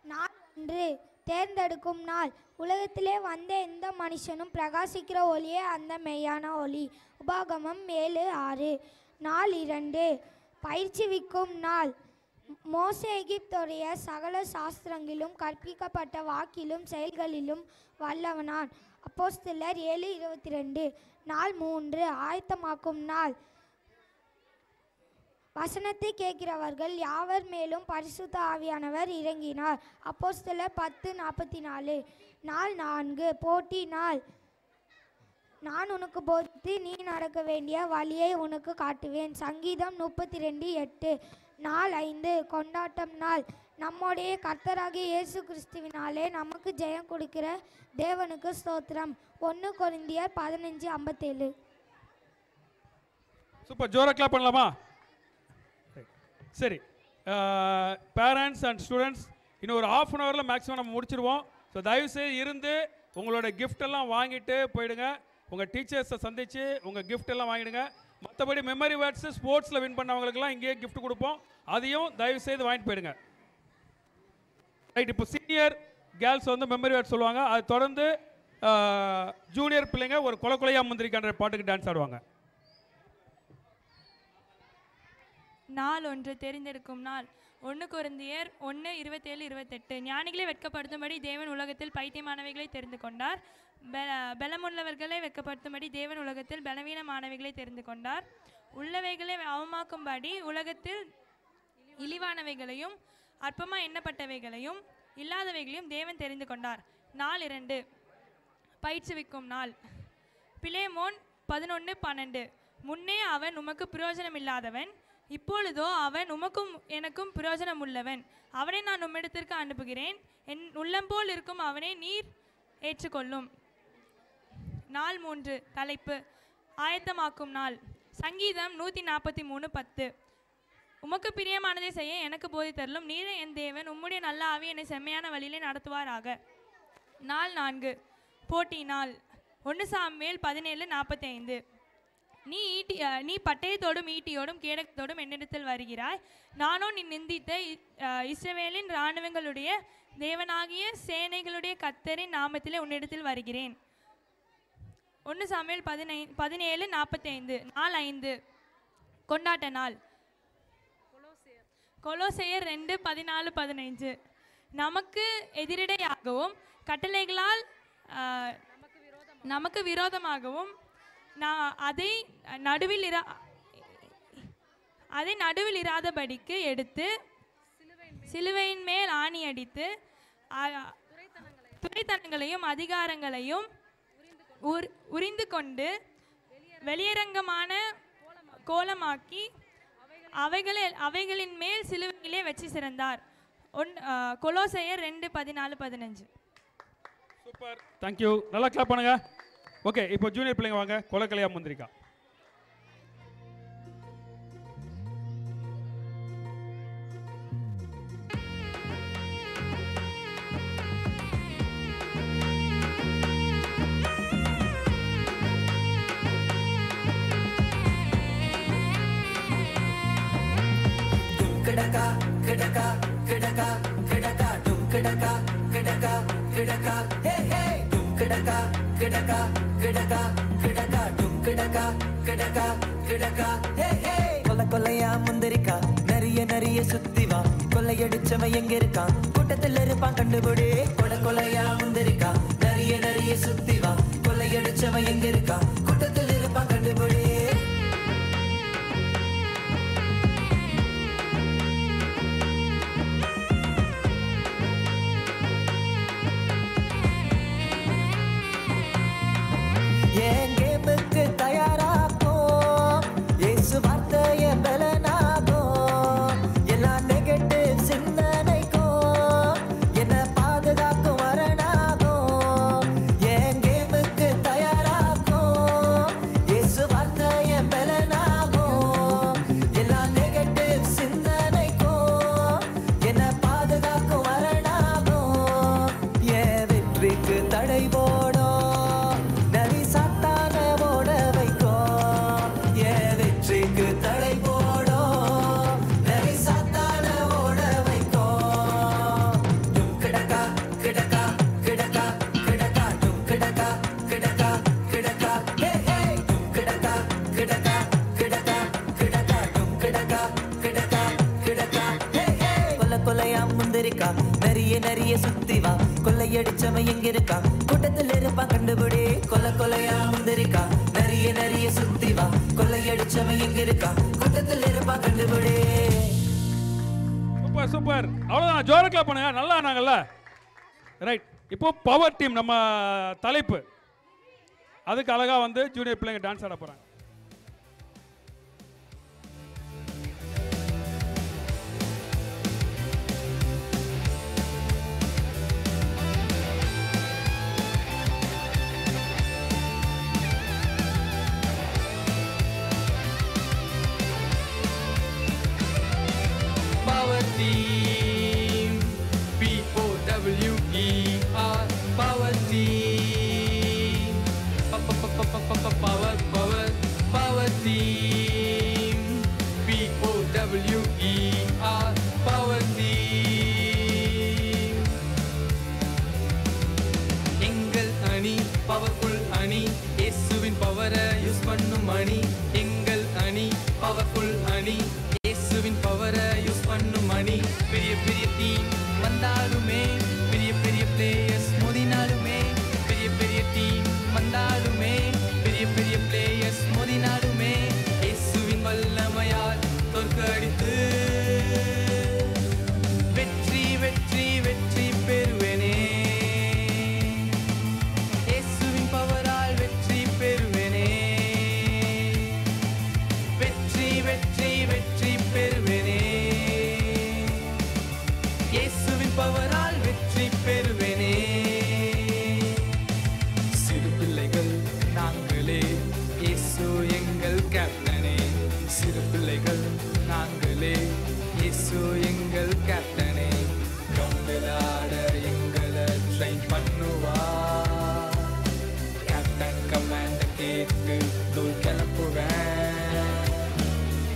நாள் ஒன்று தேர்ந்தெடுக்கும் நாள். உலகத்திலே வந்த எந்த மனுஷனும் பிரகாசிக்கிற ஒளியே அந்த மெய்யான ஒளி. உபாகமம் 7:6. நாள் 2 பயிற்சிவிக்கும் நாள். மோசே எகிப்துடைய சகல சாஸ்திரங்களிலும் கற்பிக்கப்பட்ட வாக்கிலும் செயல்களிலும் வல்லவனான். அப்போஸ்தலர் 7:22. நாள் 3 ஆயத்தமாக்கும் நாள். வசனத்தை கேட்கிறவர்கள் யாவர் மேலும் பரிசுத்த ஆவியானவர் இறங்கினார். அப்போஸ்தலர் 10:44. நாள் 4 போட்டி நாள். நான் உனக்கு போதித்து நீ நடக்க வேண்டிய வழியை உனக்கு காட்டுவேன். சங்கீதம் 32:8. நாள் 5 கொண்டாட்டம் நாள். நம்முடைய கர்த்தராகிய இயேசு கிறிஸ்துவினாலே நமக்கு ஜெயம் கொடுக்கிற தேவனுக்கு ஸ்தோத்திரம். 1 கொரிந்தியர் 15:57. சூப்பர், ஜோரா கிளாப் பண்ணலாமா? சரி, பேரண்ட்ஸ் அண்ட் ஸ்டூடெண்ட்ஸ் இன்னும் ஒரு ½ அன் ஹவரில் மேக்ஸிமம் நம்ம முடிச்சிடுவோம். ஸோ தயவுசெய்து இருந்து உங்களோட கிஃப்ட் எல்லாம் வாங்கிட்டு போயிடுங்க. உங்கள் டீச்சர்ஸை சந்தித்து உங்கள் கிஃப்ட் எல்லாம் வாங்கிடுங்க. மற்றபடி மெமரி வேர்ட்ஸு ஸ்போர்ட்ஸில் வின் பண்ணவங்களுக்குலாம் இங்கேயே கிஃப்ட் கொடுப்போம். அதையும் தயவுசெய்து வாங்கிட்டு போயிடுங்க. ரைட், இப்போ சீனியர் கேர்ள்ஸ் வந்து மெமரி வேர்ட்ஸ் சொல்லுவாங்க. அது தொடர்ந்து ஜூனியர் பிள்ளைங்க ஒரு கொலையா முந்திரிக்கான்ற பாட்டுக்கு டான்ஸ் ஆடுவாங்க. நாள் 1 தெரிந்தெடுக்கும் நாள். 1 கொரிந்தியர் 1:27-28. ஞானிகளை வெட்கப்படுத்தும்படி தேவன் உலகத்தில் பைத்தியமானவைகளை தெரிந்து கொண்டார். பலமுள்ளவர்களை வெட்கப்படுத்தும்படி தேவன் உலகத்தில் பலவீனமானவைகளை தெரிந்து கொண்டார். உள்ளவைகளை அவமாக்கும்படி உலகத்தில் இழிவானவைகளையும் அற்பமாக எண்ணப்பட்டவைகளையும் இல்லாதவைகளையும் தேவன் தெரிந்து கொண்டார். நாள் 2 பயிற்சிவிக்கும் நாள். பிலேமோன் 11:12. முன்னே அவன் உமக்கு பிரயோஜனம் இல்லாதவன், இப்பொழுதோ அவன் உமக்கும் எனக்கும் பிரயோஜனம் உள்ளவன். அவனை நான் உம்மிடத்திற்கு அனுப்புகிறேன். என் உள்ளம்போல் இருக்கும் அவனை நீர் ஏற்றுக்கொள்ளும். நாள் 3 தலைப்பு ஆயத்தமாக்கும் நாள். சங்கீதம் 143:10. உமக்கு பிரியமானதை செய்ய எனக்கு போதித்தருளும். நீரே என் தேவன், உம்முடைய நல்ல ஆவி என்னை செம்மையான வழியிலே நடத்துவாராக. நாள் 4 போட்டி நாள். 1 சாமுவேல் 17:45. நீ பட்டயத்தோடும் ஈட்டியோடும் கேடகத்தோடும் என்னிடத்தில் வருகிறாய். நானோ நீ நிந்தித்த இஸ்ரவேலின் இராணுவங்களுடைய தேவனாகிய சேனைகளுடைய கர்த்தரின் நாமத்திலே உன்னிடத்தில் வருகிறேன். 1 சாமுவேல் 17:45. நாள் 5 கொண்டாட்ட நாள். கொலோசையர் 2:14-15. நமக்கு எதிரிடையாகவும் கட்டளைகளால் நமக்கு விரோதமாகவும் அதை நடுவில் இராதபடிக்கு எடுத்து சிலுவையின் மேல் ஆணி அடித்து துரைத்தனங்களையும் அதிகாரங்களையும் உரிந்து கொண்டு வெளியரங்கமான கோலமாக்கி அவைகளின் மேல் சிலுவையிலே வச்சு சிறந்தார். கொலோசையர் 2:14-15. Super, thank you. நல்லா கிளாப் பண்ணுங்க. ஓகே, இப்போ ஜூனியர் பிள்ளைங்க வாங்க. கொலையா முந்திரிக்கா. கிடக்கா கிடக்கா கிடக்கா கிடக்கா டும் கிடக்கா கிடக்கா கிடக்கா ஹே ஹே டும் கிடக்கா கிடக்கா கிடக்கா கிடக்கா டும் கிடக்கா கிடக்கா கிடக்கா ஹே ஹே கொலையா முந்திரிக்கா நிறைய சுத்தி வா. கொள்ளையடிச்சவன் எங்க இருக்கான்? கூட்டத்தில் இருப்பான் கண்டுபிடி. கொலையா முந்திரிக்கா நிறைய சுத்தி வா. கொள்ளையடிச்சவன் எங்க இருக்கான்? கூட்டத்தில் இருப்பான் கண்டுபிடி. வார்த்தை இருக்கா நிறைய நிறைய சுத்தி வா கொள்ளையடிச்சவன் எங்க இருக்கா கூட்டத்தில் இருப்பா கண்டுபிடி கொலையா வந்திருக்கா நிறைய நிறைய சுத்தி வா கொள்ளையடிச்சவன் எங்க இருக்கா கூட்டத்தில் இருப்பா கண்டுபிடி. சூப்பர் சூப்பர், அவ்வளோதான். ஜோர கிளாப் பண்ணுங்க, நல்லா ஆனாங்கல்ல. ரைட், இப்போ பவர் டீம் நம்ம தலைப்பு, அதுக்கு அழகா வந்து ஜூனியர் பிள்ளைங்க டான்ஸ் ஆட போறாங்க. Power team, P-O-W-E-R, power team, power team, P-O-W-E-R, power team. எங்கள் அணி பவர்ஃபுல் அணி, இயேசுவின் பவரை யூஸ் பண்ணும் அணி. எங்கள் அணி பவர்ஃபுல் அணி, இயேசுவின் பவரை யூஸ் பண்ணும் அணி. பெரிய பெரிய டீம் வந்தாலுமே, பெரிய பெரிய பிளேயர்ஸ் மோதினாலுமே, பெரிய பெரிய டீம் வந்தாலுமே, பெரிய பெரிய பிளேயர்ஸ் மோதினாலுமே, இயேசுவின் வல்லமையால் தோற்கடித்து வெற்றி வெற்றி வெற்றி பெறுவேனே. இயேசுவின் பவரால் வெற்றி பெறுவேனே. வெற்றி வெற்றி வெற்றி பெறுவேனே. இயேசுவின் பவரால் வெற்றி பெறுவேனே. சிறு பிள்ளைகள் நாங்களே, இயேசு எங்கள் கேப்டனே. சிறு பிள்ளைகள் நாங்களே, இயேசு எங்கள் கேப்டனே. கிரவுண்டில் ஆட எங்களை ட்ரெயின் பண்ணுவார். கேப்டன் கமாண்ட கேட்டு தூள் கிளப்புவேன்.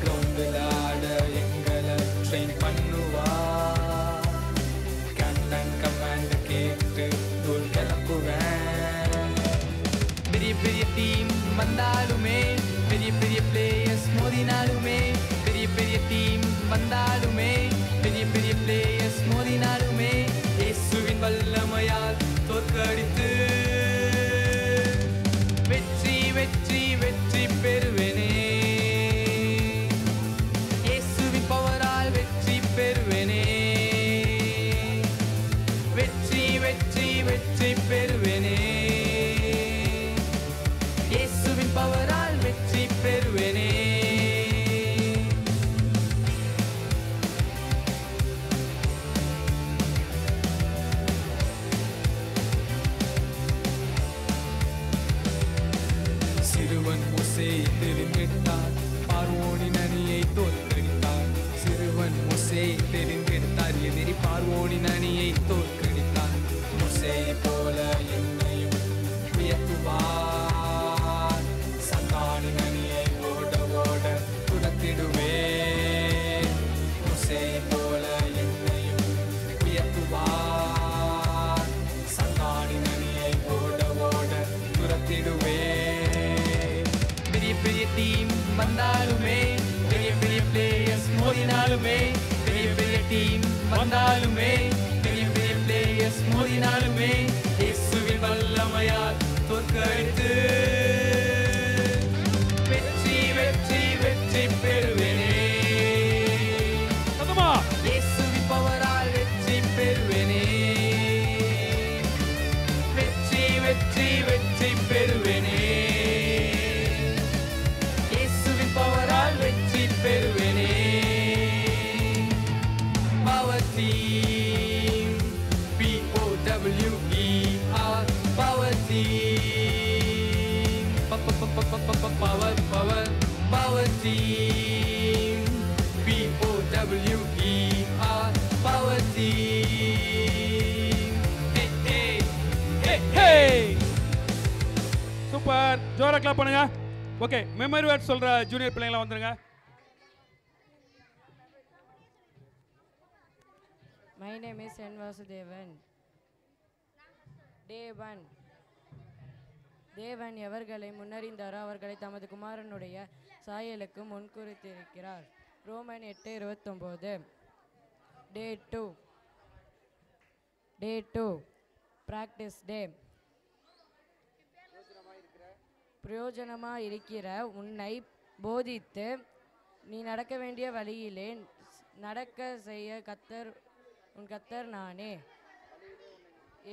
கிரவுண்டில் ஆட எங்களை ட்ரெயின் பண்ணுவார். கேப்டன் கமாண்ட கேட்டு தூள் கிளப்புவேன். பெரிய பெரிய டீம் வந்தாலுமே, பெரிய பெரிய பிளேயர்ஸ் மோதினாலுமே, பெரிய பெரிய டீம் வந்தாலுமே, பெரிய பெரிய பிளேயர்ஸ் மோதினாலுமே, இயேசுவின் வல்லமையால் தோற்கடித்து வெற்றி வெற்றி வெற்றி பெறுவேனே. இயேசுவின் பவரால் வெற்றி பெறுவேனே. வெற்றி வெற்றி வெற்றி பெறுவேனே. இயேசுவின் பவரால் வெற்றி பெறுவேனே. சிறுவன் மோசேயை தெரிந்தெடுத்தார், பார்வோனின் அணியை தோற்கடித்தார். சிறுவன் மோசேயை தெரிந்தெடுத்தார், எதிரி பார்வோனின் அணியை தோற்கடித்தார். மோசேயை போல என்னையும் உயர்த்துவார். சத்தானின் அணியை ஓட ஓட துரத்திடுவேன். மோசேயை போல என்னையும் உயர்த்துவார். சத்தானின் அணியை ஓட ஓட துரத்திடுவேன். பெரிய பெரிய டீம் வந்தாலுமே, பெரிய பெரிய பிளேயர்ஸ் மோதினாலுமே, பெரிய பெரிய டீம் வந்தாலுமே, பெரிய பெரிய பிளேயர்ஸ் மோதினாலுமே, இயேசுவின் வல்லமையால் தோற்கடித்து வெற்றி வெற்றி வெற்றி பெறுவேனே. இயேசுவின் பவரால் வெற்றி பெறுவேனே. வெற்றி வெற்றி வெற்றி பெறுவேனே. இயேசுவின் பவரால் வெற்றி பெறுவேனே. Power team, P-O-W-E-R, power team, power power power team, P-O-W-E-R, power team. Super, ஜோரா கிளாப் பண்ணுங்க. ஓகே, மெமரி வேர்ட் சொல்ற ஜூனியர் பிள்ளைங்களா வந்துருங்க. My name is N. Vasudevan. Day 1. தேவன் எவர்களை முன்னறிந்தாரோ அவர்களை தமது குமாரனுடைய சாயலுக்கு முன்குறித்திருக்கிறார். Roman 8:29. Day 2. Day 2 practice day. பிரயோஜனமாக இருக்கிற உன்னை போதித்து நீ நடக்க வேண்டிய வழியிலே நடக்க செய்ய உன் கத்தர் நானே.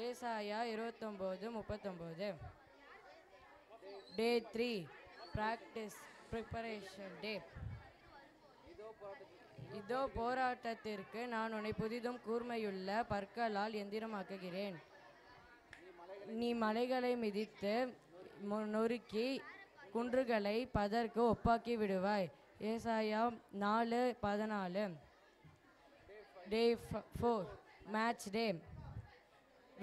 ஏசாயா 29:39. Day 3 practice preparation day. இதோ போராட்டத்திற்கு நான் உன்னை புதிதும் கூர்மையுள்ள பற்களால் எந்திரமாக்குகிறேன். நீ மலைகளை மிதித்து நொறுக்கி குன்றுகளை பதற்கு ஒப்பாக்கி விடுவாய். ஏசாயா 4:14. Day 4 match day.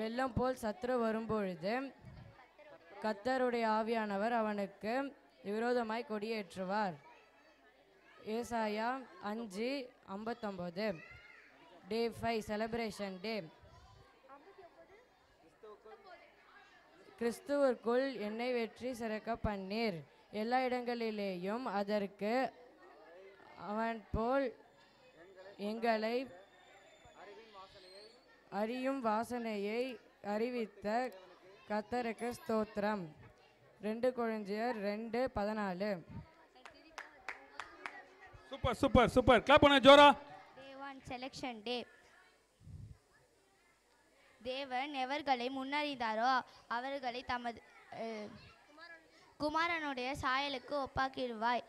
வெள்ளம் போல் சத்துரு வரும்பொழுது கர்த்தருடைய ஆவியானவர் அவனுக்கு விரோதமாய் கொடியேற்றுவார். ஏசாயா 5:59. Day 5 celebration day. கிறிஸ்துவுக்குள் என்னை வெற்றி சிறக்க பண்ணீர். எல்லா இடங்களிலேயும் அதற்கு அவன் போல் எங்களை அறியும் வாசனையை அறிவித்த கர்த்தருக்கு ஸ்தோத்திரம். 2 கொரிந்தியர் 2:14. Super super super. கிளாப் பண்ணு ஜோரா. Day 1 selection day. தேவன் எவர்களை முன்னறிந்தாரோ அவர்களை தமது குமாரனுடைய சாயலுக்கு ஒப்பாக்கிடுவாய்.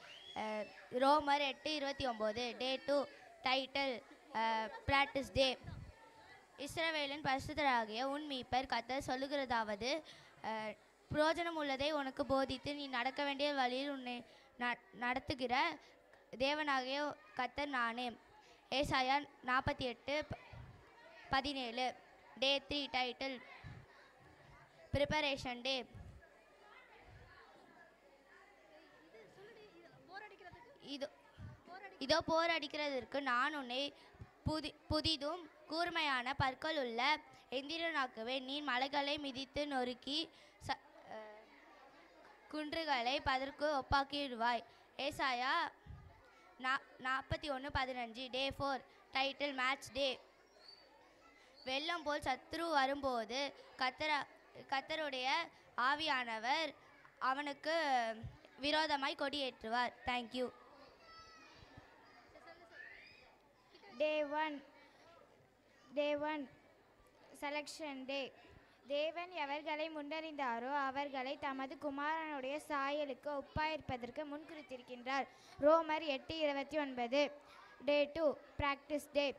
ரோமர் 8:29. Day 2 டைட்டில் பிராக்டிஸ் டே. இஸ்ரவேலின் பரிசுத்தராகிய உன் மீட்பர் கர்த்தர் சொல்லுகிறதாவது, பிரயோஜனம் உள்ளதை உனக்கு போதித்து நீ நடக்க வேண்டிய வழியில் உன்னை நடத்துகிற தேவனாகிய கர்த்தர் நானே. ஏசாயா 48:17. Day 3 டைட்டில் ப்ரிப்பரேஷன் டே. இதோ போர் அடிக்கிறதற்கு நான் உன்னை புதிதும் கூர்மையான பற்கள் உள்ள எந்திரனாக்குவேன். நீ மலைகளை மிதித்து நொறுக்கி குன்றுகளை பதற்கு ஒப்பாக்கிடுவாய். ஏசாயா 41:15. Day 4 டைட்டில் மேட்ச் டே. வெள்ளம் போல் சத்ரு வரும்போது கர்த்தருடைய ஆவியானவர் அவனுக்கு விரோதமாய் கொடியேற்றுவார். தேங்க்யூ. Day 1 selection day. தேவன் எவர்களை முன்னறிந்தாரோ அவர்களை தமது குமாரனுடைய சாயலுக்கு ஒப்பாயிருப்பதற்கு முன் குறித்திருக்கின்றார். ரோமர் 8:29. Day 2 practice day.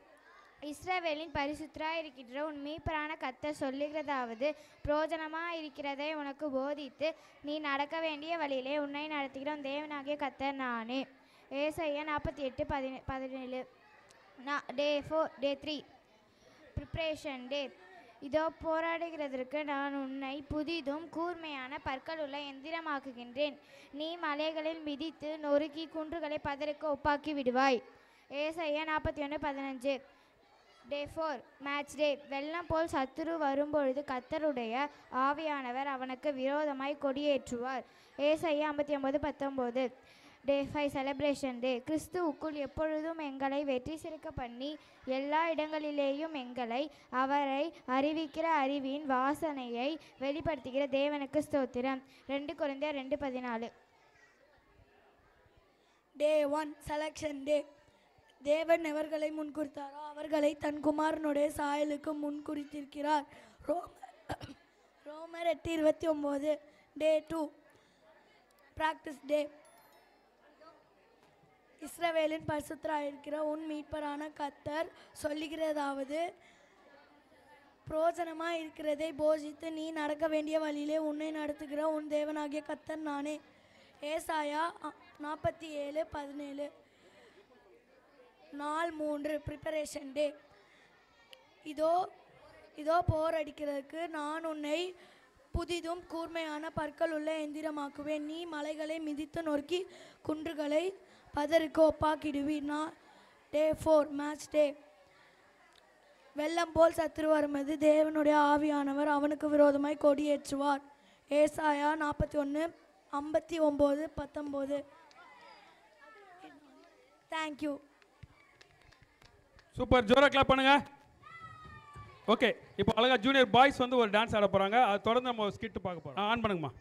இஸ்ரவேலின் பரிசுத்தராய் இருக்கின்ற உன் மீட்பரான கர்த்தர் சொல்லுகிறதாவது, பிரயோஜனமாக இருக்கிறதை உனக்கு போதித்து நீ நடக்க வேண்டிய வழியிலே உன்னை நடத்துகிற உன் தேவனாகிய கர்த்தர் நானே. ஏசாயா 48:17. Day 3 ப்ரிப்ரேஷன் டே. இதோ போராடுகிறதற்கு நான் உன்னை புதிதும் கூர்மையான பற்களுள்ள எந்திரமாக்குகின்றேன். நீ மலைகளில் மிதித்து நொறுக்கி குன்றுகளை பதருக்கு ஒப்பாக்கி விடுவாய். ஏசாயா 41:15. Day 4 மேட்ச் டே. வெள்ளம் போல் சத்துரு வரும்பொழுது கர்த்தருடைய ஆவியானவர் அவனுக்கு விரோதமாய் கொடியேற்றுவார். ஏசாயா 59:19. Day 5 celebration day. கிறிஸ்துவுக்குள் எப்பொழுதும் எங்களை வெற்றி சிறக்க பண்ணி எல்லா இடங்களிலேயும் எங்களை அவரை அறிவிக்கிற அறிவின் வாசனையை வெளிப்படுத்துகிற தேவனுக்கு ஸ்தோத்திரம். 2 கொரிந்தியர் 2:14. Day 1 selection day. தேவன் எவர்களை முன்குறித்தாரோ அவர்களை தன் குமாரனுடைய சாயலுக்கு முன்குறித்திருக்கிறார். ரோமர் 8:29. Day 2 practice day. இஸ்ரவேலின் பரிசுத்தராயிருக்கிற உன் மீட்பரான கர்த்தர் சொல்லுகிறதாவது, பிரயோஜனமாக இருக்கிறதை போதித்து நீ நடக்க வேண்டிய வழியிலே உன்னை நடத்துகிற உன் தேவனாகிய கர்த்தர் நானே. ஏசாயா 47:17. நாள் 3 ப்ரிப்பரேஷன் டே. இதோ போர் அடிக்கிறதுக்கு நான் உன்னை புதிதும் கூர்மையான பற்கள் உள்ள எந்திரமாக்குவேன். நீ மலைகளை மிதித்து நொறுக்கி குன்றுகளை பதருக்கு ஒப்பாக்கிடுவீர். Day 4 மேட்ச் டே. வெள்ளம் போல் சத்துரு வரும்போது தேவனுடைய ஆவியானவர் அவனுக்கு விரோதமாய் கொடியேற்றுவார். ஏசாயா 41:59-19. தேங்க்யூ. சூப்பர். ஜோரா கிளாப் பண்ணுங்க. ஓகே, இப்போ அழகா ஜூனியர் பாய்ஸ் வந்து ஒரு டான்ஸ் ஆட போறாங்க. அது தொடர்ந்து நம்ம ஒரு ஸ்கிட் பார்க்க போறோம். ஆன் பண்ணுங்கம்மா.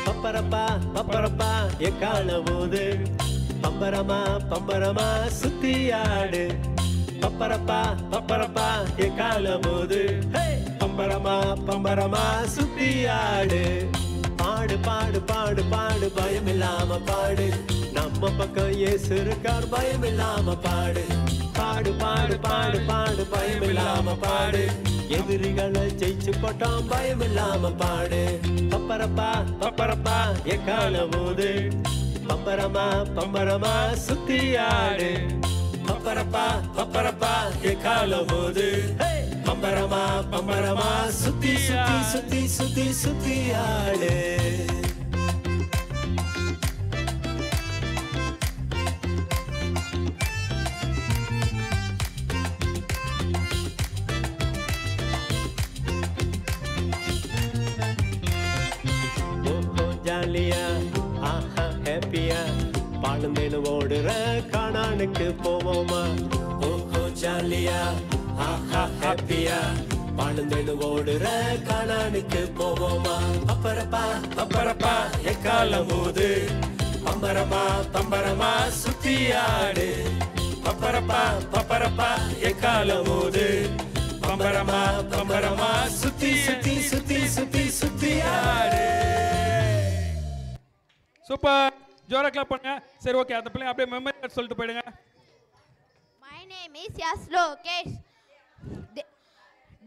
பப்பரப்பா பப்பரப்பா எக்கால போது பம்பரமா பம்பரமா சுத்தி ஆடு. பப்பரப்பா பப்பரப்பா எக்கால போது பம்பரமா பம்பரமா சுத்தி ஆடு. பாடு பாடு பாடு பாடு பயமில்லாம பாடு, நம்ம பக்கம் இயேசு இருக்கார் பயமில்லாம பாடு. பாடு பாடு பாடு பாடு பயமில்லாம பாடு, எதிரிகளை ஜெயிச்சு போட்டோம் பயமில்லாம பாடு. பப்பரப்பா பப்பரப்பா எக்கால போது பம்பரமா பம்பரமா சுத்தி ஆடு. பப்பரப்பா பப்பரப்பா எக்கால போது பம்பரமா பம்பரமா சுத்தி சுத்தி சுத்தி சுத்தி சுத்தி ஆடு. ஜாலியா ஆஹா ஹாப்பியா பாலுந்தேனு ஓடுற காணானுக்கு போவோமா. ஓஹோ ஜாலியா ஆஹா ஹாப்பியா பாலுந்தேனு ஓடுற காணானுக்கு போவோமா. பப்பரப்பா பப்பரப்பா எக்கால போது பம்பரமா பம்பரமா சுத்தி ஆடு. பப்பரப்பா பப்பரப்பா எக்கால போது பம்பரமா பம்பரமா சுத்தி சுத்தி சுத்தி சுத்தி சுத்தி ஆடு. சூப்பர், ஜோரா கிளாப் பண்ணுங்க. சரி ஓகே, அந்த பிள்ளைங்க அப்படியே மெமரி சொல்லிட்டு போயிடுங்க. My name is Yaslokesh.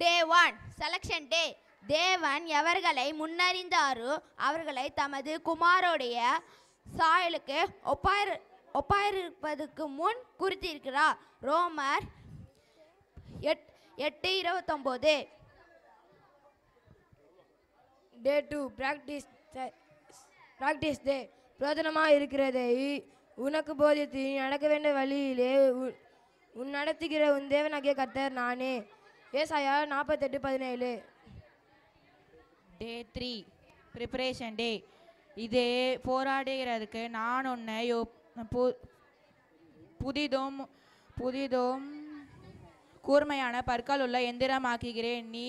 Day 1 selection day. தேவன் எவர்களை முன்னறிந்தாரோ அவர்களை தமது குமாரோடைய சாயலுக்கு ஒப்பாயிருப்பதற்கு முன் குறித்திருக்கிறார். ரோமர் 8:29. Day 2 practice day. பிரயோஜனமாக இருக்கிறதை உனக்கு போதித்து நடக்க வேண்டிய வழியிலே உன் நடத்துகிற உன் தேவனாகிய கர்த்தர் நானே. ஏசாயா 48:17. Day 3 preparation day. இதே போராடுகிறதுக்கு நான் உன்னை புதிதும் கூர்மையான பற்கள் உள்ள எந்திரமாக்குகிறேன். நீ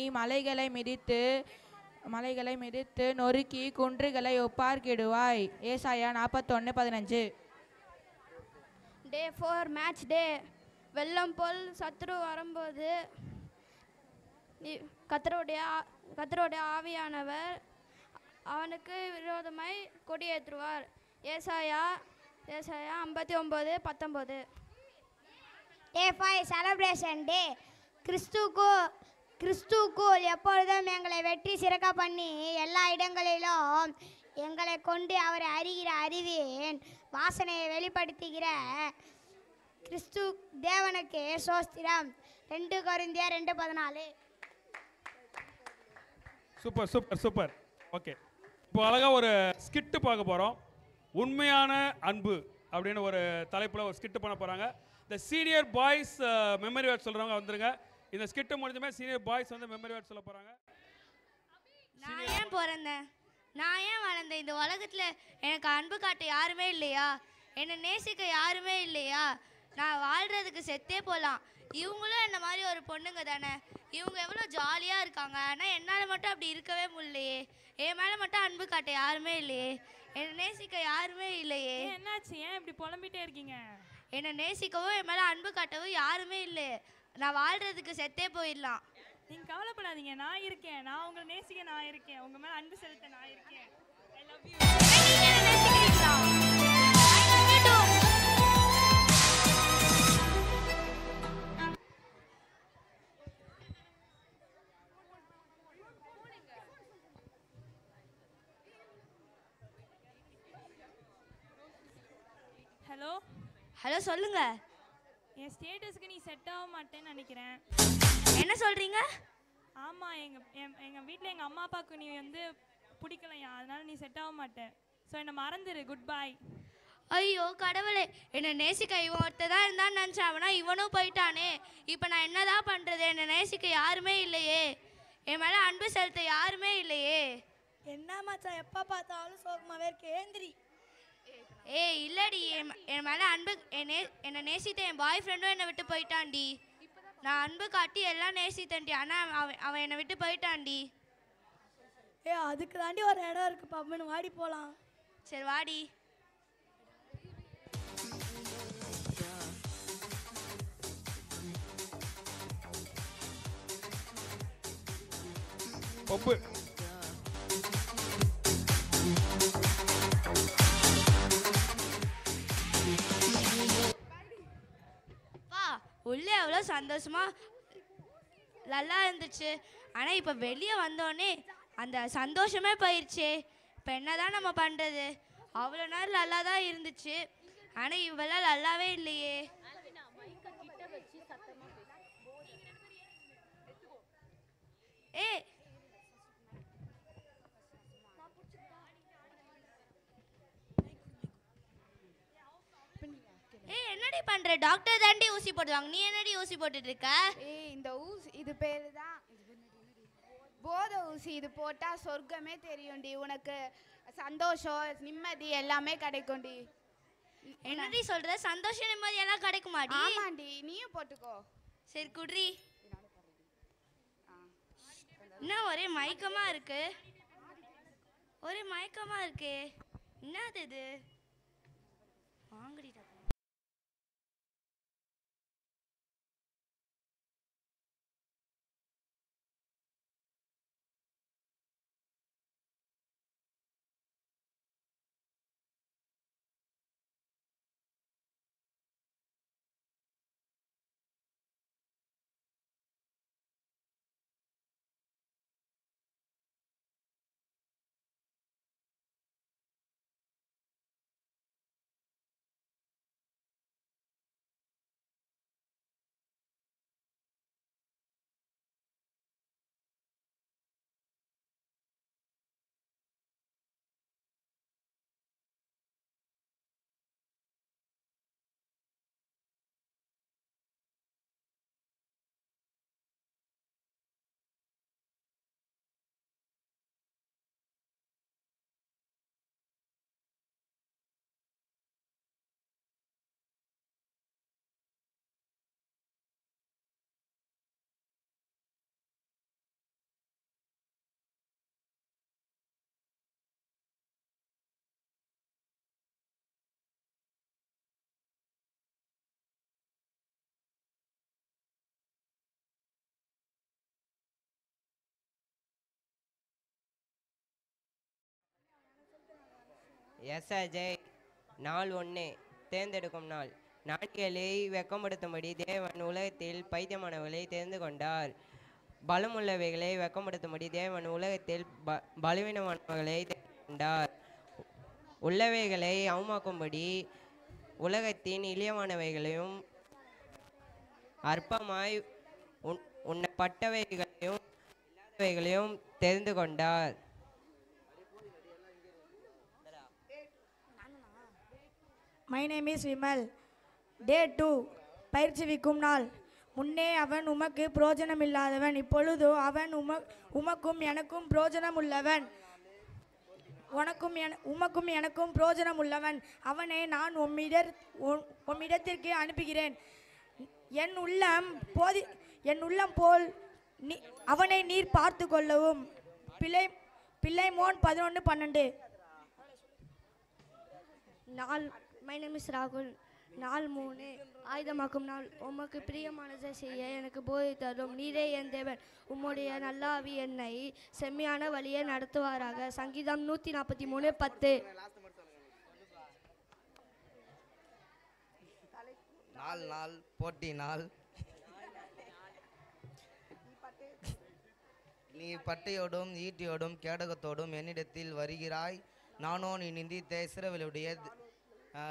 மலைகளை மிதித்து நொறுக்கி குன்றுகளை ஒப்பார்க்கிடுவாய். ஏசாயா 41:15. Day 4 match day. வெள்ளம் போல் சத்ரு வரும்போது கர்த்தருடைய ஆவியானவர் அவனுக்கு விரோதமாய் கொடியேற்றுவார். ஏசாயா 59:19. Day 5 celebration day. கிறிஸ்துக்குள் எப்பொழுதும் எங்களை வெற்றி சிறக்க பண்ணி எல்லா இடங்களிலும் எங்களை கொண்டு அவரை அறிவேன் வாசனையை வெளிப்படுத்துகிற கிறிஸ்து தேவனுக்கு சோஸ்திரம். 2 கொரிந்தியர் 2:14. Super super super. ஓகே, இப்போ அழகா ஒரு ஸ்கிட்டு பார்க்க போறோம். உண்மையான அன்பு அப்படின்னு ஒரு தலைப்புல ஒரு ஸ்கிட்டு பண்ண போறாங்க. இந்த சீனியர் பாய்ஸ் மெமரி வேர்ட் சொல்றவங்க வந்துருங்க. இந்த ஸ்கிட்டு முடிஞ்சமே சீனியர் பாய்ஸ் வந்து மெமரி வேர்ட் சொல்ல போறாங்க. நான் ஏன் பிறந்தேன், நான் ஏன் வளர்ந்தேன், இந்த உலகத்தில் எனக்கு அன்பு காட்ட யாருமே இல்லையா, என்னை நேசிக்க யாருமே இல்லையா, நான் வாழ்கிறதுக்கு செத்தே போகலாம். இவங்களும் என்ன மாதிரி ஒரு பொண்ணுங்க தானே, இவங்க எவ்வளோ ஜாலியாக இருக்காங்க, ஆனால் என்னால் மட்டும் அப்படி இருக்கவே முடியலையே, என் மேலே மட்டும் அன்பு காட்ட யாருமே இல்லையே, என்னை நேசிக்க யாருமே இல்லையே. என்னாச்சு, ஏன் இப்படி புலம்பிட்டே இருக்கீங்க? என்னை நேசிக்கவும் என் மேலே அன்பு காட்டவும் யாருமே இல்லை, நான் வாழ்கிறதுக்கு செத்தே போயிடலாம். நீங்கள் கவலைப்படாதீங்க, நான் இருக்கேன், நான் உங்களை நேசிக்க நான் இருக்கேன், உங்கள் மேலே அன்பு செலுத்த நான் இருக்கேன். I love you. Hello hello சொல்லுங்க. என் ஸ்டேட்டஸ்க்கு நீ செட் ஆக மாட்டேன்னு நினைக்கிறேன். என்ன சொல்றீங்க? ஆமாம், எங்கள் வீட்டில் எங்கள் அம்மா அப்பாவுக்கு நீ வந்து பிடிக்கலையா, அதனால நீ செட் ஆக மாட்டேன். ஸோ என்னை மறந்துடு. Good bye. ஐயோ கடவுளே, என்னை நேசிக்க இவன் ஒருத்த தான் இருந்தான்னு நினச்சேன். அவனா இவனும் போயிட்டானே. இப்போ நான் என்னதான் பண்ணுறது? என்னை நேசிக்க யாருமே இல்லையே, என் மேலே அன்பு செலுத்த யாருமே இல்லையே. என்ன மச்சான் எப்போ பார்த்தாலும் சோகமாகவே இருக்கு, ஏந்திரி. ஏய் இல்லடி, என் மேலே அன்பு என்னை நேசித்த என் பாய் ஃப்ரெண்டும் என்னை விட்டு போயிட்டான்டி. நான் அன்பு காட்டி எல்லாம் நேசித்தேன்டி, ஆனால் அவன் என்னை விட்டு போயிட்டான்டி. அதுக்கு தாண்டி ஒரு இடம் இருக்கு, பம்முன்னு வாடி போகலாம். சரி வாடி. பப்பு உள்ளே எவ்வளோ சந்தோஷமா நல்லா இருந்துச்சு. ஆனால் இப்போ வெளியே வந்தோடனே அந்த சந்தோஷமே போயிடுச்சே. இப்போ என்னதான் நம்ம பண்ணுறது? அவ்வளோ நேரம் நல்லா தான் இருந்துச்சு, ஆனால் இவெல்லாம் நல்லாவே இல்லையே. ஏ ஏய் என்னடி பண்ற? டாக்டர் தாண்டி ஊசி போடுவாங்க, நீ என்னடி ஊசி போட்டுட்டு இருக்க? ஏய் இந்த ஊசி இது பேரு தான் போதை ஊசி. இது போட்டா சொர்க்கமே தெரியும்டி, உனக்கு சந்தோஷம் நிம்மதி எல்லாமே கிடைக்கும்டி. என்னடி சொல்ற? சந்தோஷம் நிம்மதி எல்லாம் கிடைக்குமாடி? ஆமாண்டி, நீயும் போட்டுக்கோ. சரி குட்ரி. என்ன ஒரே மயக்கமா இருக்கு, ஒரே மயக்கமா இருக்கு. என்னது இது? வாங்கடிடா. எஸ் அஜய். நாள் 1 தேர்ந்தெடுக்கும் நாள். நாட்களை வெக்கப்படுத்தும்படி தேவன் உலகத்தில் பைத்தியமானவர்களை தெரிந்து கொண்டார். பலமுள்ளவைகளை வெக்கப்படுத்தும்படி தேவன் உலகத்தில் பலவீனமானவர்களை தெரிந்து கொண்டார். உள்ளவைகளை அவமாக்கும்படி உலகத்தின் இளியமானவைகளையும் அற்பமாய் உண்ணப்பட்டவைகளையும் இல்லாதவைகளையும் தெரிந்து கொண்டார். My name is Vimal. Day 2 பயிற்சிவிக்கும் நாள். முன்னே அவன் உமக்கு புரோஜனம் இல்லாதவன், இப்பொழுதோ அவன் உமக்கும் எனக்கும் புரோஜனம் உள்ளவன். உமக்கும் எனக்கும் புரோஜனம் உள்ளவன். அவனை நான் உம்மிடத்திற்கு அனுப்புகிறேன். என் உள்ளம் போல் அவனை நீர் பார்த்து கொள்ளவும். பிள்ளைமோன் 11:12. நாள் மை நேம் இஸ் ராகுல். நாள் 3 ஆயுதமாக்கும் நாள். உமக்கு பிரியமானதை செய்ய எனக்கு போதை தரும். நீரே என் தேவன், உம்முடைய நல்லாவி என்னை செம்மையான வழியை நடத்துவாராக. சங்கீதம் 143:10. நாள் போட்டி நாள். நீ பட்டையோடும் ஈட்டியோடும் கேடகத்தோடும் என்னிடத்தில் வருகிறாய். நானோ நீ நிந்தித்த இஸ்ரவேலுடைய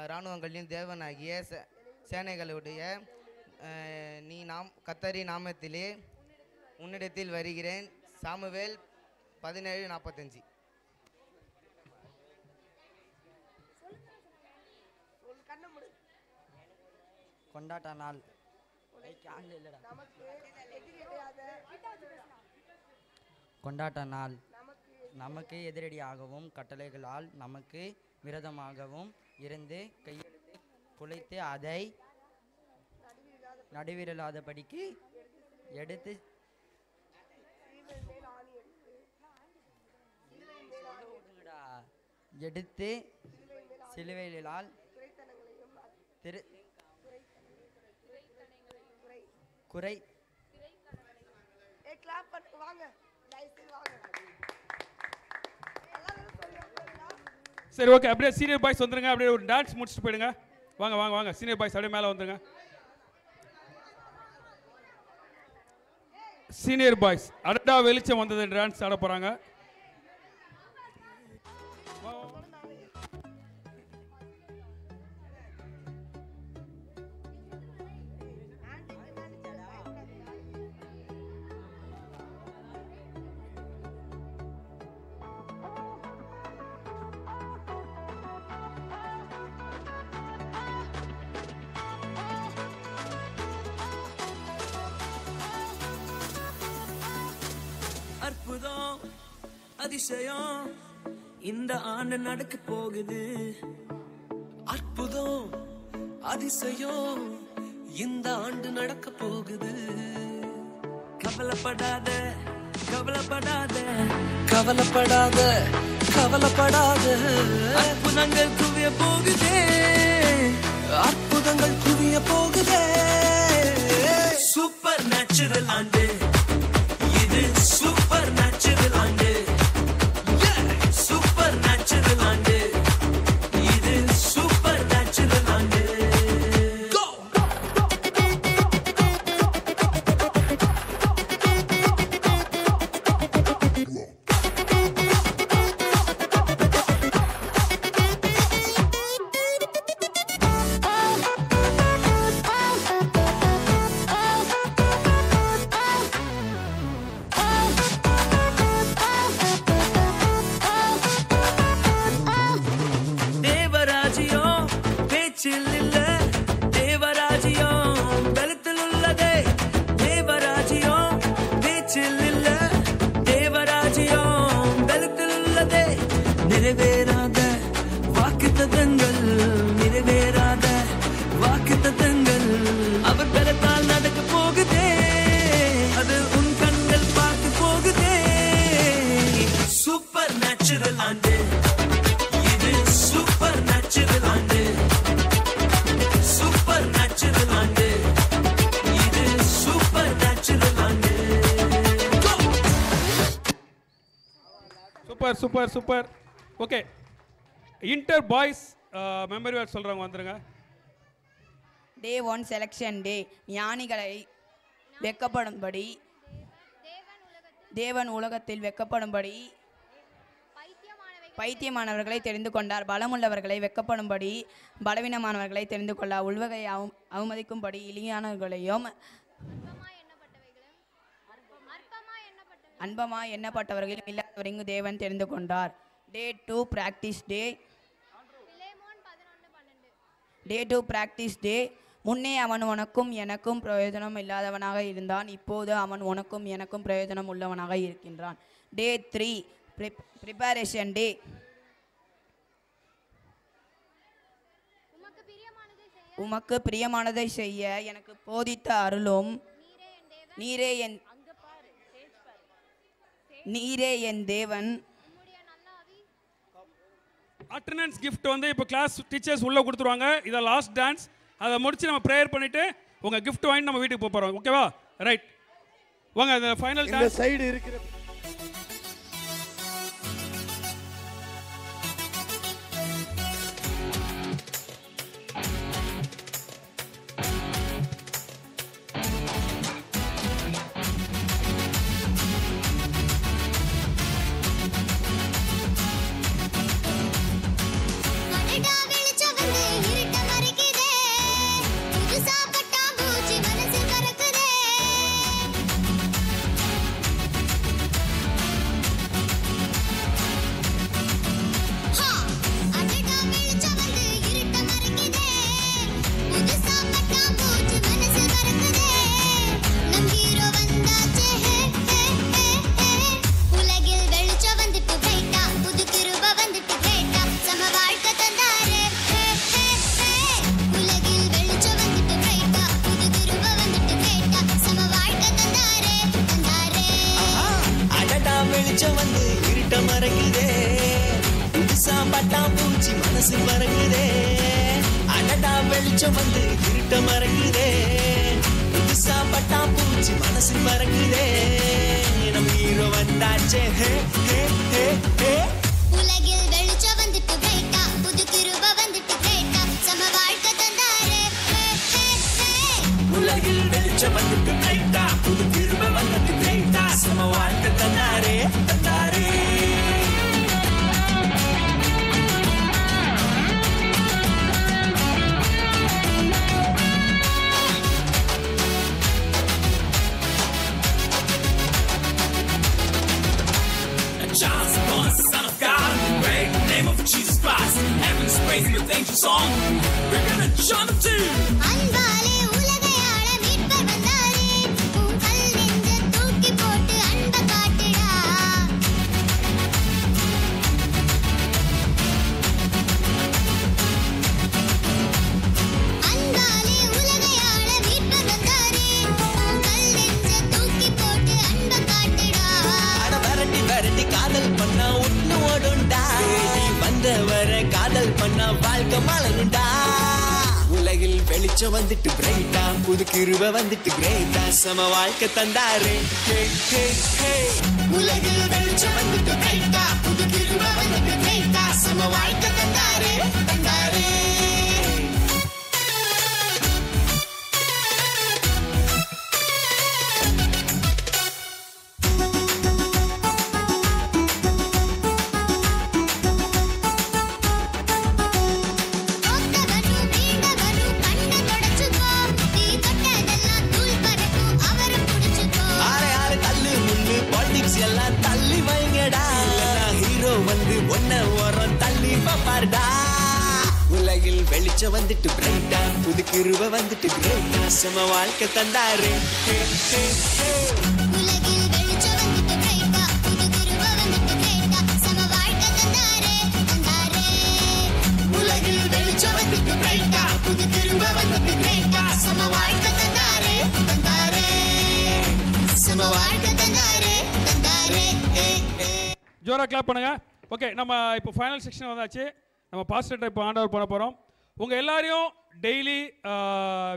இராணுவங்களின் தேவனாகிய சேனைகளுடைய கர்த்தரி நாமத்திலே உன்னிடத்தில் வருகிறேன். சாமுவேல் 17:45. கொண்டாட்ட நாள் கொண்டாட்ட நாள் நமக்கு எதிரடியாகவும் கட்டளைகளால் நமக்கு விரதமாகவும் இருந்து கையெழுத்து குலைத்து அதை நடுவிரலாதபடிக்கு எடுத்து எடுத்து சிலுவையிலால் குறை சரி ஓகே, அப்படியே சீனியர் பாய்ஸ் வந்துருங்க. அப்படியே ஒரு டான்ஸ் முடிச்சுட்டு போயிடுங்க. வாங்க வாங்க வாங்க சீனியர் பாய்ஸ் அப்படியே மேலே வந்துருங்க. சீனியர் பாய்ஸ் அடடா வெளிச்சம் வந்தது டான்ஸ் ஆட போகிறாங்க. அற்புதம் அதிசயம் இந்த ஆண்டு நடக்க போகுது. அற்புதம் அதிசயம் இந்த ஆண்டு நடக்க போகுது. கவலைப்படாத கவலைப்படாத கவலைப்படாத கவலைப்படாத அற்புதங்கள் குவிய போகுதே, அற்புதங்கள் குவிய போகுதே. சூப்பர் நேச்சுரல் ஆண்டு இது, சூப்பர் நேச்சுரல் ஆண்டு, சூப்பர் நேச்சுரல் ஆண்டு இது, சூப்பர் நேச்சுரல் ஆண்டு. நிறைவேறாத வாக்குத்தத்தங்கள், நிறைவேறாத வாக்குத்தத்தங்கள் அவர் பலத்தால் நடக்க போகுதே, அது உன் கண்கள் பார்க்க போகுதே. சூப்பர் நேச்சுரல் ஆண்டு இது, சூப்பர் நேச்சுரல் ஆண்டு, சூப்பர் நேச்சுரல் ஆண்டு இது, சூப்பர் நேச்சுரல் ஆண்டு. Super super super. Okay, inter boys memory word சொல்கிறவங்க வந்துருங்க. டே 1 செலெக்ஷன் டே. ஞானிகளை வெக்கப்படும்படி, தேவன் உலகத்தில் வெக்கப்படும்படி பைத்தியமானவர்களை தெரிந்து கொண்டார். பலமுள்ளவர்களை வெக்கப்படும்படி பலவீனமானவர்களை தெரிந்து கொண்டார். உள்வகை அவமதிக்கும்படி இழியானவர்களையும் அன்பமாய் எண்ணப்பட்டவர்களும் இல்லாதவரையும் தேவன் தெரிந்து கொண்டார். டே 2 பிராக்டிஸ் டே. டே 2 பிராக்டிஸ் டே. முன்னே அவன் உனக்கும் எனக்கும் பிரயோஜனம் இல்லாதவனாக இருந்தான், இப்போது அவன் உனக்கும் எனக்கும் பிரயோஜனம் உள்ளவனாக இருக்கின்றான். டே 3 ப்ரிப்பரேஷன் டே. உமக்கு பிரியமானதை செய்ய எனக்கு போதித்த அருளும் நீரே என் தேவன். அட்டெண்டன்ஸ் கிஃப்ட் வந்து இப்போ கிளாஸ் டீச்சர்ஸ் உள்ள கொடுத்துருவாங்க. இதை லாஸ்ட் டான்ஸ், அதை முடிச்சு நம்ம ப்ரேயர் பண்ணிட்டு உங்க கிஃப்ட் வாங்கி நம்ம வீட்டுக்கு போக போறோம். ஓகேவா? ரைட், வாங்க அந்த ஃபைனல் டான்ஸ் சைடு இருக்கிற Thank you. வெளிச்சம் வந்து இருட்ட மறைக்குதே புதுசா பட்டா பூச்சி மனசு மறைக்குதே அடடா வெளிச்சம் வந்து இருட்ட மறைக்குதே புதுசா பட்டா பூச்சி மனசு மறைக்குதே நம்ம ஹீரோ வந்தாச்சே ஹே ஹே ஹே ஹே உலகில் வெளிச்சம் வந்துட்டு பிரைட்டா புது கிருப வந்துட்டு கிரேட்டா சம வாழ்க்கை தந்தாரே உலகில் வெளிச்சம் வந்துட்டு பிரைட்டா புது கிருப வந்துட்டு கிரேட்டா சம வாழ்க்கை தந்தாரே தந்தாரே John's born, son of God, in the great name of Jesus Christ. Heaven's praising with angel song. We're gonna jump to. அன்பாலே உலகையாள மீட்பர் வந்தாரே உன் கல் நெஞ்ச தூக்கி போட்டு அன்பை காட்டுடா அன்பாலே உலகையாள மீட்பர் வந்தாரே உன் கல் நெஞ்ச தூக்கி போட்டு அன்பை காட்டுடா அட வரட்டி வரட்டி காதல் பண்ணா ஒண்ணு ஓடுண்டா வந்தவர காதல் பண்ணா வாழ்க்கை மலருண்டா உலகில் வெளிச்சம் வந்துட்டு பிரைட்டா புது கிருப வந்துட்டு கிரேட்டா சம வாழ்க்கை தந்தாரே ஹே ஹே ஹே உலகில் வெளிச்சம் வந்துட்டு பிரைட்டா புது கிருப வந்துட்டு கிரேட்டா சம வாழ்க்கை தந்தாரே தந்தாரே எல்லாம் தள்ளி வைங்கடா ஹீரோ வந்து ஒன்ன ஓரம் தள்ளி பாப்பாருடா உலகில் வெளிச்சம் வந்துட்டு பிரைட்டா புது கிருப வந்துட்டு கிரேட்டா சம வாழ்க்கை தந்தாரே ஹே ஹே ஹே உலகில் வெளிச்சம் வந்துட்டு பிரைட்டா புது கிருப வந்துட்டு கிரேட்டா சம வாழ்க்கை தந்தாரே தந்தாரே உலகில் வெளிச்சம் வந்துட்டு பிரைட்டா புது கிருப வந்துட்டு கிரேட்டா சம வாழ்க்கை தந்தாரே தந்தாரே சம வாழ்க்கை தந்தாரே தந்தாரே ஜோரா கிளாப் பண்ணுங்க. ஓகே, நம்ம இப்போ ஃபைனல் செக்ஷன் வந்தாச்சு. நம்ம பாஸ்டர் இப்போ ஹேண்ட் ஓவர் பண்ண போகிறோம். உங்கள் எல்லாரையும் டெய்லி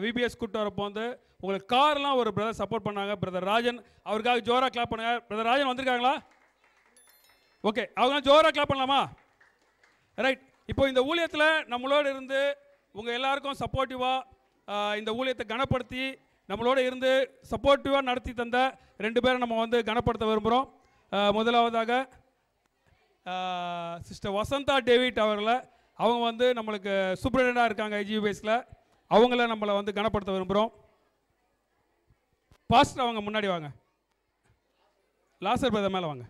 விபிஎஸ் கூப்பிட்டு வரப்போ வந்து உங்களுக்கு கார்லாம் ஒரு பிரதர் சப்போர்ட் பண்ணாங்க, பிரதர் ராஜன். அவருக்காக ஜோரா கிளாப் பண்ணுங்க. பிரதர் ராஜன் வந்திருக்காங்களா? ஓகே, அவங்க ஜோரா கிளாப் பண்ணலாமா? ரைட். இப்போ இந்த ஊழியத்தில் நம்மளோட இருந்து உங்கள் எல்லாருக்கும் சப்போர்ட்டிவாக இந்த ஊழியத்தை கனப்படுத்தி நம்மளோட இருந்து சப்போர்ட்டிவாக நடத்தி தந்த 2 பேரை நம்ம வந்து கனப்படுத்த விரும்புகிறோம். முதலாவதாக சிஸ்டர் வசந்தா டேவிட் அவர்களை, அவங்க வந்து நம்மளுக்கு சூப்பரண்டாக இருக்காங்க ஐஜிபிஎஸில். அவங்கள நம்மளை வந்து கனப்படுத்த விரும்புகிறோம். பாஸ்டர் அவங்க முன்னாடி வாங்க. லாசர் பிரதர் மேலே வாங்க.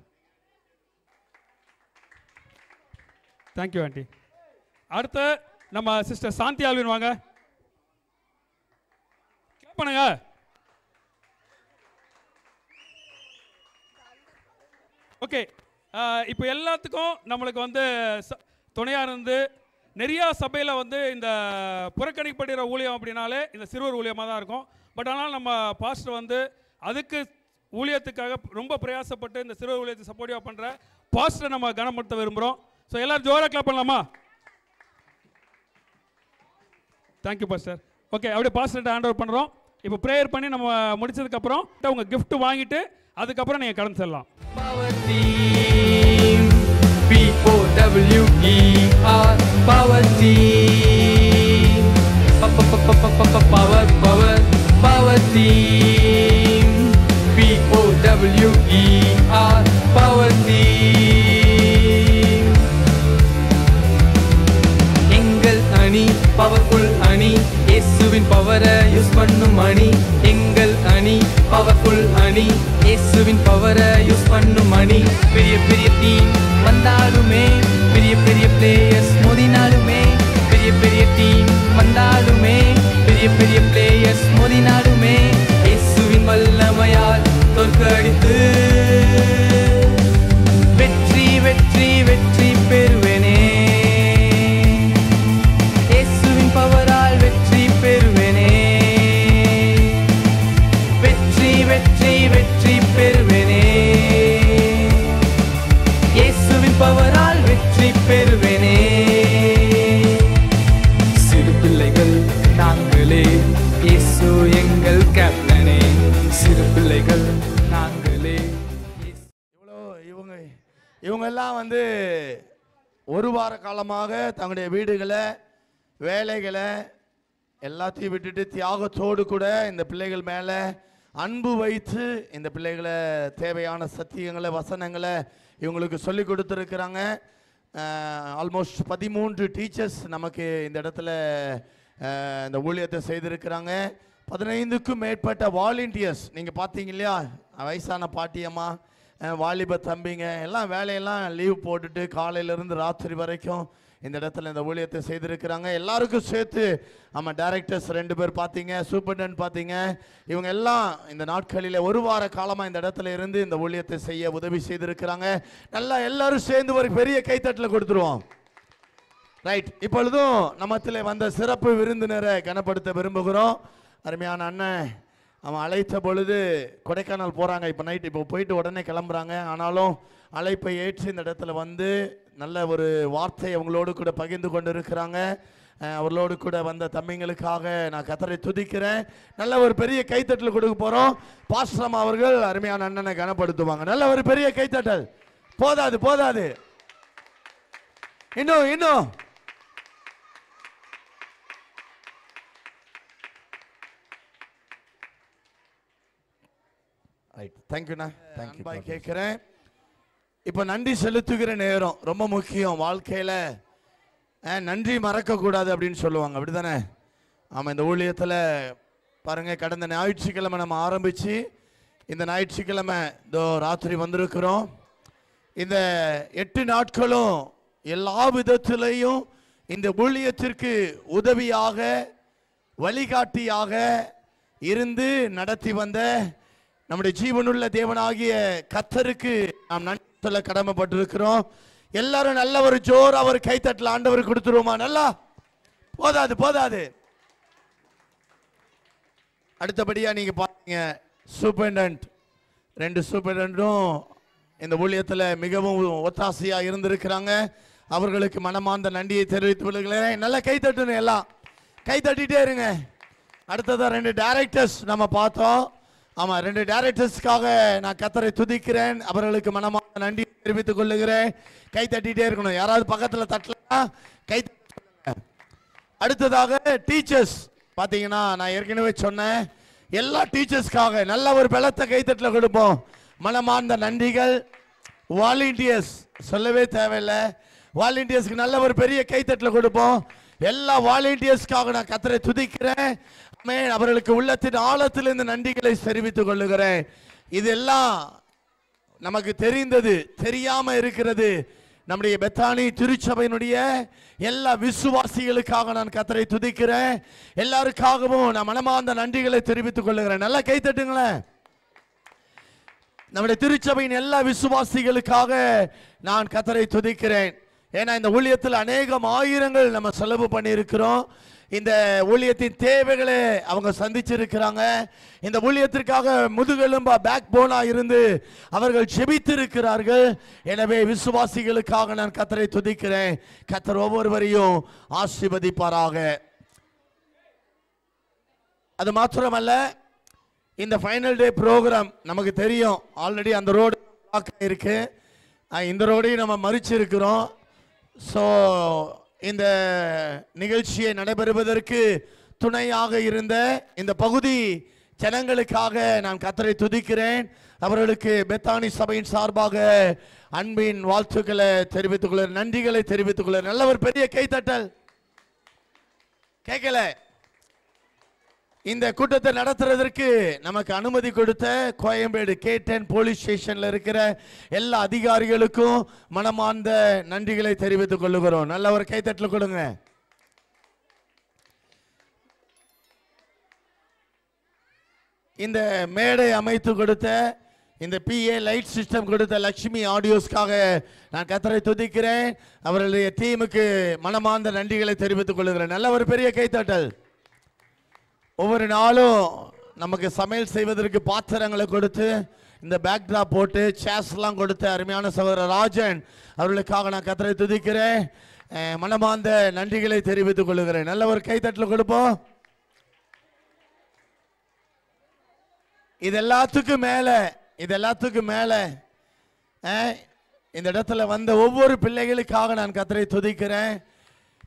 Thank you aunty. அடுத்து நம்ம சிஸ்டர் சாந்தி ஆல்வின் வாங்க. கிளாப் பண்ணுங்க. ஓகே, இப்போ எல்லாத்துக்கும் நம்மளுக்கு வந்து துணையாக இருந்து நிறையா சபையில் வந்து இந்த புறக்கணிக்கப்படுகிற ஊழியம் அப்படின்னாலே இந்த சிறுவர் ஊழியமாக தான் இருக்கும். பட் ஆனால் நம்ம பாஸ்டர் வந்து அதுக்கு ஊழியத்துக்காக ரொம்ப பிரயாசப்பட்டு இந்த சிறுவர் ஊழியத்தை சப்போர்ட்டிவாக பண்ணுற பாஸ்டரை நம்ம கனப்படுத்த விரும்புகிறோம். ஸோ எல்லோரும் ஜோராக கிளாப் பண்ணலாமா? Thank you pastor. ஓகே, அப்படியே பாஸ்டர்கிட்ட ஹேண்ட் ஓவர் பண்ணுறோம். இப்போ ப்ரேயர் பண்ணி நம்ம முடிச்சதுக்கப்புறம் உங்கள் gift வாங்கிட்டு அதுக்கப்புறம் நீங்கள் கடந்து செல்லலாம். Power team, POWER, power team, power team, POWER, power team. எங்கள் அணி பவர்ஃபுல் அணி, இயேசுவின் பவரை யூஸ் பண்ணும் அணி. எங்கள் அணி பவர்ஃபுல் அணி, இயேசுவின் பவரை யூஸ் பண்ணும் அணி. பெரிய பெரிய டீம் வந்தாலுமே, பெரிய பெரிய பிளேயர்ஸ் மோதினாலுமே, பெரிய பெரிய டீம் வந்தாலுமே, பெரிய பெரிய பிளேயர்ஸ் மோதினாலுமே, இயேசுவின் வல்லமையால் தோற்கடித்து வெற்றி வெற்றி வெற்றி பெறுவேனே. இயேசுவின் பவரால் வெற்றி பெறுவேனே. வெற்றி வெற்றி வெற்றி பெறுவேனே. பிள்ளைகள் நாங்களே, இயேசு எங்கள் கேப்டனே. சிறு பிள்ளைகள் நாங்களே. இவங்க எல்லாம் வந்து ஒரு வார காலமாக தங்களுடைய வீடுகளை, வேலைகளை எல்லாத்தையும் விட்டுட்டு தியாகத்தோடு கூட இந்த பிள்ளைகள் மேலே அன்பு வைத்து இந்த பிள்ளைகளை தேவையான சத்தியங்களை, வசனங்களை இவங்களுக்கு சொல்லி கொடுத்துருக்குறாங்க. ஆல்மோஸ்ட் 13 டீச்சர்ஸ் நமக்கு இந்த இடத்துல இந்த ஊழியத்தை செய்திருக்கிறாங்க. 15க்கும் மேற்பட்ட வாலண்டியர்ஸ். நீங்கள் பார்த்தீங்க இல்லையா, வயசான பாட்டியம்மா, வாலிப தம்பிங்க எல்லாம் வேலையெல்லாம் லீவ் போட்டுட்டு காலையிலேருந்து ராத்திரி வரைக்கும் இந்த இடத்துல இந்த ஊழியத்தை செய்திருக்கிறாங்க. எல்லாருக்கும் சேர்த்து ஆமாம், டைரக்டர்ஸ் 2 பேர் பார்த்தீங்க, சூப்பர்டென்ட் பார்த்தீங்க. இவங்க எல்லாம் இந்த நாட்களில் ஒரு வார காலமாக இந்த இடத்துல இருந்து இந்த ஊழியத்தை செய்ய உதவி செய்திருக்கிறாங்க. நல்லா எல்லாரும் சேர்ந்து ஒரு பெரிய கைத்தட்டில் கொடுத்துருவோம். ரைட், இப்பொழுதும் நம்மத்தில் வந்த சிறப்பு விருந்தினரை கனப்படுத்த விரும்புகிறோம். அருமையான அண்ணன் அவன் அழைத்த பொழுது கொடைக்கானல் போகிறாங்க, இப்போ போயிட்டு உடனே கிளம்புறாங்க. ஆனாலும் அழைப்பை ஏற்று இந்த இடத்துல வந்து நல்ல ஒரு வார்த்தை அவங்களோடு கூட பகிர்ந்து கொண்டு இருக்கிறாங்க. அவர்களோடு கூட வந்த தம்பிங்களுக்காக நான் கர்த்தரை துதிக்கிறேன். நல்ல ஒரு பெரிய கைத்தட்டல் கொடுக்க போகிறோம். பாஸ்ரம் அவர்கள் அருமையான அண்ணனை கனப்படுத்துவாங்க. நல்ல ஒரு பெரிய கைத்தட்டல். போதாது இன்னும் ரைட், தேங்க்யூண்ணா. Thank you bye. கேட்குறேன், இப்போ நன்றி செலுத்துகிற நேரம் ரொம்ப முக்கியம் வாழ்க்கையில். நன்றி மறக்கக்கூடாது அப்படின்னு சொல்லுவாங்க, அப்படி தானே? ஆமாம், இந்த ஊழியத்தில் பாருங்கள், கடந்த ஞாயிற்றுக்கிழமை நம்ம ஆரம்பித்து இந்த ஞாயிற்றுக்கிழமை இதோ ராத்திரி வந்திருக்கிறோம். இந்த 8 நாட்களும் எல்லா விதத்திலையும் இந்த ஊழியத்திற்கு உதவியாக, வழிகாட்டியாக இருந்து நடத்தி வந்த நம்முடைய ஜீவனுள்ள தேவனாகிய கர்த்தருக்கு நாம் நன்றி சொல்ல கடமைப்பட்டிருக்கிறோம். எல்லாரும் நல்ல ஒரு ஜோர் அவர் கைத்தட்டல ஆண்டவர் கொடுத்துருவோமா? நல்லா போதாது. அடுத்தபடியா நீங்க பாத்தீங்க, சூப்பர்டென்ட் 2 சூப்பர்டென்ட்டும் இந்த ஊழியத்தில் மிகவும் ஒத்தாசையா இருந்திருக்கிறாங்க. அவர்களுக்கு மனமார்ந்த நன்றியை தெரிவித்துக் கொள்கிறேன். நல்லா கைத்தட்டணும், எல்லாம் கைத்தட்டிட்டே இருங்க. அடுத்ததான் 2 டைரக்டர்ஸ் நம்ம பார்த்தோம். ஆமாம், 2 டைரக்டர்ஸ்க்காக நான் கர்த்தரை துதிக்கிறேன். அவர்களுக்கு மனமார்ந்த நன்றி தெரிவித்துக் கொள்ளுகிறேன். கை தட்டிகிட்டே இருக்கணும். யாராவது பக்கத்தில் தட்டலாம், கை. அடுத்ததாக டீச்சர்ஸ் பார்த்தீங்கன்னா, நான் ஏற்கனவே சொன்னேன், எல்லா டீச்சர்ஸ்க்காக நல்ல ஒரு பலத்த கைத்தட்டில் கொடுப்போம். மனமார்ந்த நன்றிகள். வாலண்டியர்ஸ் சொல்லவே தேவையில்லை, வாலண்டியர்ஸ்க்கு நல்ல ஒரு பெரிய கைத்தட்டில் கொடுப்போம். எல்லா வாலண்டியர்ஸ்க்காக நான் கர்த்தரை துதிக்கிறேன். அவர்களுக்கு உள்ளத்தின் ஆழத்திலிருந்து நன்றிகளை தெரிவித்துக் கொள்ளுகிறேன். இதெல்லாம் நமக்கு தெரிந்தது, தெரியாம இருக்கிறது. நம்முடைய பெத்தானி திருச்சபையினுடைய எல்லா விசுவாசிகளுக்காக நான் கர்த்தரை துதிக்கிறேன். எல்லாருக்காகவும் நான் மனமார்ந்த நன்றிகளை தெரிவித்துக் கொள்ளுகிறேன். நல்லா கை தட்டுங்களேன். நம்முடைய திருச்சபையின் எல்லா விசுவாசிகளுக்காக நான் கர்த்தரை துதிக்கிறேன். ஏன்னா இந்த ஊழியத்தில் அநேகம் ஆயிரங்கள் நம்ம செலவு பண்ணி இருக்கிறோம். இந்த ஊழியத்தின் தேவைகளை அவங்க சந்திச்சிருக்கிறாங்க. இந்த ஊழியத்திற்காக முதுகெலும்பா, பேக் போனா இருந்து அவர்கள் ஜெபித்திருக்கிறார்கள். எனவே விசுவாசிகளுக்காக நான் கர்த்தரை துதிக்கிறேன். கர்த்தர் ஒவ்வொருவரையும் ஆசீர்வதிப்பாராக. அது மாத்திரமல்ல, இந்த ஃபைனல் டே ப்ரோக்ராம் நமக்கு தெரியும். ஆல்ரெடி அந்த ரோடு இருக்கு, இந்த ரோடையும் நம்ம மறிச்சிருக்கிறோம். ஸோ இந்த நிகழ்ச்சியை நடைபெறுவதற்கு துணையாக இருந்த இந்த பகுதி ஜனங்களுக்காக நான் கர்த்தரை துதிக்கிறேன். அவர்களுக்கு பெத்தானி சபையின் சார்பாக அன்பின் வாழ்த்துக்களை தெரிவித்துக் கொள்ள, நன்றிகளை தெரிவித்துக் கொள்ள. நல்ல ஒரு பெரிய கைத்தட்டல். கேட்கல, இந்த கூட்டத்தை நடத்துறதற்கு நமக்கு அனுமதி கொடுத்த கோயம்பேடு K10 போலீஸ் ஸ்டேஷன்ல இருக்கிற எல்லா அதிகாரிகளுக்கும் மனமார்ந்த நன்றிகளை தெரிவித்துக் கொள்ளுகிறோம். நல்ல ஒரு கைத்தட்டல் கொடுங்க. இந்த மேடை அமைத்து கொடுத்த, இந்த PA லைட் சிஸ்டம் கொடுத்த லட்சுமி ஆடியோஸ்க்காக நான் கர்த்தரை துதிக்கிறேன். அவர்களுடைய டீமுக்கு மனமார்ந்த நன்றிகளை தெரிவித்துக் கொள்ளுகிறேன். நல்ல ஒரு பெரிய கைத்தட்டல். ஒவ்வொரு நாளும் நமக்கு சமையல் செய்வதற்கு பாத்திரங்களை கொடுத்து, இந்த பேக்ட்ரா போட்டு சேர்ஸ்லாம் கொடுத்த அருமையான சகோதரர் ராஜன் அவர்களுக்காக நான் கர்த்தரை துதிக்கிறேன். மனமார்ந்த நன்றிகளை தெரிவித்துக் கொள்கிறேன். நல்ல ஒரு கைத்தட்டல் கொடுப்போம். இது எல்லாத்துக்கும் மேல இந்த இடத்துல வந்த ஒவ்வொரு பிள்ளைகளுக்காக நான் கர்த்தரை துதிக்கிறேன்.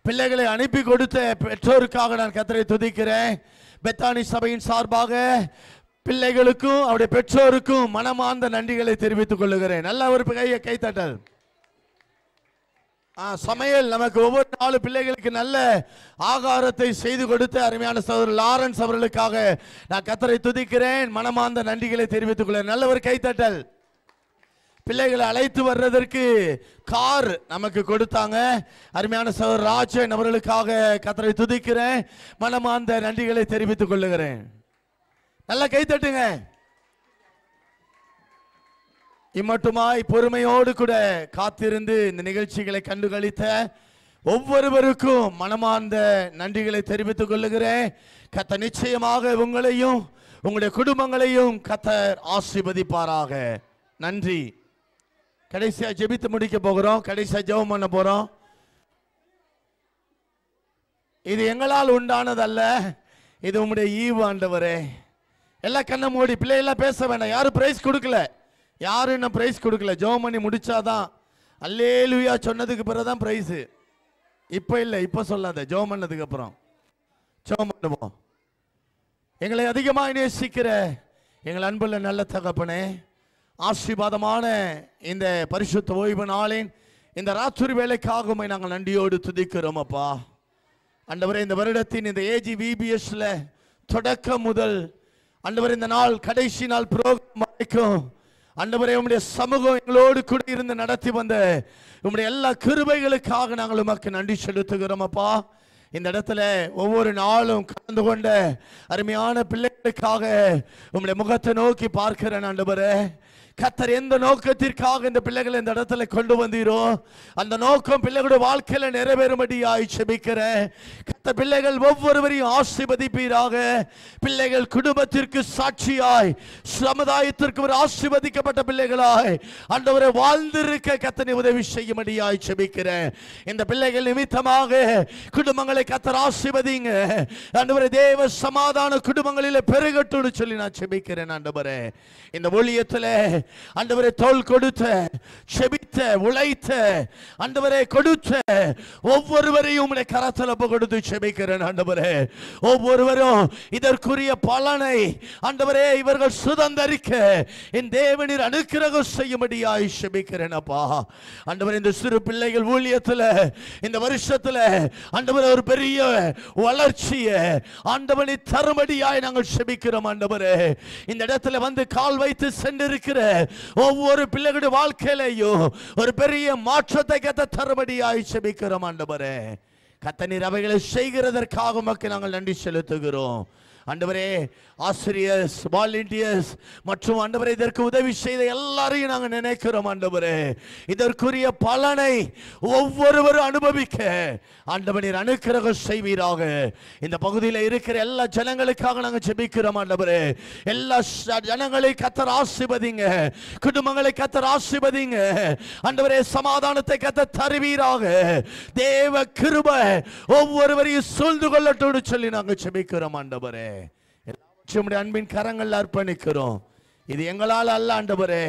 பிள்ளைகளை அனுப்பி கொடுத்த பெற்றோருக்காக நான் கர்த்தரை துதிக்கிறேன். பெத்தானி சபையின் சார்பாக பிள்ளைகளுக்கும் அவருடைய பெற்றோருக்கும் மனமார்ந்த நன்றிகளை தெரிவித்துக் கொள்கிறேன். நல்ல ஒரு கைத்தட்டல். சமையல் நமக்கு ஒவ்வொரு 4 பிள்ளைகளுக்கு நல்ல ஆகாரத்தை செய்து கொடுத்த அருமையான சகோதரர் லாரன்ஸ் அவர்களுக்காக நான் கர்த்தரை துதிக்கிறேன். மனமார்ந்த நன்றிகளை தெரிவித்துக் கொள்கிறேன். நல்ல ஒரு கைத்தட்டல். பிள்ளைகளை அழைத்து வர்றதற்கு கார் நமக்கு கொடுத்தாங்க. அருமையான சகோதரர் ராஜன் அவர்களுக்காக கர்த்தரை துதிக்கிறேன். மனமார்ந்த நன்றிகளை தெரிவித்துக் கொள்கிறேன். நல்ல கைத்தட்டுங்க. இம்மட்டுமாய் பொறுமையோடு கூட காத்திருந்து இந்த நிகழ்ச்சிகளை கண்டுகளித்த ஒவ்வொருவருக்கும் மனமார்ந்த நன்றிகளை தெரிவித்துக் கொள்ளுகிறேன். கர்த்தர் நிச்சயமாக உங்களையும் உங்களுடைய குடும்பங்களையும் கர்த்தர் ஆசீர்வதிப்பாராக. நன்றி. கடைசியா ஜெபித்து முடிக்க போகிறோம். கடைசியா ஜெபம் பண்ண போறோம். இது எங்களால் உண்டானதல்ல, இது உங்களுடைய ஈவு ஆண்டவரே. எல்லாம் கண்ணை மூடி, பிள்ளைகள்லாம் பேச வேண்டாம். யாரும் பிரைஸ் கொடுக்கல, யாரும் இன்னும் பிரைஸ் கொடுக்கல. ஜெபம் பண்ணி முடிச்சாதான், அல்லேலூயா சொன்னதுக்கு பிறகுதான் பிரைஸ். இப்போ இல்லை, இப்போ சொல்லாத. ஜெபம் பண்ணதுக்கு அப்புறம் ஜெபம் பண்ணுவோம். எங்களை அதிகமாக நேசிக்கிற எங்கள் அன்புள்ள நல்ல தகப்பனே, ஆசீர்வாதமான இந்த பரிசுத்த ஓய்வு நாளின் இந்த ராத்திரி வேலைக்காக நாங்கள் நன்றியோடு துதிக்கிறோம் அப்பா. ஆண்டவரே, இந்த வருடத்தின் இந்த AGVBSல தொடக்கம் முதல் ஆண்டவரே இந்த நாள் கடைசி நாள் புரோகிராம் வரைக்கும் ஆண்டவரே உம்முடைய சமூகம் எங்களோடு கூட இருந்து நடத்தி வந்த உம்முடைய எல்லா கிருபைகளுக்காக நாங்கள் உமக்கு நன்றி செலுத்துகிறோம் அப்பா. இந்த இடத்துல ஒவ்வொரு நாளும் கலந்து கொண்ட அருமையான பிள்ளைகளுக்காக உம்முடைய முகத்தை நோக்கி பார்க்கிறேன் ஆண்டவரே. கர்த்தர் எந்த நோக்கத்திற்காக இந்த பிள்ளைகளை இந்த இடத்துல கொண்டு வந்தீரோ அந்த நோக்கம் பிள்ளைகளுடைய வாழ்க்கையில நிறைவேறும்படியாய் செபிக்கிறேன். கர்த்தர் பிள்ளைகள் ஒவ்வொருவரையும் ஆசீர்வதிப்பீராக. பிள்ளைகள் குடும்பத்திற்கு சாட்சியாய், சமுதாயத்திற்கு ஒரு ஆசீர்வதிக்கப்பட்ட பிள்ளைகளாய் ஆண்டவரே வாழ்ந்திருக்க கர்த்தர் உதவி செய்யும்படியாய் செபிக்கிறேன். இந்த பிள்ளைகள் நிமித்தமாக குடும்பங்களை கர்த்தர் ஆசீர்வதிங்க ஆண்டவரே. தேவ சமாதான குடும்பங்களில் பெருகட்டும்னு சொல்லி நான் செபிக்கிறேன் ஆண்டவரே. இந்த ஊழியத்திலே ஆண்டவரே தோள் கொடுத்த, செபித்த, உழைத்த ஆண்டவரே கொடுத்த ஒவ்வொருவரையும் உம்முடைய கரத்தில் கொடுத்து செபிக்கிறேன் ஆண்டவரே. ஒவ்வொருவரும் இதற்குரிய பலனை ஆண்டவரே இவர்கள் சுதந்தரிக்க என் தேவனீர் அனுக்கிரகம் செய்யும்படியாய் செபிக்கிறேன் அப்பா. ஆண்டவரே, இந்த சிறு பிள்ளைகள் ஊழியத்தில் இந்த வருஷத்தில் ஆண்டவரே ஒரு பெரிய வளர்ச்சியை ஆண்டவனை தரும்படியாய் நாங்கள் செபிக்கிறோம் ஆண்டவரே. இந்த இடத்துல வந்து கால் வைத்து சென்றிருக்கிற ஒவ்வொரு பிள்ளைகளுடைய வாழ்க்கையிலையும் ஒரு பெரிய மாற்றத்தை கர்த்தர் தரும்படியாய் செபிக்கிறோம் ஆண்டவரே. கர்த்தர் நீர் அவைகளை செய்கிறதற்காக உமக்கு நாங்கள் நன்றி செலுத்துகிறோம் ஆண்டவரே. ஆசிரியர்ஸ், வாலண்டியர்ஸ் மற்றும் ஆண்டவரே இதற்கு உதவி செய்த எல்லாரையும் நாங்கள் நினைக்கிறோம் ஆண்டவரே. இதற்குரிய பலனை ஒவ்வொருவரும் அனுபவிக்க ஆண்டவரே நீர் அனுக்கிரகம் செய்வீராக. இந்த பகுதியில் இருக்கிற எல்லா ஜனங்களுக்காக நாங்கள் ஜெபிக்கிறோம் ஆண்டவரே. எல்லா ஜனங்களை கர்த்தர் ஆசீர்வதிங்க, குடும்பங்களை கர்த்தர் ஆசீர்வதிங்க ஆண்டவரே. சமாதானத்தை கர்த்தர் தருவீராக. தேவ கிருபை ஒவ்வொருவரையும் சூழ்ந்து கொள்ளட்டும் சொல்லி நாங்கள் ஜெபிக்கிறோம் ஆண்டவரே. உம்முடைய அன்பின் கரங்கள் அர்ப்பணிக்கிறோம். இது எங்களால் அல்ல ஆண்டவரே,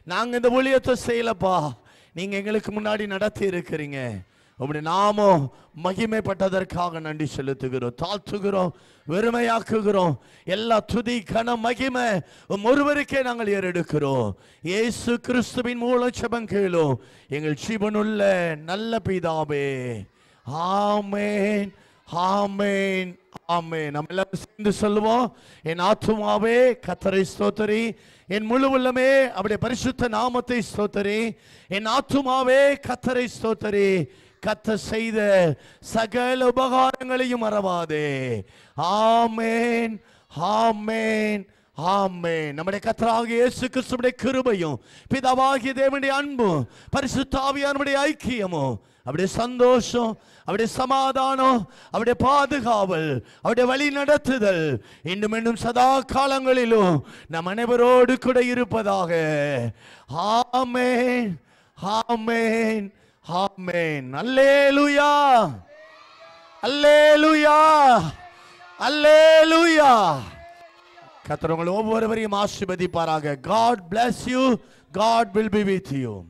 நாங்க இந்த ஊழியத்தை செய்யலப்பா, நீங்க எங்களுக்கு முன்னாடி நடத்தி இருக்கிறீங்க. உம்முடைய நாமம் மகிமைப்பட்டதற்காக நன்றி செலுத்துகிறோம், தாழ்த்துகிறோம், வெறுமையாக்குகிறோம். எல்லா துதி கன மகிமை ஒருவருக்கே நாங்கள் ஏறெடுக்கிறோம். இயேசு கிறிஸ்துவின் மூலம் ஜெபம் கேளும் எங்கள் ஜீவனுள்ள நல்ல பிதாவே. ஆமென், ஆமென், ஆமென். நம்ம எல்லாரும் சேர்ந்து சொல்லுவோம். என் ஆத்துமாவே கர்த்தரை ஸ்தோத்திரி, என் முழு உள்ளமே அவருடைய பரிசுத்த நாமத்தை ஸ்தோத்திரி. என் ஆத்துமாவே கர்த்தரை ஸ்தோத்திரி, கர்த்தர் செய்த சகல உபகாரங்களையும் மறவாதே. ஆமென், ஆமென், ஆமென். நம்முடைய கர்த்தராகிய இயேசு கிறிஸ்துவின் கிருபையும் பிதாவாகிய தேவனுடைய அன்பும் பரிசுத்த ஆவியானவருடைய ஐக்கியமும் அவருடைய சந்தோஷம், அவருடைய சமாதானம், அவருடைய பாதுகாவல், அவருடைய வழி நடத்துதல் இன்னும் இன்னும் சதா காலங்களிலும் நம் அனைவரோடு கூட இருப்பதாக. ஆமென், ஆமென், ஆமென். அல்லேலூயா, அல்லேலூயா, அல்லேலூயா. கர்த்தர் உங்கள் ஒவ்வொருவரையும் ஆசீர்வதிப்பாராக. God bless you. God will be with you.